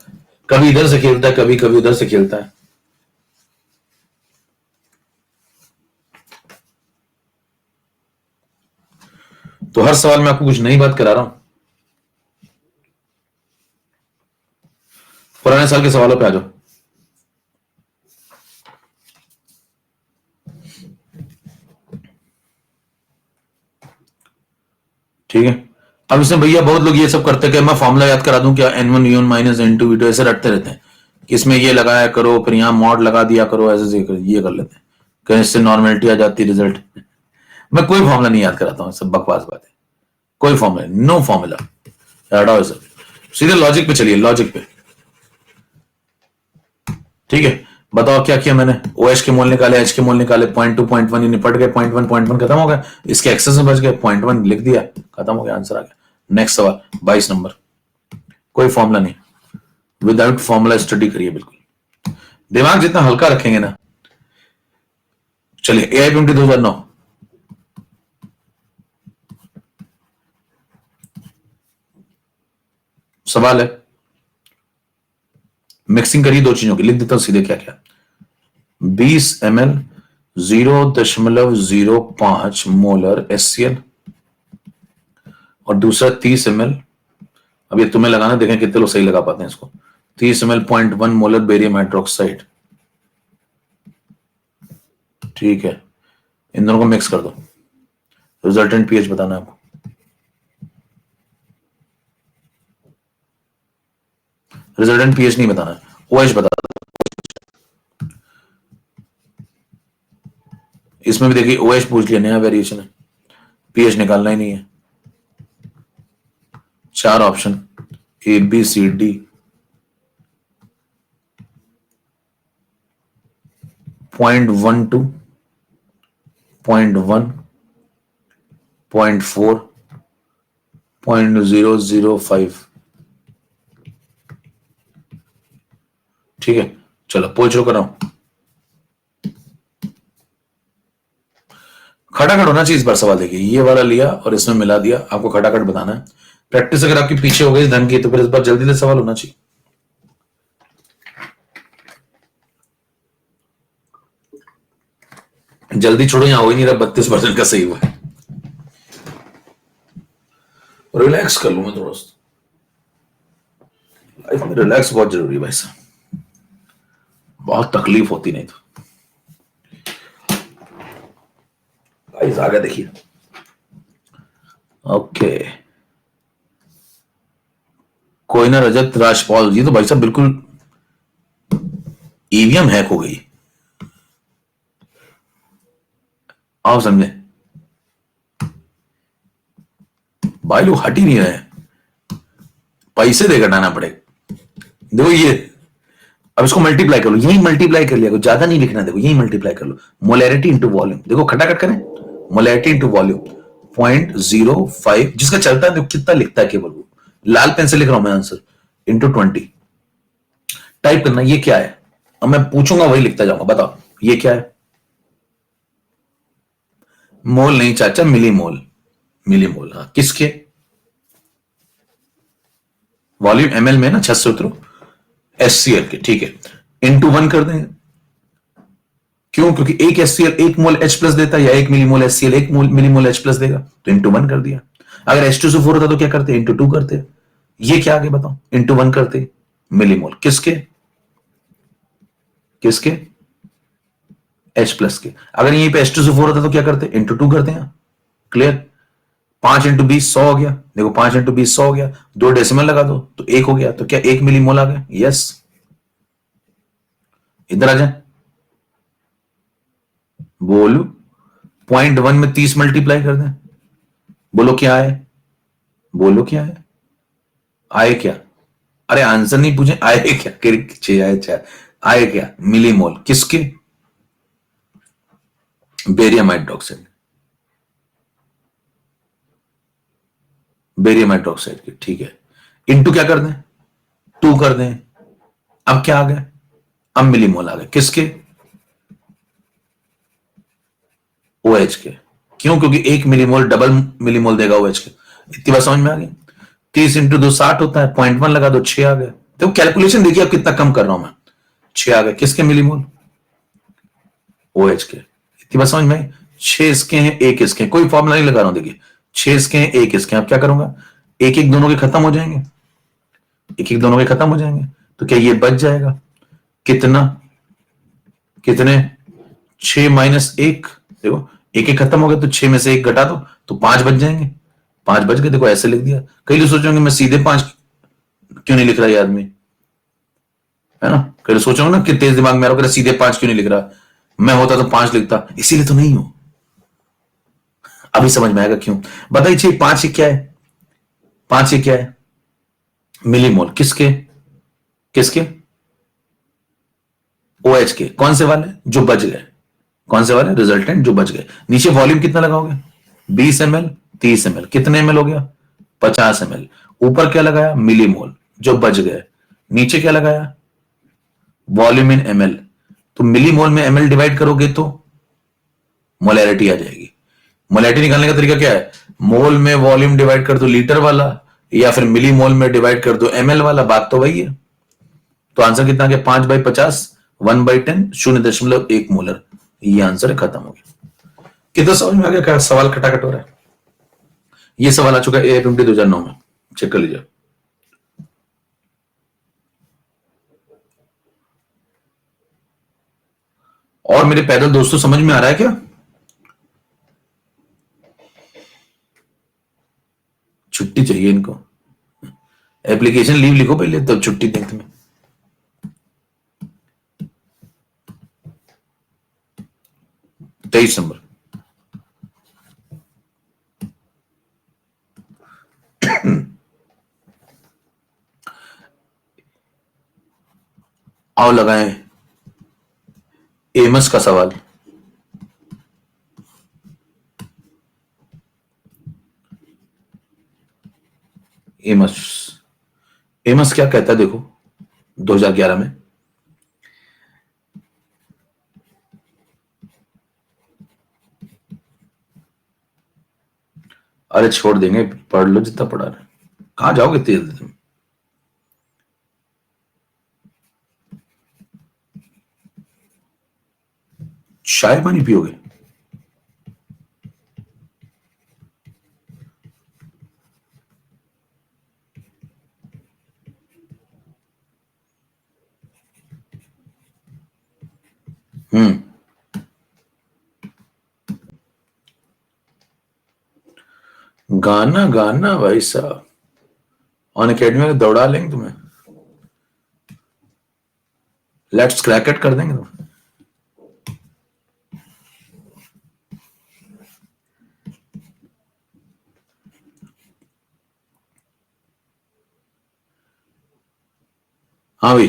कभी इधर से खेलता है, कभी कभी उधर से खेलता है। तो हर सवाल में आपको कुछ नई बात करा रहा हूं, पुराने साल के सवालों पे आ जाओ। ठीक है, अब इसमें भैया बहुत लोग ये सब करते हैं कि मैं फॉर्मूला याद करा दूं क्या, N1 माइनस N2 V2, ऐसे रटते रहते हैं कि इसमें ये लगाया करो, फिर यहाँ मॉड लगा दिया करो, ऐसे ये कर लेते हैं कि इससे नॉर्मेलिटी आ जाती है रिजल्ट। मैं कोई फॉर्मूला नहीं याद कराता हूँ, सब बकवास बात है, कोई फॉर्मूला, नो फॉर्मूला, हटाओ सब, सीधे लॉजिक पे चलिए, लॉजिक पे। ठीक है, बताओ क्या किया मैंने, OH के मोल निकाले, H के मोल निकाले, 0.2 0.1 ही निपट गए, 0.1 खत्म हो गया, इसके एक्सेस में बच गए, 0.1 लिख दिया, खत्म हो गया, आंसर आ गया। नेक्स्ट सवाल 22 नंबर, कोई फॉर्मूला नहीं, विदाउट फॉर्मूला स्टडी करिए बिल्कुल, दिमाग जितना हल्का रखेंगे ना। चलिए AIPMT 2009, सवाल है, मिक्सिंग करिए दो चीजों की, लिख देता हूं सीधे क्या क्या, 20 ml 0.05 मोलर HCl, और दूसरा 30 ml, अब ये तुम्हें लगाना, देखें कितने लोग सही लगा पाते हैं इसको, 30 ml 0.1 मोलर बेरियम हाइड्रोक्साइड। ठीक है, इन दोनों को मिक्स कर दो, रिजल्टेंट पीएच बताना है आपको, रिजल्टेंट पीएच नहीं बताना है, OH बता दो। इसमें भी देखिए OH पूछ लिया, नया वेरिएशन है, पीएच निकालना ही नहीं है। 4 ऑप्शन ABCD, 0.12, 0.1, 0.4, 0.005। ठीक है, चलो पोल शुरू कर रहा हूं। खटाखट होना चाहिए इस बार सवाल। देखिए ये वाला लिया और इसमें मिला दिया, आपको खटाखट बताना है। प्रैक्टिस अगर आपकी पीछे हो गई धन की तो फिर इस बार जल्दी से सवाल होना चाहिए। जल्दी छोड़ो, यहां हो ही नहीं रहा। 32% का सही हुआ है। रिलैक्स कर लूं मैं थोड़ा सा। लाइफ में रिलैक्स बहुत जरूरी है भाई साहब, बहुत तकलीफ होती नहीं तो। गाइस आगे देखिए। ओके, कोयना रजत राजपाल, ये तो भाई साहब बिल्कुल ईवीएम हैक हो गई। आप समझे भाई, लोग हट ही नहीं रहे हैं, पैसे देकर हटाना पड़ेगा। देखो ये, अब इसको मल्टीप्लाई कर लो, यही मल्टीप्लाई कर लिया, ज्यादा नहीं लिखना। देखो यही मल्टीप्लाई कर लो, मोलैरिटी इंटू वॉल्यूम। देखो खटाखट करें, मोलैरिटी इंटू वॉल्यूम 0.05, जिसका चलता है देखो कितना लिखता है केवल वो। लाल पेन से लिख रहा हूं मैं आंसर, इंटू 20। टाइप करना, ये क्या है। अब मैं पूछूंगा वही लिखता जाऊंगा, बताओ ये क्या है। मोल नहीं चाचा, मिली मोल। मिली मोल, हाँ किसके, वॉल्यूम एमएल में ना, 600 उतरो, एससीएल के। ठीक है, इंटू 1 कर देंगे। क्यों, क्योंकि एक एससीएल 1 मोल एच प्लस देता है, या 1 मिली मोल एससीएल 1 मिली मोल एच प्लस देगा, तो इंटू 1 कर दिया। अगर H2SO4 होता तो क्या करते, इंटू 2 करते। ये क्या आगे बताओ, इंटू 1 करते। मिली मोल किसके, किसके, एच प्लस के। अगर यहीं पे H2SO4 होता तो क्या करते, इंटू 2 करते हैं। क्लियर। 5 इंटू 20 100 हो गया। देखो 5 इंटू 20 100 हो गया, 2 डेसिमल लगा दो तो 1 हो गया, तो क्या 1 मिली मोल आ गया। यस, इधर आ जाए, बोलो 0.1 में 30 मल्टीप्लाई कर दें। बोलो क्या है, बोलो क्या है, आए क्या। अरे आंसर नहीं पूछे, आए क्या, छह आए, चार आए क्या, मिली मोल किसके, बेरियम हाइड्रोक्साइड, बेरियम हाइड्रोक्साइड की। ठीक है, इंटू क्या कर दें, 2 कर दें। अब क्या आ गया, अब मिली मोल आ गए किसके, OH के। क्यों, क्योंकि 1 मिलीमोल डबल मिलीमोल देगा OH के। इतनी बात समझ में आ गई। 30 इंटू 2 60 होता है, 0.1 लगा दो, 6 आ गए। देखो कैलकुलेशन देखिए अब कितना कम कर रहा हूं मैं, 6 आ गए किसके, मिलीमोल, OH के। इतनी बात समझ में आई। 6 इसके हैं, 1 इसके हैं, कोई फॉर्मूला नहीं लगा रहा हूं। देखिए 6 इसके हैं, 1 इसके हैं। अब क्या करूंगा, एक एक दोनों के खत्म हो जाएंगे, एक एक दोनों के खत्म हो जाएंगे, तो क्या ये बच जाएगा कितना, कितने, 6 माइनस 1। देखो एक एक खत्म हो गया, तो 6 में से 1 घटा दो तो 5 बच जाएंगे। 5 बच गए, देखो ऐसे लिख दिया। कई लोग सोचेंगे मैं सीधे 5 क्यों नहीं लिख रहा ये आदमी, है ना। कई लोग सोचोगे ना कि तेज दिमाग में आ रहा, सीधे 5 क्यों नहीं लिख रहा। मैं होता तो 5 लिखता, इसीलिए तो नहीं हूं। अभी समझ में आएगा क्यों। बताइए 5 ये क्या है, 5 ये क्या है, मिलीमोल किसके, किसके, OH के। कौन से वाले, जो बच गए, कौन से वाले, रिजल्टेंट जो बच गए। नीचे वॉल्यूम कितना लगाओगे, 20 ml, 30 ml, कितने ml हो गया, 50 ml। ऊपर क्या लगाया, मिलीमोल जो बच गए। नीचे क्या लगाया, वॉल्यूम इन ml। तो मिलीमोल में ml डिवाइड करोगे तो मोलैरिटी आ जाएगी। मोलैरिटी निकालने का तरीका क्या है, मोल में वॉल्यूम डिवाइड कर दो लीटर वाला, या फिर मिलीमोल में डिवाइड कर दो ml वाला, बात तो वही है। तो आंसर कितना गया, 5/50, 1/10, 0.1 मोलर। ये आंसर है, खत्म हो गया। कितना समझ में आ गया, क्या सवाल खटाखट हो रहा है। ये सवाल आ चुका है AFMT 2009 में, चेक कर लीजिए। और मेरे पैदल दोस्तों समझ में आ रहा है क्या, छुट्टी चाहिए इनको, एप्लीकेशन लीव लिखो पहले तब छुट्टी दें तुम्हें। 23 नंबर। आओ लगाएं एमस का सवाल। एमस। एमस क्या कहता है देखो 2011 में। अरे छोड़ देंगे, पढ़ लो जितना पढ़ा रहे। कहां जाओगे तेज तुम? चाय पानी पियोगे? गाना गाना भाई साहब, ऑन अकेडमी में दौड़ा लेंगे तुम्हें, लेट्स क्रैक इट कर देंगे तुम्हें। हाँ भाई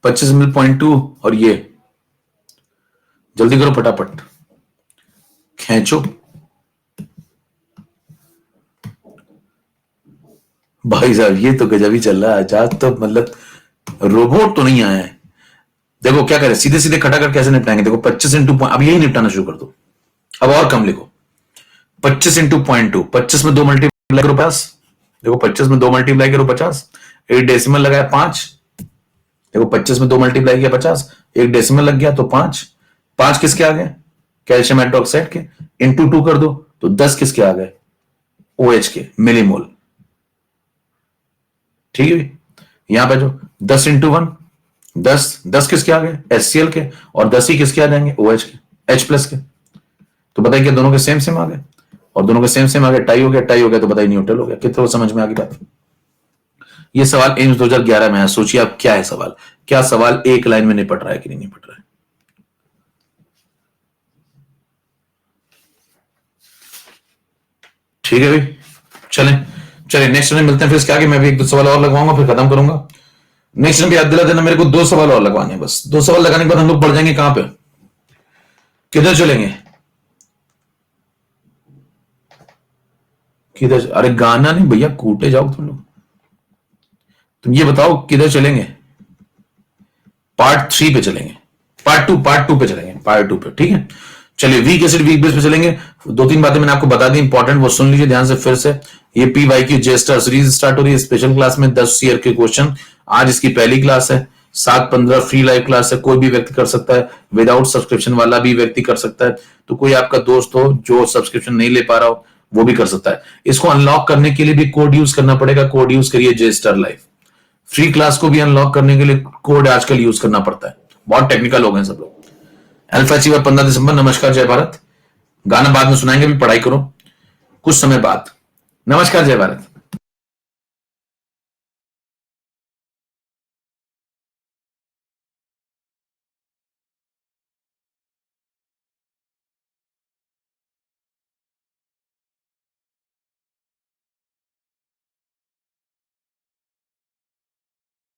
25 मिल .2 और ये जल्दी करो फटाफट खींचो भाई साहब। ये तो गजब ही चल रहा है आज तो, मतलब रोबोट तो नहीं आया है। देखो क्या करें, सीधे सीधे खटा कर कैसे निपटाएंगे। देखो 25 इंटू, अब यही निपटाना शुरू कर दो। अब और कम लिखो, 25 इंटू .2, 25 में 2 मल्टीप्लाई करो 50। देखो 25 में 2 मल्टीप्लाई करो 50, एक डेसिमल लगाया 5। देखो 25 में 2 मल्टीप्लाई किया 50, एक डेसिमल लग गया तो 5। 5 किसके आ गए? कैल्शियम हाइड्रोक्साइड के। इंटू 2 कर दो तो 10 किसके आ गए? OH के, मिलीमोल। ठीक है, यहां पे जो 10 इंटू 1 10, 10 किसके आ गए? HCl के, और 10 ही किसके आ जाएंगे? OH के, H प्लस के। तो बताइए क्या दोनों के सेम सेम आ गए? और दोनों के सेम सेम आ गए, टाई हो गया, टाई हो गया तो बताइए न्यूट्रल हो गया। कितना समझ में आ गई बात? ये सवाल एम्स 2011 में है। सोचिए आप क्या है सवाल, क्या सवाल एक लाइन में निपट रहा है कि नहीं निपट रहा है? ठीक है भाई, चलें चलिए नेक्स्ट में मिलते हैं फिर इसके आगे। मैं भी एक दो सवाल और लगवाऊंगा फिर खत्म करूंगा। नेक्स्ट में भी याद दिला देना मेरे को, 2 सवाल और लगवाने हैं बस। 2 सवाल लगाने के बाद हम लोग बढ़ जाएंगे कहां पे, किधर चलेंगे? किधर? अरे गाना नहीं भैया, कूटे जाओ तुम लोग। तुम ये बताओ किधर चलेंगे? पार्ट 3 पे चलेंगे, पार्ट टू पे चलेंगे, पार्ट 2 पे। ठीक है, चलिए वीक एसिड वीक बेस पे चलेंगे। 2-3 बातें मैंने आपको बता दी इंपॉर्टेंट, वो सुन लीजिए ध्यान से फिर से। ये PYQ जेस्टर सीरीज स्टार्ट हो रही है स्पेशल क्लास में, 10 ईयर के क्वेश्चन। आज इसकी पहली क्लास है, 7-15 फ्री लाइव क्लास है, कोई भी व्यक्ति कर सकता है, विदाउट सब्सक्रिप्शन वाला भी व्यक्ति कर सकता है। तो कोई आपका दोस्त हो जो सब्सक्रिप्शन नहीं ले पा रहा हो वो भी कर सकता है। इसको अनलॉक करने के लिए भी कोड यूज करना पड़ेगा, कोड यूज करिए जेस्टर लाइव। फ्री क्लास को भी अनलॉक करने के लिए कोड आजकल यूज करना पड़ता है, बहुत टेक्निकल हो गए सब लोग। अल्फा अचीवर 15 दिसंबर। नमस्कार, जय भारत। गाना बाद में सुनाएंगे, भी पढ़ाई करो कुछ समय बाद। नमस्कार, जय भारत।